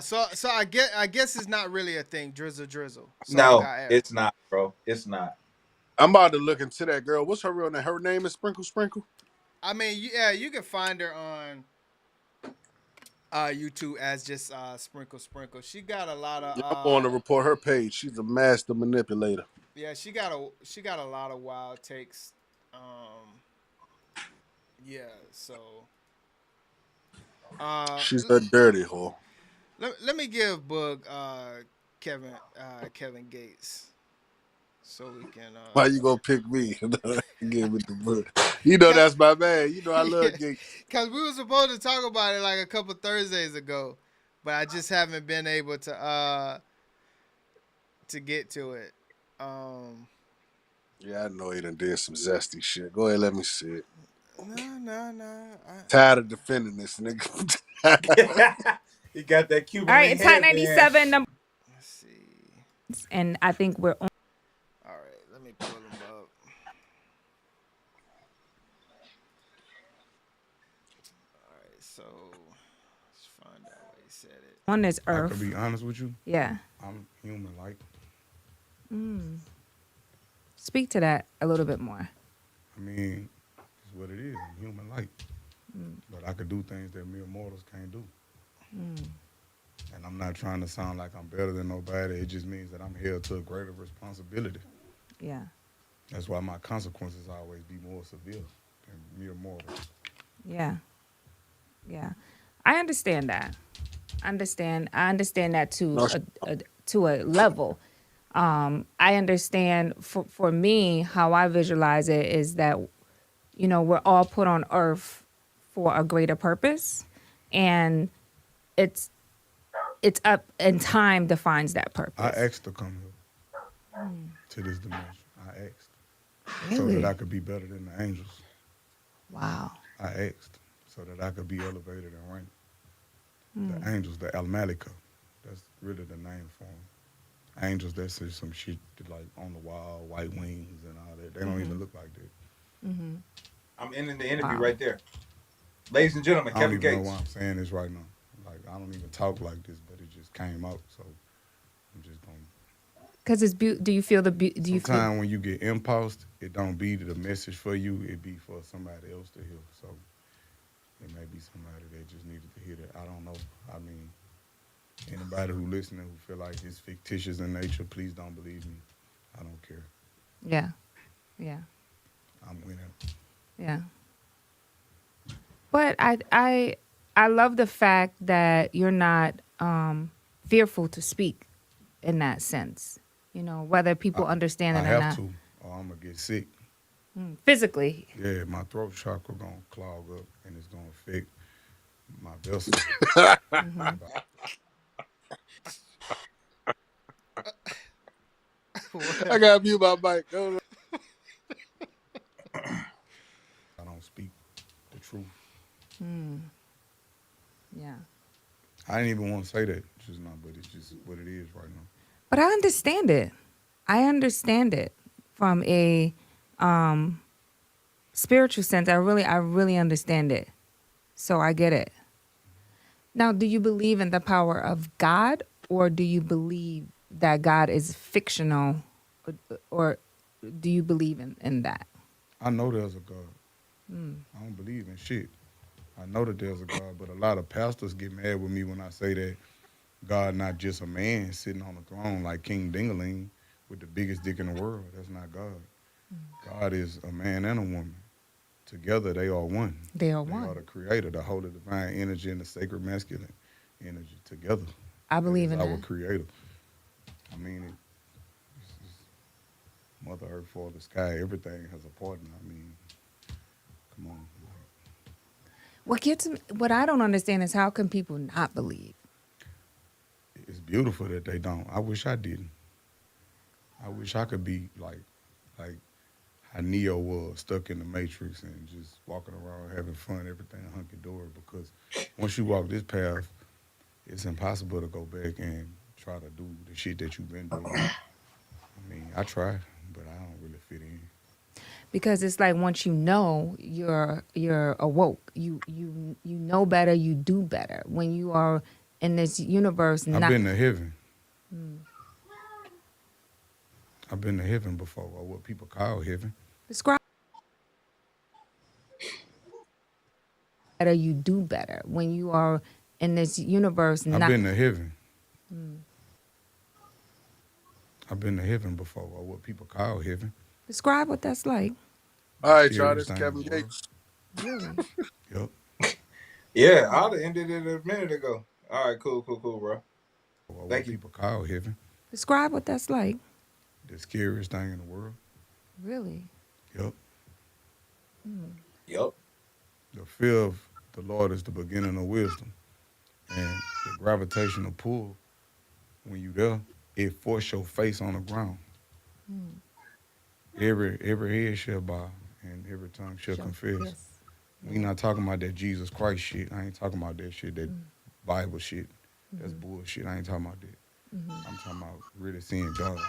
So I guess it's not really a thing. Drizzle. Soft No, guy era. it's not, bro. It's not. I'm about to look into that girl. What's her real name? Her name is Sprinkle. I mean, yeah, you can find her on YouTube as just Sprinkle. She got a lot of. I'm going to report her page. She's a master manipulator. Yeah, she got a lot of wild takes. Yeah, so. She's a dirty whore. Let me give Boog Kevin Gates, so we can. Why you gonna pick me? Give it the book. You know that's my man. You know I love Gates. Cause we were supposed to talk about it like a couple Thursdays ago, but I just haven't been able to get to it. Yeah, I know he done did some zesty shit. Go ahead, let me see it. No. Tired of defending this nigga. He got that Cuban. All right, it's Hot 97. Let's see. And I think we're on. All right, let me pull them up. All right, so let's find out where he said it. On this I earth. could be honest with you. Yeah. I'm human-like. Speak to that a little bit more. I mean, it's what it is. I'm human-like. But I could do things that mere mortals can't do. And I'm not trying to sound like I'm better than nobody. It just means that I'm held to a greater responsibility. Yeah. That's why my consequences always be more severe than mere mortals. Yeah. I understand that. I understand that to a level. I understand for me how I visualize it is that, you know, we're all put on earth for a greater purpose, and it's up, and time defines that purpose. I asked to come here to this dimension. I asked so Really? that I could be better than the angels. Wow. I asked so that I could be elevated in rank. The angels, the Al Malika, that's really the name for them. Angels that say some shit like on the wall, white wings and all that. They don't even look like that. I'm ending the interview right there. Ladies and gentlemen, I don't Kevin even Gates. know why I'm saying this right now. Like, I don't even talk like this, but it just came out. So I'm just going to. Because it's do you feel the do you feel? Sometimes when you get impulsed, it don't be the message for you. It be for somebody else to hear. So it may be somebody that just needed to hear that. I don't know. I mean, anybody who listening who feel like it's fictitious in nature, please don't believe me. I don't care. Yeah. Yeah. I'm winning. Yeah. But I love the fact that you're not fearful to speak in that sense. You know, whether people understand it I or not. have to, or I'm gonna get sick. Physically. Yeah, my throat chakra gonna clog up, and it's gonna affect my vessel. I gotta mute my mic. Go. I don't speak the truth. Yeah. I didn't even want to say that just now, but it's just what it is right now. But I understand it. I understand it from a spiritual sense. I really understand it. So I get it. Now, do you believe in the power of God, or do you believe that God is fictional, or do you believe in that? I know there's a God. I don't believe in shit. I know that there's a God, but a lot of pastors get mad with me when I say that God not just a man sitting on the throne like King Dingaling with the biggest dick in the world. That's not God. God is a man and a woman. Together, they are one. They are They one. are the creator, the holy divine energy and the sacred masculine energy together. I believe in our that. creator. I mean, it's Mother Earth, Father Sky, everything has a partner. I mean, come on. What I don't understand is how can people not believe? It's beautiful that they don't. I wish I didn't. I wish I could be like how Neo was, stuck in the Matrix and just walking around having fun, everything hunky-dory, because once you walk this path, it's impossible to go back and try to do the shit that you've been doing. I mean, I try, but I don't really fit in. Because it's like once you know, you're awoke. You know better, you do better. When you are in this universe, I've been to heaven. I've been to heaven before, or what people call heaven. Describe better, you do better. When you are in this universe, I've been to heaven. I've been to heaven before, or what people call heaven. Describe what that's like. All right, y'all. This is Kevin Gates. Really? Yep. Yeah, I'd have ended it a minute ago. All right, cool, bro. Thank you. People call heaven. Describe what that's like. The scariest thing in the world. Really? Yep. Yep. The fear of the Lord is the beginning of wisdom. And the gravitational pull, when you there, it force your face on the ground. Every head shall bow and every tongue shall confess. We not talking about that Jesus Christ shit. I ain't talking about that shit, that Bible shit. That's bullshit. I ain't talking about that. I'm talking about really seeing God.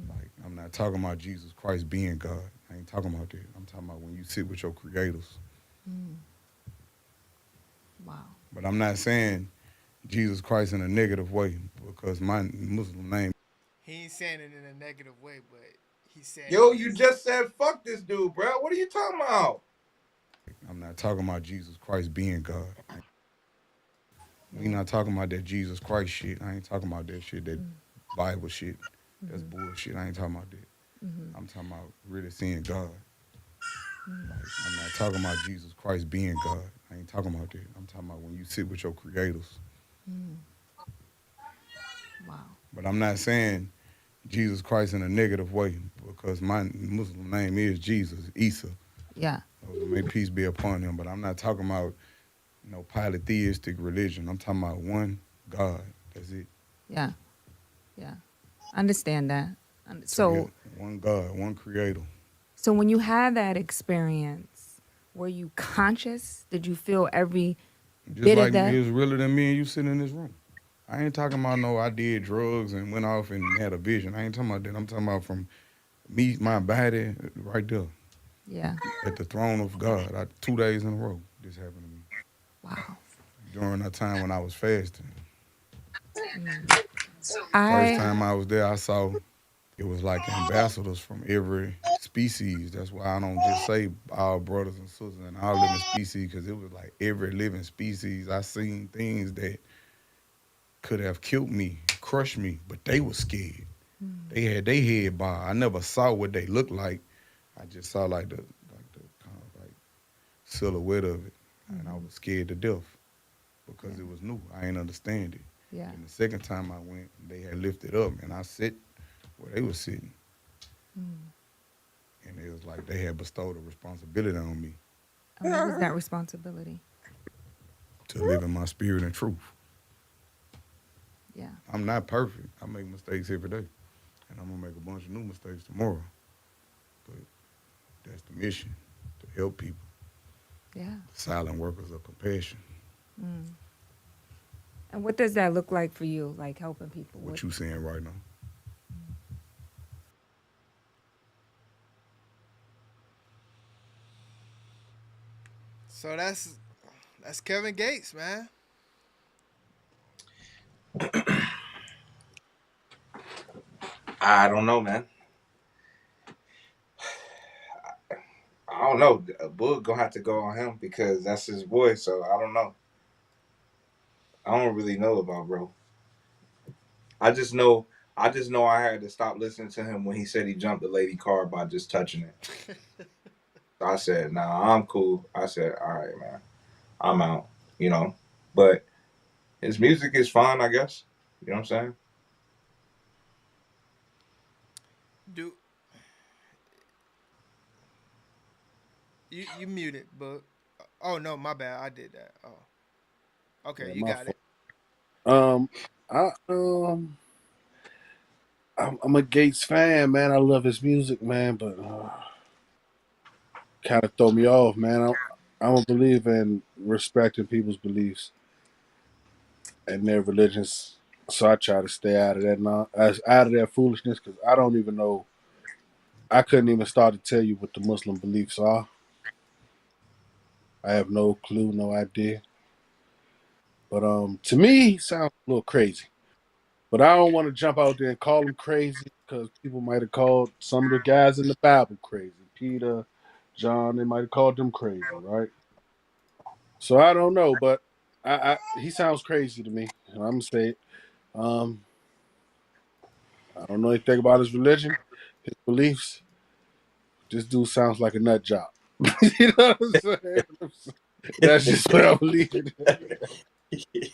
Like, I'm not talking about Jesus Christ being God. I ain't talking about that. I'm talking about when you sit with your creators. Wow. But I'm not saying Jesus Christ in a negative way, because my Muslim name. He ain't saying it in a negative way, but he said. Yo, you just said fuck this dude, bro. What are you talking about? I'm not talking about Jesus Christ being God. We not talking about that Jesus Christ shit. I ain't talking about that shit, that Bible shit. That's bullshit. I ain't talking about that. I'm talking about really seeing God. Like, I'm not talking about Jesus Christ being God. I ain't talking about that. I'm talking about when you sit with your creators. Wow. But I'm not saying Jesus Christ in a negative way, because my Muslim name is Jesus, Isa. Yeah. May peace be upon him. But I'm not talking about no polytheistic religion. I'm talking about one God. That's it. Yeah. Yeah. Understand that. So one God, one creator. So when you had that experience, were you conscious? Did you feel every bit like of that? It was realer than me and you sitting in this room. I ain't talking about no I did drugs and went off and had a vision. I ain't talking about that. I'm talking about from me, my body, right there. Yeah. At the throne of God, 2 days in a row. this happened to me. Wow. During that time when I was fasting. First I time I was there, I saw it was like ambassadors from every species. That's why I don't just say all brothers and sisters and all living species, because it was like every living species. I seen things that could have killed me, crushed me, but they were scared. They had their head bowed. I never saw what they looked like. I just saw like the kind of like silhouette of it, and I was scared to death because it was new. I ain't understand it. Yeah. And the second time I went, they had lifted up, and I sit where they were sitting, and it was like they had bestowed a responsibility on me what was that responsibility? to live in my spirit and truth. Yeah. I'm not perfect. I make mistakes every day, and I'm gonna make a bunch of new mistakes tomorrow. But that's the mission, to help people. Yeah. Silent workers of compassion. And what does that look like for you, like helping people? What you saying right now? So that's Kevin Gates, man. I don't know, man. I don't know. Boog gonna have to go on him because that's his boy. So I don't know. I don't really know about bro. I just know I had to stop listening to him when he said he jumped the lady car by just touching it. So I said, nah, I'm cool. I said, all right, man. I'm out. You know. But his music is fine, I guess. You know what I'm saying? Do you muted, but oh no, my bad. I did that. Oh, okay, Yeah, you my got it. fault. I'm a Gates fan, man. I love his music, man, but kind of throw me off, man. I don't believe in respecting people's beliefs and their religions, so I try to stay out of that out of that foolishness, because I don't even know. I couldn't even start to tell you what the Muslim beliefs are. I have no clue, no idea. But to me, he sounds a little crazy. But I don't want to jump out there and call him crazy, because people might have called some of the guys in the Bible crazy. Peter, John, they might have called them crazy, right? So I don't know, but he sounds crazy to me. And I'm gonna say it. I don't know anything about his religion, his beliefs. This dude sounds like a nut job. You know what I'm saying? That's just what I believe in.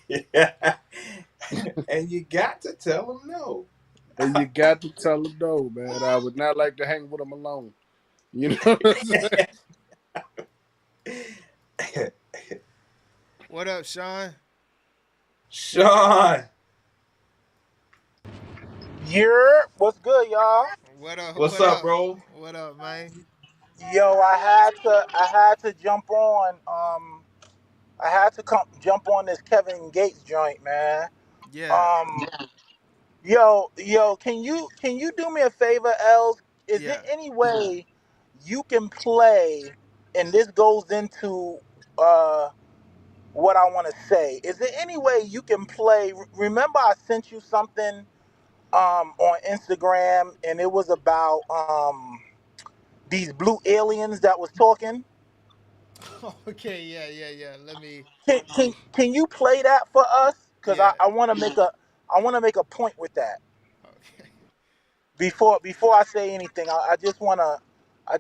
Yeah. And you got to tell him no. And you got to tell him no, man. I would not like to hang with him alone. You know what I'm saying? What up, Sean? Sean. What's good, y'all? What up? What's up, bro? What up, man? Yo, I had to jump on. I had to jump on this Kevin Gates joint, man. Yeah. Yo, can you do me a favor, Els? Is there Yeah. any way you can play, and this goes into what I want to say. Is there any way you can play? Remember, I sent you something on Instagram, and it was about these blue aliens that was talking. Okay. Yeah. Let me. Can you play that for us? Because Yeah. I want to make a point with that. Okay. Before I say anything, I just wanna I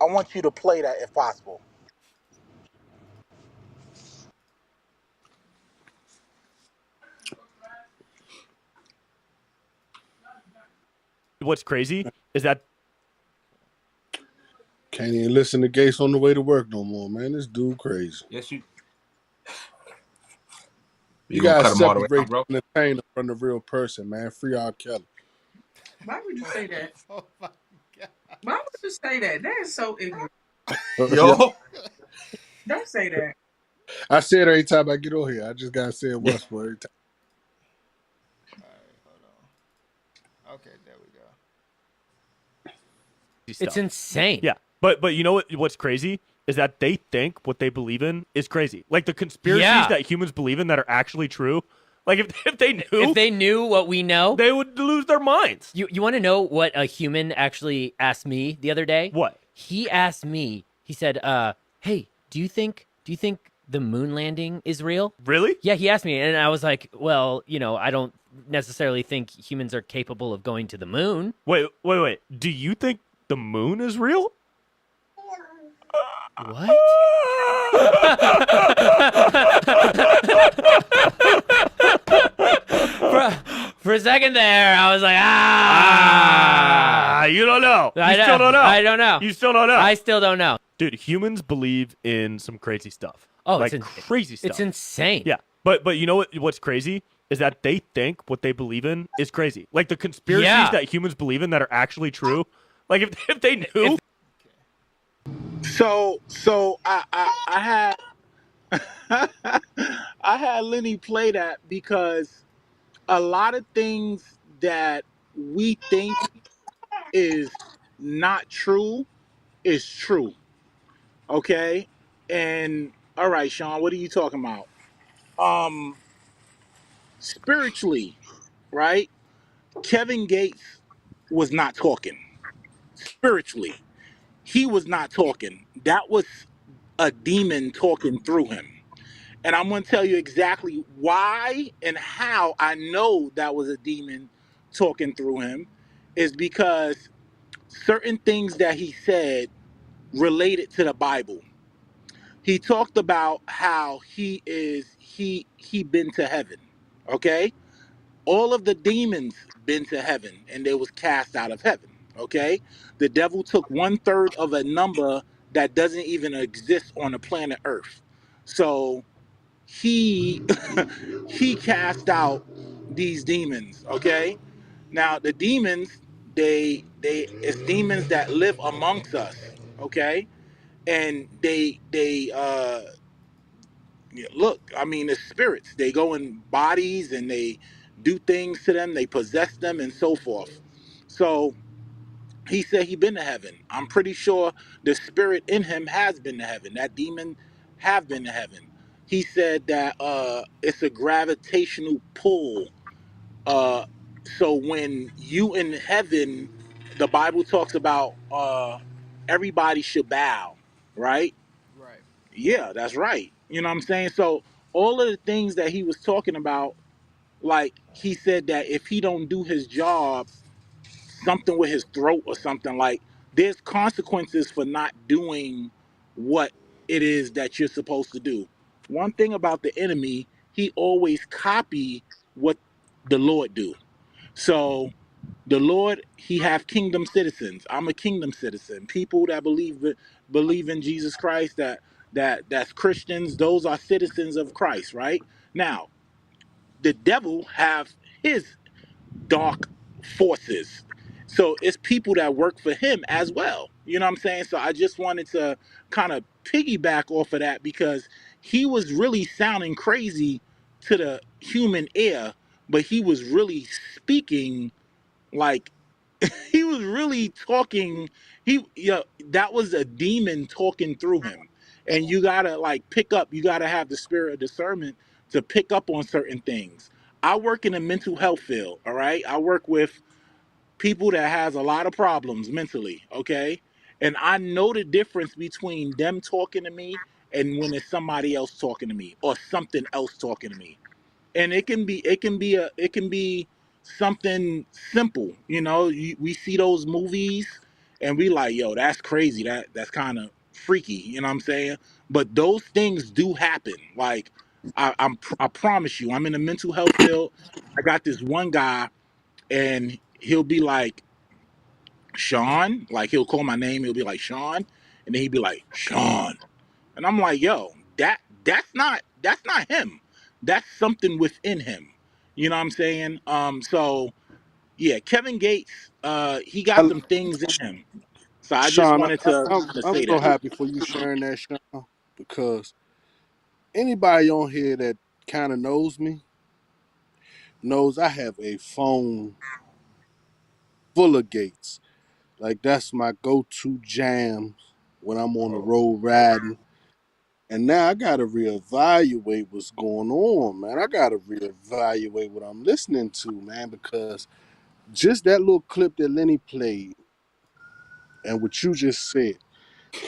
want you to play that if possible. What's crazy is that Can't even listen to Gates on the way to work no more, man. This dude crazy. Yes, you. You gonna gotta cut him all the way separate out, bro? the entertainer from the real person, man. Free R. Kelly. Why would you say that? Oh my God. Why would you say that? That is so ignorant. Yo. Don't say that. I say it every time I get on here. I just gotta say it once for every time. All right, hold on. Okay, there we go. it's insane. Yeah. But you know what's crazy is that they think what they believe in is crazy. Like the conspiracies Yeah. that humans believe in that are actually true. Like if they knew what we know, they would lose their minds. You want to know what a human actually asked me the other day? What? He asked me. He said, "Hey, do you think the moon landing is real?" Really? Yeah, he asked me, and I was like, "Well, I don't necessarily think humans are capable of going to the moon." Wait. Do you think the moon is real? What? For a second there, I was like, you don't know. You I still don't know. I don't know. You still don't know. I still don't know. Dude, humans believe in some crazy stuff. Oh, like it's crazy stuff. It's insane. Yeah, but you know what's crazy is that they think what they believe in is crazy. Like the conspiracies that humans believe in that are actually true. Like if they knew. So I had I had Lenny play that because a lot of things that we think is not true is true. Okay? And all right, Sean, what are you talking about? Spiritually, right? Kevin Gates was not talking. Spiritually, he was not talking. That was a demon talking through him. And I'm going to tell you exactly why and how I know that was a demon talking through him is because certain things that he said related to the Bible. He talked about how he been to heaven. Okay? All of the demons been to heaven and they was cast out of heaven. Okay? The devil took 1/3 of a number that doesn't even exist on the planet Earth. So he he cast out these demons. Okay? Now the demons, they it's demons that live amongst us. Okay? And they look, I mean, it's spirits. They go in bodies and they do things to them. They possess them and so forth. So he said he been to heaven. I'm pretty sure the spirit in him has been to heaven. That demon have been to heaven. He said that it's a gravitational pull. So when you in heaven, the Bible talks about everybody should bow, right? Right. Yeah, that's right. You know what I'm saying? So all of the things that he was talking about, like he said that if he don't do his job, something with his throat or something, like there's consequences for not doing what it is that you're supposed to do. One thing about the enemy, he always copy what the Lord do. So the Lord, he have kingdom citizens. I'm a kingdom citizen. People that believe in Jesus Christ, that's Christians, those are citizens of Christ, right? Now, the devil have his dark forces. So it's people that work for him as well. You know what I'm saying? So I just wanted to kind of piggyback off of that because he was really sounding crazy to the human ear, but he was really speaking like he was really talking. That was a demon talking through him. And you gotta like pick up, you gotta have the spirit of discernment to pick up on certain things. I work in the mental health field, all right? I work with people that has a lot of problems mentally, okay? And I know the difference between them talking to me and when it's somebody else talking to me or something else talking to me. And it can be something simple, we see those movies and we like, yo, that's crazy, that's kind of freaky, you know what I'm saying? But those things do happen. Like I promise you, I'm in the mental health field. I got this one guy and he'll be like, Sean, like he'll call my name, he'll be like, Sean, and then he'd be like, Sean. And I'm like, yo, that's not him. That's something within him. You know what I'm saying? So yeah, Kevin Gates, he got some things in him. So I just Sean, wanted to I'm, kind of I'm say so that. happy for you sharing that, Sean, because anybody on here that kind of knows me knows I have a phone full of Gates. Like that's my go-to jams when I'm on the road riding. And now I gotta reevaluate what's going on, man. I gotta reevaluate what I'm listening to, man, because just that little clip that Lenny played and what you just said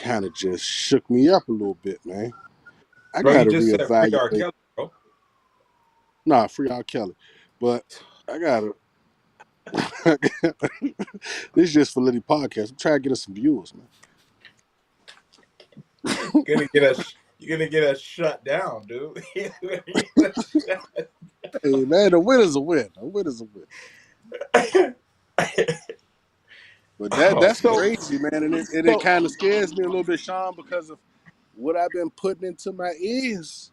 kind of just shook me up a little bit, man. I Bro, he gotta just said free R. reevaluate. Kelly, bro. Nah, free R. Kelly. But I gotta this is just for Lenny podcast. I'm trying to get us some viewers, man. You're gonna get us shut down, dude. Hey man, the win is a win. A win is a win. But that's crazy, man, and it kind of scares me a little bit, Sean, because of what I've been putting into my ears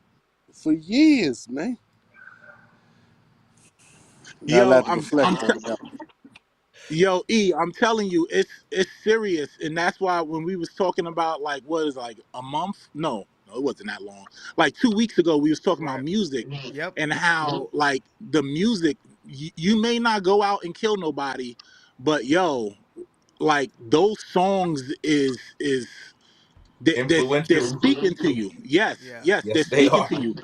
for years, man. Got a lot to reflect on that. Yo, E, I'm telling you, it's serious, and that's why when we was talking about like what is like a month? No, it wasn't that long. Like 2 weeks ago, we was talking about music and how like the music. You may not go out and kill nobody, but yo, like those songs is they're speaking to you. Yes, yes, they're they speaking are. to you,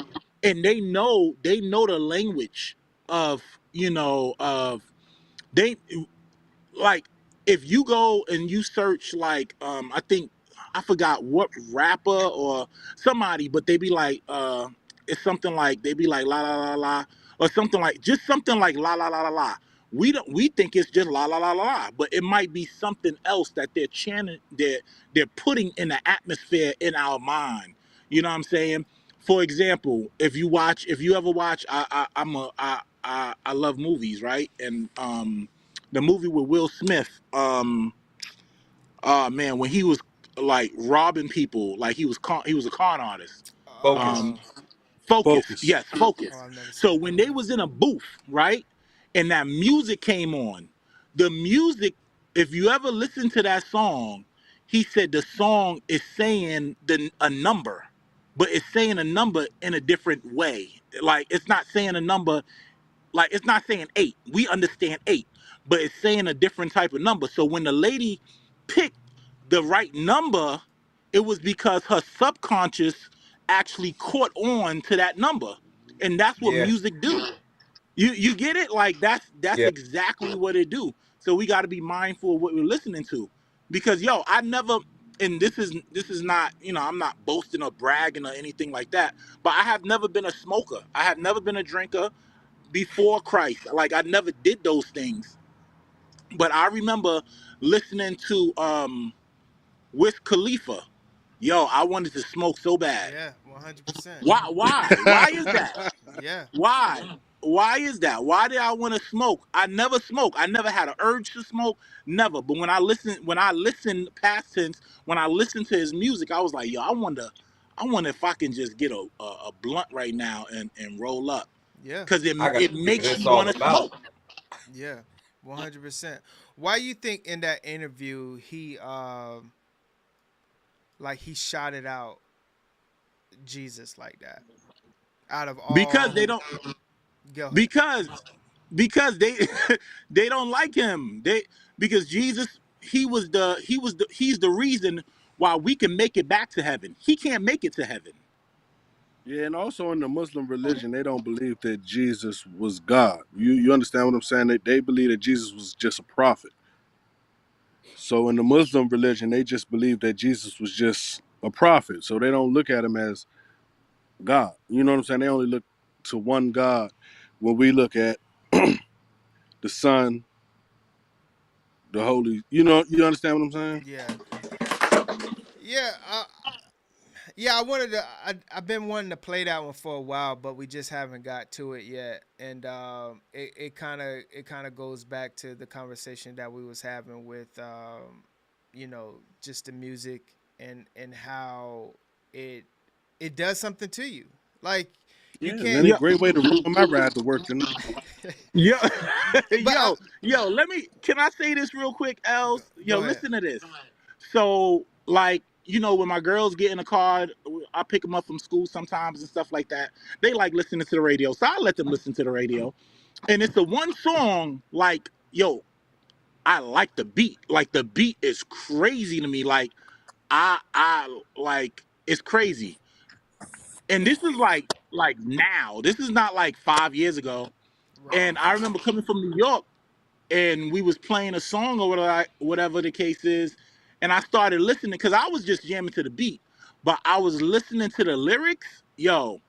and they know the language of they like if you go and you search like I think I forgot what rapper or somebody, but they be like it's something like they be like la la la la or something like just something like la la la la la. We think it's just la la la la la, but it might be something else that they're chanting, they're putting in the atmosphere in our mind. You know what I'm saying? For example, if you ever watch, I love movies, right? And the movie with Will Smith, man, when he was like robbing people, like he was a con artist. Focus. Yes, Focus. So when they was in a booth, right, and that music came on, the music, if you ever listen to that song, he said the song is saying a number, but it's saying a number in a different way. Like it's not saying a number, like it's not saying 8. We understand 8, but it's saying a different type of number. So when the lady picked the right number, it was because her subconscious actually caught on to that number. And that's what music do. You get it? Like that's exactly what it do. So we got to be mindful of what we're listening to. Because yo, I never, and this is not, I'm not boasting or bragging or anything like that, but I have never been a smoker. I have never been a drinker before Christ. Like I never did those things. But I remember listening to Wiz Khalifa. Yo, I wanted to smoke so bad. Yeah, 100%. Why is that? Yeah. Why is that? Why did I want to smoke? I never smoked. I never had an urge to smoke. Never. But when I listen past tense, when I listen to his music, I was like, yo, I wonder if I can just get a blunt right now and roll up. Yeah. Because it makes you want to smoke. Yeah, 100%. Why you think in that interview he like he shouted out Jesus like that? Out of all, because they don't. Go ahead. Because they they don't like him. Because Jesus, he's the reason why we can make it back to heaven. He can't make it to heaven. Yeah, and also in the Muslim religion, they don't believe that Jesus was God. You understand what I'm saying? They believe that Jesus was just a prophet. So in the Muslim religion, they just believe that Jesus was just a prophet. So they don't look at him as God. You know what I'm saying? They only look to one God. When we look at the Son, the Holy, you understand what I'm saying? Yeah. Yeah. Yeah, I've been wanting to play that one for a while, but we just haven't got to it yet. And it kind of goes back to the conversation that we was having with just the music and how it does something to you. Like you can't. That's a great way to ruin my ride to work tonight. Yo, can I say this real quick, Els? Yo, listen to this. So, like, when my girls get in the car, I pick them up from school sometimes and stuff like that. They like listening to the radio, so I let them listen to the radio. And it's the one song, like, yo, I like the beat. Like, the beat is crazy to me. Like, I like it's crazy. And this is like now. This is not like 5 years ago. And I remember coming from New York, and we was playing a song or whatever the case is, and I started listening because I was just jamming to the beat, but I was listening to the lyrics. Yo,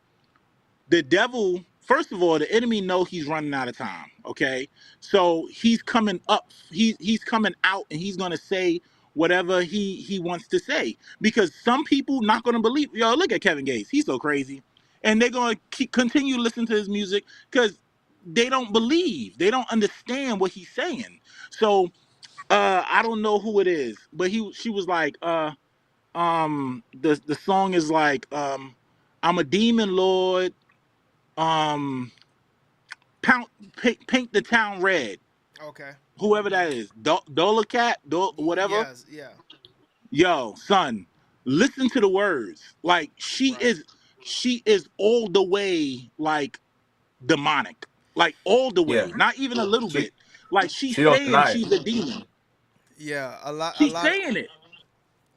the devil, first of all, the enemy know he's running out of time. Okay, so he's coming up, he's coming out, and he's gonna say whatever he wants to say, because some people not gonna believe. Yo, look at Kevin Gates, he's so crazy, and they're gonna continue listening to his music because they don't believe, they don't understand what he's saying. So I don't know who it is, but she was like the song is like I'm a demon lord, pound, paint the town red. Okay. Whoever that is, Dola Cat, whatever. Yes, yeah. Yo, son, listen to the words. Like she is all the way like demonic, like all the way, not even a little bit. Like she's saying she's a demon. Yeah, a lot. She's saying it.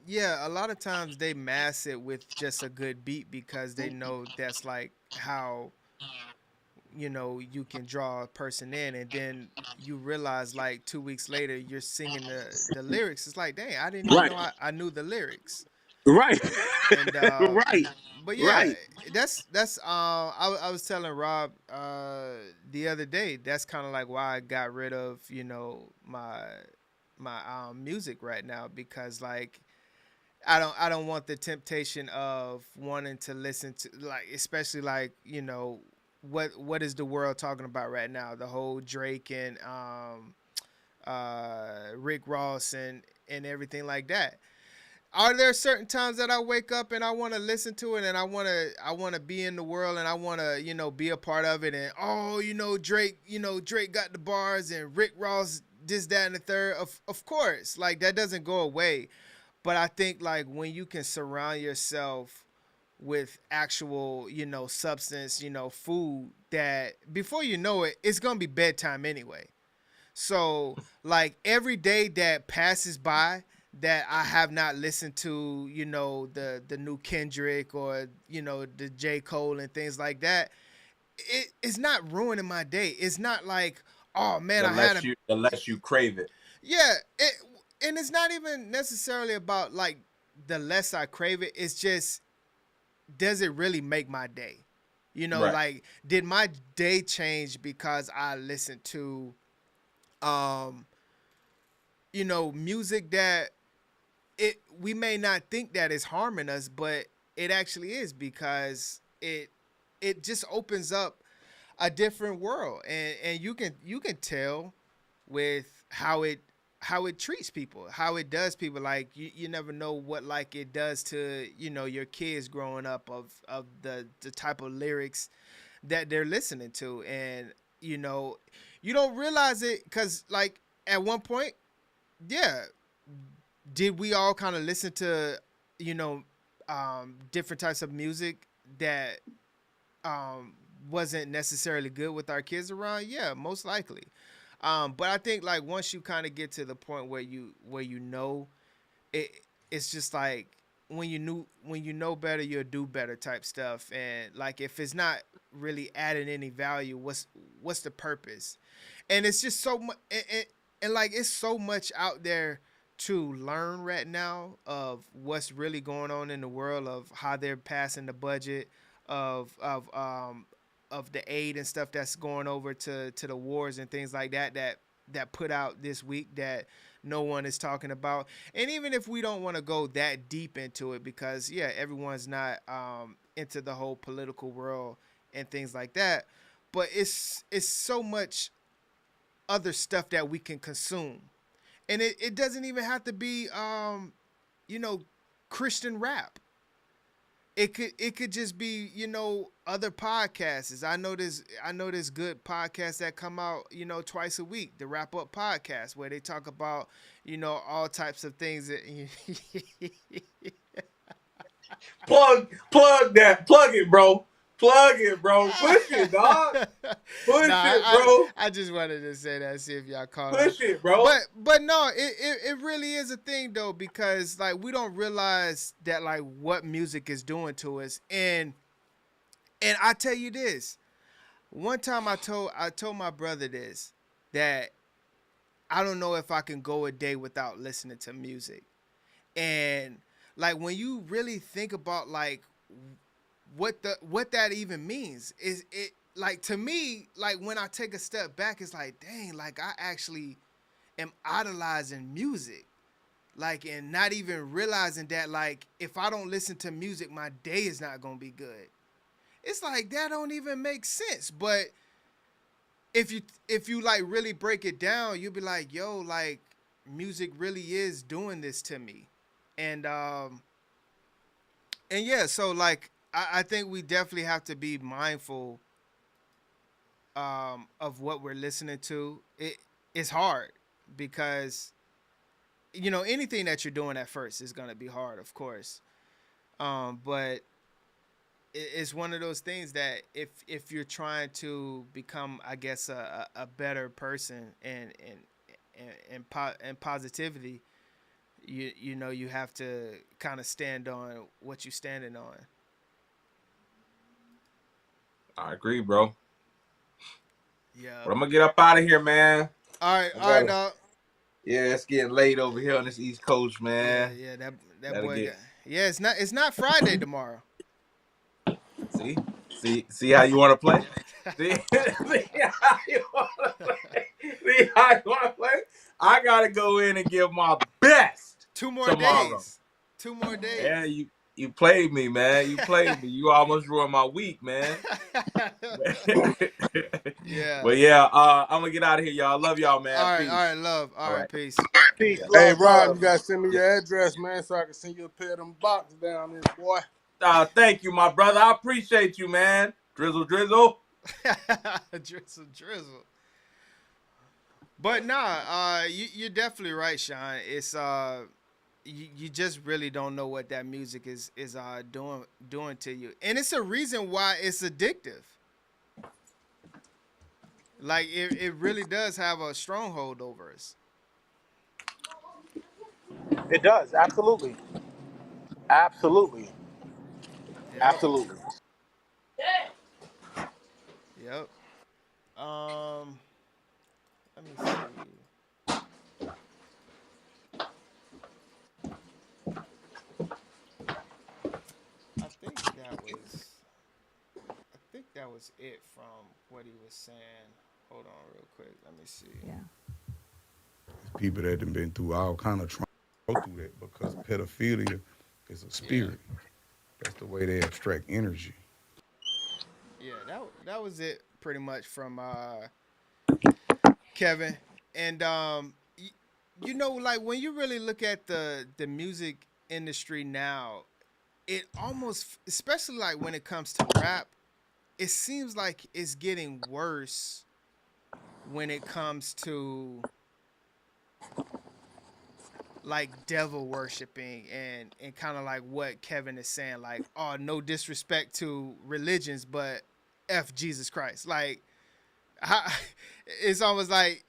Yeah, a lot of times they mask it with just a good beat because they know that's like how, you know, you can draw a person in, and then you realize like 2 weeks later you're singing the lyrics. It's like, dang, I didn't even know I knew the lyrics. Right. And right. But yeah, Right. that's I was telling Rob the other day, that's kind of like why I got rid of, you know, my music right now, because like I don't want the temptation of wanting to listen to, like, especially like, you know, what is the world talking about right now? The whole Drake and Rick Ross and everything like that. Are there certain times that I wake up and I want to listen to it, and I want to be in the world, and I want to, you know, be a part of it, and Drake got the bars, and Rick Ross this, that, and the third. Of course, like that doesn't go away. But I think like when you can surround yourself with actual, you know, substance, you know, food, that before you know it, it's gonna be bedtime anyway. So like every day that passes by that I have not listened to, you know, the new Kendrick or, you know, the J. Cole and things like that, it's not ruining my day. It's not like, oh man, unless you crave it. Yeah, and it's not even necessarily about like the less I crave it. It's just, does it really make my day? You know, like, did my day change because I listened to, you know, music that we may not think that is harming us, but it actually is, because it just opens up a different world, and you can tell with how it treats people, how it does people. Like you never know what like it does to, you know, your kids growing up of the type of lyrics that they're listening to. And you know, you don't realize it because like at one point, yeah, did we all kind of listen to, you know, different types of music that wasn't necessarily good with our kids around? Yeah, most likely. But I think like once you kind of get to the point where you know, it's just like when you know better, you'll do better type stuff. And like if it's not really adding any value, what's the purpose? And it's just so much, and like it's so much out there to learn right now of what's really going on in the world, of how they're passing the budget, of the aid and stuff that's going over to the wars and things like that put out this week that no one is talking about. And even if we don't want to go that deep into it, because yeah, everyone's not into the whole political world and things like that, but it's so much other stuff that we can consume. And it doesn't even have to be you know, Christian rap. It could just be, you know, other podcasts. I know there's good podcasts that come out, you know, twice a week. The Wrap Up Podcast, where they talk about, you know, all types of things that plug it, bro. Plug it, bro. Push it, dog. Push it, bro. I just wanted to say that, see if y'all caught Push it, bro. But no, it really is a thing though, because like we don't realize that like what music is doing to us. And I tell you this, one time I told my brother this, that I don't know if I can go a day without listening to music. And like when you really think about like what that even means, is it like, to me, like when I take a step back, it's like, dang, like I actually am idolizing music, like, and not even realizing that like if I don't listen to music, my day is not gonna be good. It's like that don't even make sense. But if you like really break it down, you'll be like, yo, like music really is doing this to me. And yeah, so like I think we definitely have to be mindful of what we're listening to. It's hard because, you know, anything that you're doing at first is going to be hard, of course. But it's one of those things that if you're trying to become, I guess, a better person and positivity, you know, you have to kind of stand on what you're standing on. I agree, bro. Yeah. But I'm gonna get up out of here, man. All right, dog. Yeah, it's getting late over here on this East Coast, man. Yeah, that boy. Yeah, it's not Friday tomorrow. See how you want to play? See how you want to play? See how you want to play? I gotta go in and give my best. 2 more tomorrow. days. 2 more days. Yeah, you played me, man. You played me. You almost ruined my week, man. Yeah. But yeah, I'm gonna get out of here, y'all. Love y'all, man. All Peace. right, love. All right, peace. Peace. Hey, Love, Rob, love. you gotta send me your address, man, so I can send you a pair of them boxes down there, boy. Thank you, my brother. I appreciate you, man. Drizzle. drizzle. But nah, you're definitely right, Sean. It's you just really don't know what that music is doing to you, and it's a reason why it's addictive. Like it really does have a stronghold over us. It does, absolutely. Absolutely. Yep. Absolutely. Yep. Let me see. I think that was it from what he was saying. Hold on real quick. Let me see. Yeah. People that have been through all kind of trauma go through that because pedophilia is a spirit. That's the way they abstract energy. Yeah, that was it pretty much from Kevin. And you know, like when you really look at the music industry now, it almost, especially like when it comes to rap, it seems like it's getting worse when it comes to like devil worshiping and kind of like what Kevin is saying, like, oh, no disrespect to religions, but F Jesus Christ. Like, it's almost like,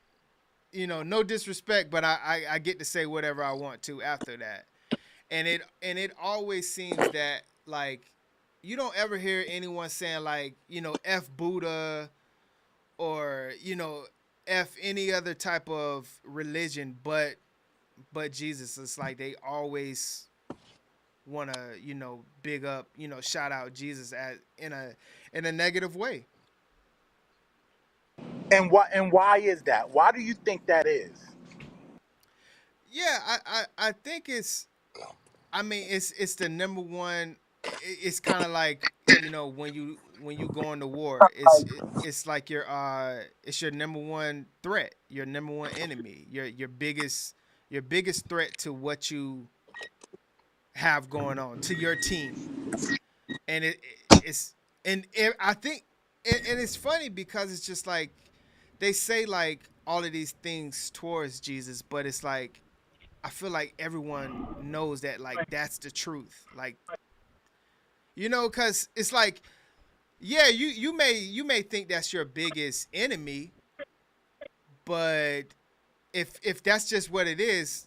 you know, no disrespect, but I get to say whatever I want to after that. And it always seems that like you don't ever hear anyone saying like, you know, F Buddha or, you know, F any other type of religion but Jesus. It's like they always want to, you know, big up, you know, shout out Jesus in a negative way. And why is that? Why do you think that is? Yeah, I think it's the number one. It's kind of like, you know, when you go into war, it's like it's your number one threat, your number one enemy, your biggest threat to what you have going on, to your team. And I think and it's funny because it's just like they say like all of these things towards Jesus, but it's like I feel like everyone knows that like that's the truth. Like, you know, because it's like Yeah, you may think that's your biggest enemy, but if that's just what it is,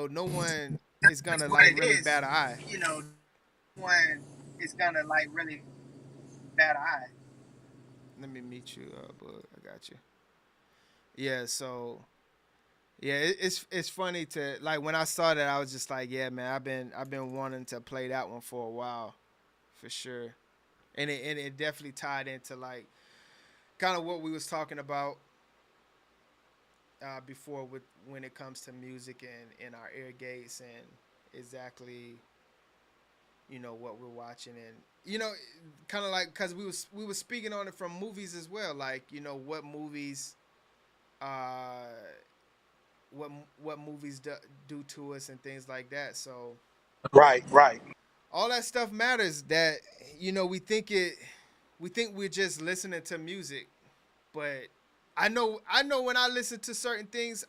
no one is That's gonna what like it really is. bat an eye. One is gonna like really bat an eye. Let me meet you up. I got you. Yeah, so yeah, it's funny to like when I saw that I was just like, yeah, man, I've been wanting to play that one for a while, for sure, and it definitely tied into like kind of what we was talking about before with when it comes to music and our ear gates and exactly what we're watching and kind of like because we was speaking on it from movies as well, like what movies uh what movies do to us and things like that. So Right, right. all that stuff matters. That we think we're just listening to music, but I know when I listen to certain things,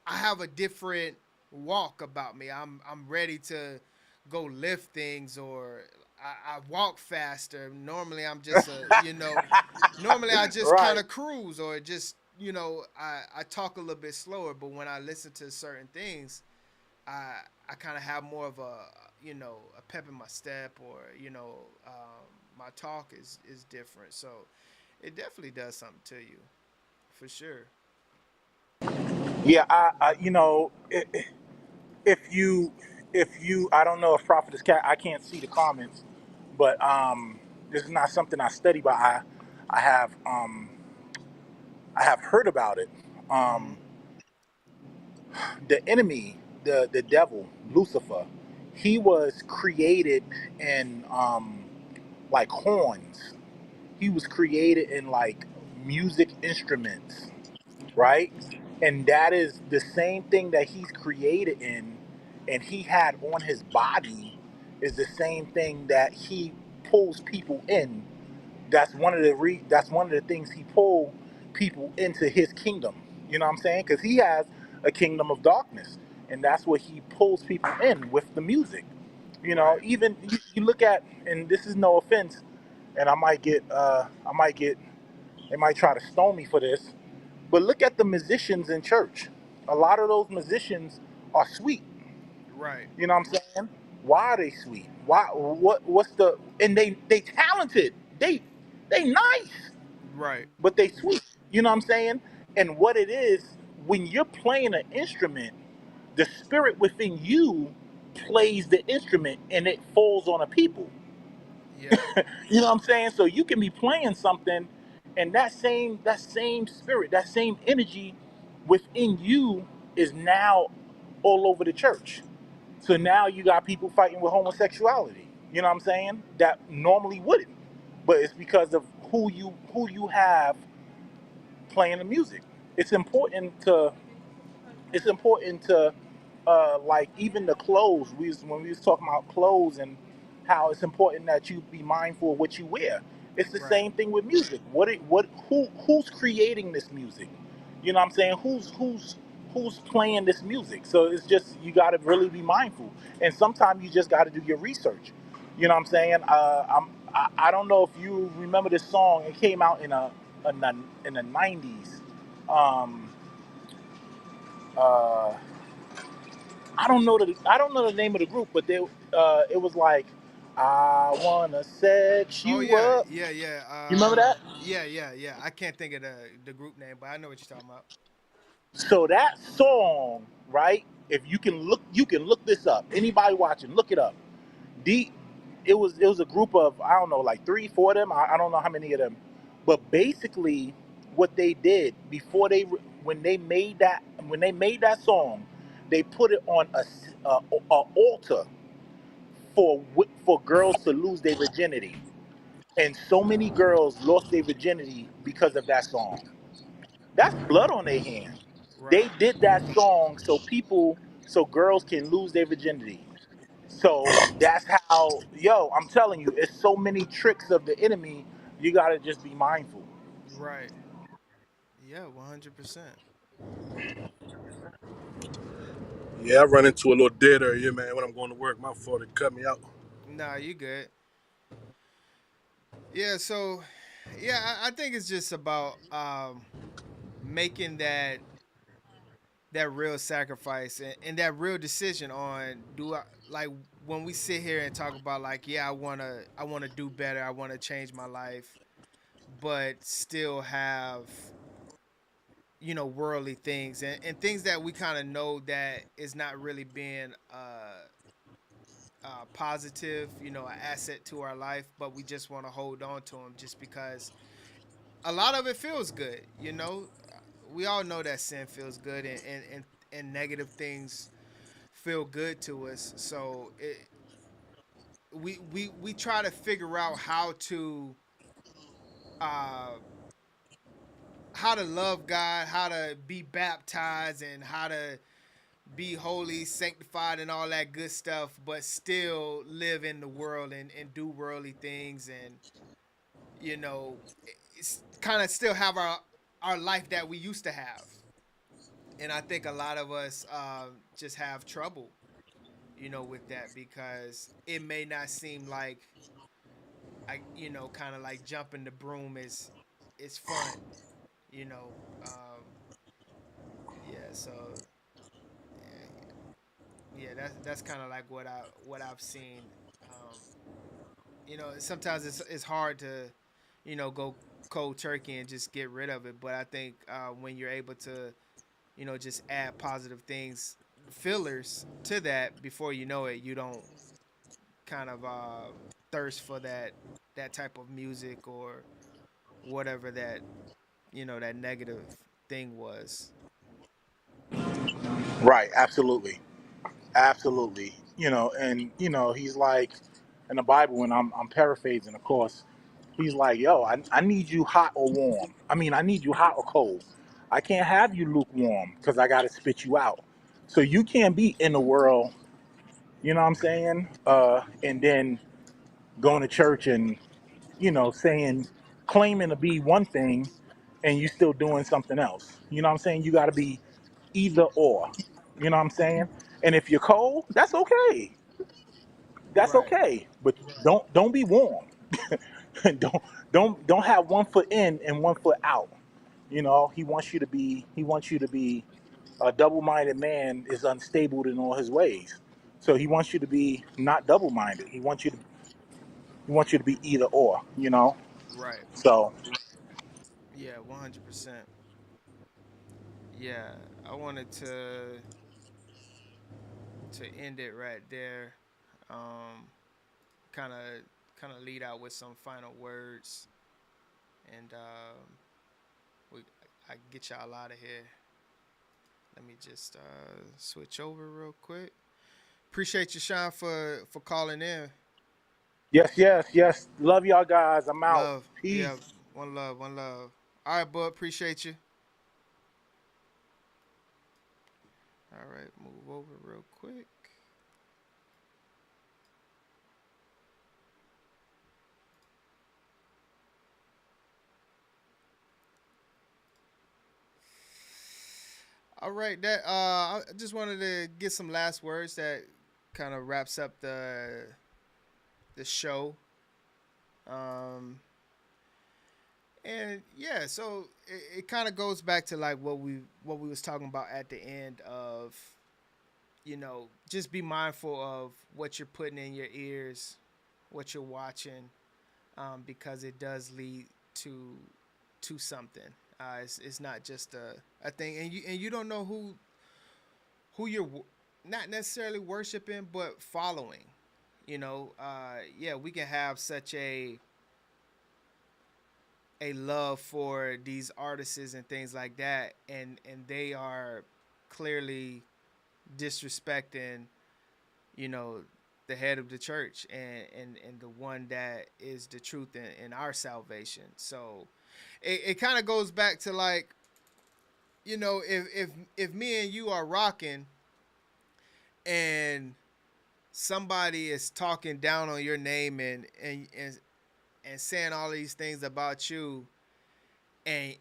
I have a different walk about me. I'm ready to go lift things, or I walk faster. Normally I'm just normally I just kind Right. of cruise, or just I talk a little bit slower. But when I listen to certain things, I kind of have more of a pep in my step, or my talk is different. So it definitely does something to you, for sure. Yeah, if you, I don't know if Prophet is cat, I can't see the comments, but this is not something I study, but I have heard about it. Um, the enemy, the devil, Lucifer, he was created in like horns. He was created in like music instruments, right? And that is the same thing that he's created in, and he had on his body is the same thing that he pulls people in. That's one of the things he pulled people into his kingdom. You know what I'm saying? Because he has a kingdom of darkness, and that's what he pulls people in with the music. Even you look at, and this is no offense, and they might try to stone me for this, but look at the musicians in church. A lot of those musicians are sweet. Right. You know what I'm saying? Why are they sweet? Why? What's the? And they talented. They nice, Right. but they sweet. You know what I'm saying? And what it is, when you're playing an instrument, the spirit within you plays the instrument, and it falls on a people. Yeah. You know what I'm saying? So you can be playing something, and that same spirit, that same energy within you is now all over the church. So now you got people fighting with homosexuality. You know what I'm saying? That normally wouldn't, but it's because of who you have playing the music. It's important to like even the clothes. When we was talking about clothes and how it's important that you be mindful of what you wear. It's the Right. same thing with music. Who's creating this music? You know what I'm saying? Who's playing this music? So it's just, you got to really be mindful, and sometimes you just got to do your research. You know what I'm saying? I don't know if you remember this song. It came out in the 90s. Um, uh, I don't know the name of the group, but it was like, I wanna sex Oh you yeah, up. yeah, yeah. You remember that? Yeah. I can't think of the group name, but I know what you're talking about. So that song, right? If you can look this up. Anybody watching, look it up. The it was a group of, I don't know, like 3 4 of them. I don't know how many of them, but basically what they did before when they made that song, they put it on a altar for girls to lose their virginity, and so many girls lost their virginity because of that song. That's blood on their hand. Right. They did that song so girls can lose their virginity. So that's how, I'm telling you, it's so many tricks of the enemy. You gotta just be mindful. Right. Yeah, 100%. Yeah, I run into a little dead area, man, when I'm going to work. My fault, it cut me out. Nah, you good. Yeah, so yeah, I think it's just about making that real sacrifice and that real decision on do I like when we sit here and talk about like yeah I wanna do better, I wanna change my life, but still have worldly things and things that we kind of know that is not really being positive, an asset to our life, but we just want to hold on to them just because a lot of it feels good. We all know that sin feels good and negative things feel good to us. So we try to figure out uh, how to love God, how to be baptized, and how to be holy, sanctified, and all that good stuff, but still live in the world and do worldly things, and you know, it's kind of still have our life that we used to have. And I think a lot of us just have trouble, with that because it may not seem like kind of like jumping the broom is fun, you know. Um, yeah, so yeah, that's kind of like what I've seen. Um, sometimes it's hard to, go cold turkey and just get rid of it. But I think when you're able to, just add positive things, fillers to that, before you know it, you don't kind of thirst for that type of music or whatever that negative thing was. Right, absolutely. Absolutely. And he's like in the Bible, and I'm paraphrasing, of course. He's like, yo, I need you hot or warm. I mean, I need you hot or cold. I can't have you lukewarm because I got to spit you out. So you can't be in the world, you know what I'm saying? And then going to church and, saying, claiming to be one thing and you still doing something else. You know what I'm saying? You got to be either or. You know what I'm saying? And if you're cold, that's okay. That's Right. okay. But don't be warm. don't have one foot in and one foot out. He wants you to be a double-minded man is unstable in all his ways. So he wants you to be not double-minded. He wants you to be either or. Right. So Yeah, 100%. Yeah, I wanted to end it right there. Kind of lead out with some final words, and we I get y'all out of here. Let me just switch over real quick. Appreciate you, Sean, for calling in. yes. Love y'all guys. I'm out. Love, Peace. yeah, one love, one love. All right, bud, appreciate you. All right, move over real quick. All right, that I just wanted to get some last words that kind of wraps up the show. And yeah, so it kind of goes back to like what we was talking about at the end of, just be mindful of what you're putting in your ears, what you're watching, because it does lead to something. It's not just a thing, and you don't know who you're not necessarily worshiping, but following. Yeah, we can have such a love for these artists and things like that, and they are clearly disrespecting, the head of the church and the one that is the truth in our salvation. So it kind of goes back to like, if me and you are rocking and somebody is talking down on your name and saying all these things about you, and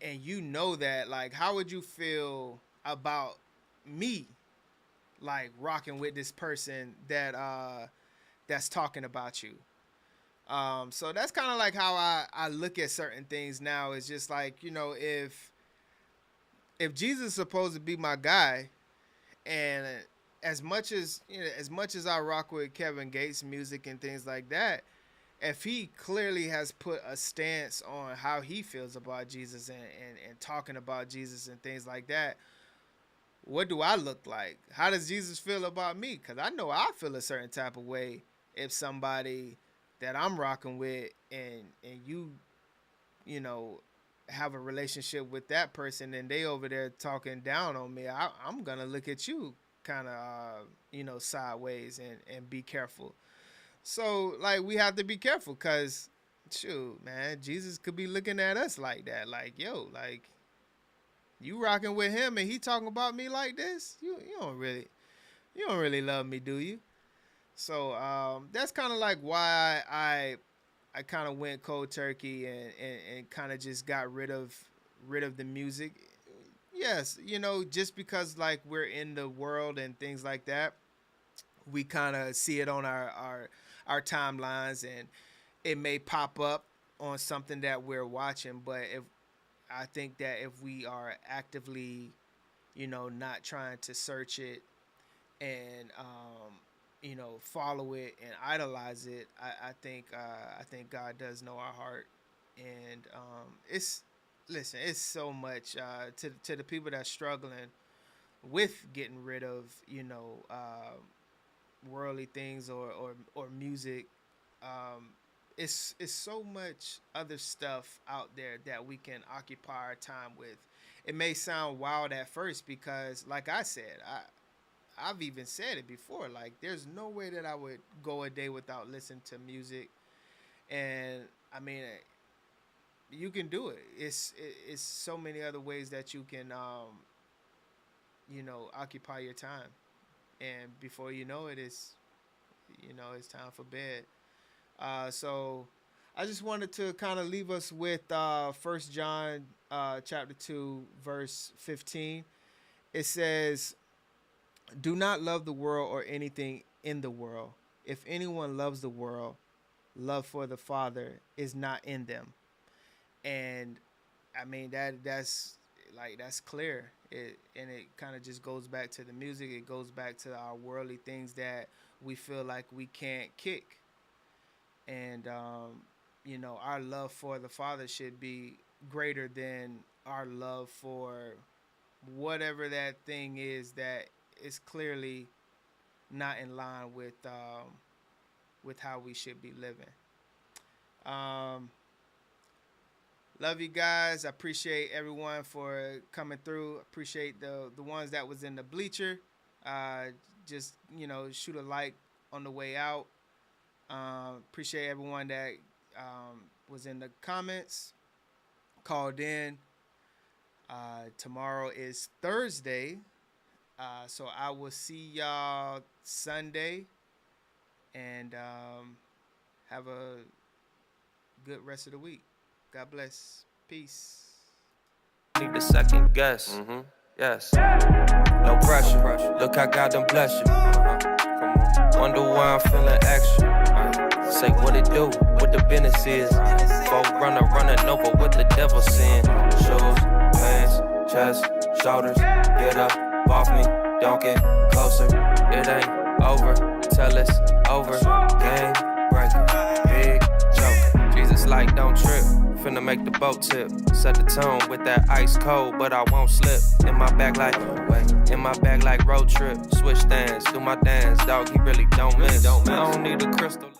that, like, how would you feel about me like rocking with this person that's talking about you? So that's kind of like how I look at certain things now. It's just like, you know, if Jesus is supposed to be my guy, and as much as I rock with Kevin Gates music and things like that, if he clearly has put a stance on how he feels about Jesus and talking about Jesus and things like that, what do I look like? How does Jesus feel about me? Because I know I feel a certain type of way if somebody that I'm rocking with and you know, have a relationship with that person and they over there talking down on me. I'm going to look at you kind of, you know, sideways and be careful. So, like, we have to be careful because, shoot, man, Jesus could be looking at us like that. Like, yo, like, you rocking with him and he talking about me like this? You don't really love me, do you? So, that's kind of like why I kind of went cold turkey and kind of just got rid of the music. Yes, you know, just because, like, we're in the world and things like that, we kind of see it on our timelines, and it may pop up on something that we're watching. But I think that if we are actively, you know, not trying to search it and you know, follow it and idolize it, I think God does know our heart. And it's so much to the people that's struggling with getting rid of, you know, worldly things or music. It's so much other stuff out there that we can occupy our time with. It may sound wild at first because, like I said, I've even said it before, like, there's no way that I would go a day without listening to music. And I mean, you can do it. It's so many other ways that you can you know, occupy your time. And before you know it, it's time for bed. So I just wanted to kind of leave us with 1 John chapter 2, verse 15. It says, "Do not love the world or anything in the world. If anyone loves the world, love for the Father is not in them." And I mean, that's clear. It kind of just goes back to the music. It goes back to our worldly things that we feel like we can't kick. And you know, our love for the Father should be greater than our love for whatever that thing is that is clearly not in line with how we should be living. Love you guys. I appreciate everyone for coming through. Appreciate the ones that was in the bleacher. Just, you know, shoot a like on the way out. Appreciate everyone that was in the comments, called in. Tomorrow is Thursday. So I will see y'all Sunday. And have a good rest of the week. God bless. Peace. Need a second guess. Yes. No pressure. Look how God done bless you. Come on. Wonder why I'm feeling extra. Say what it do, what the business is. Folk running over what the devil saying. Shoes, pants, chest, shoulders. Get up, off me, don't get closer. It ain't over till it's over. Game breaker, big joke. Jesus like don't trip. Finna make the boat tip. Set the tone with that ice cold, but I won't slip. In my bag like road trip. Switch stands, do my dance, dog. He really don't miss. I don't need a crystal.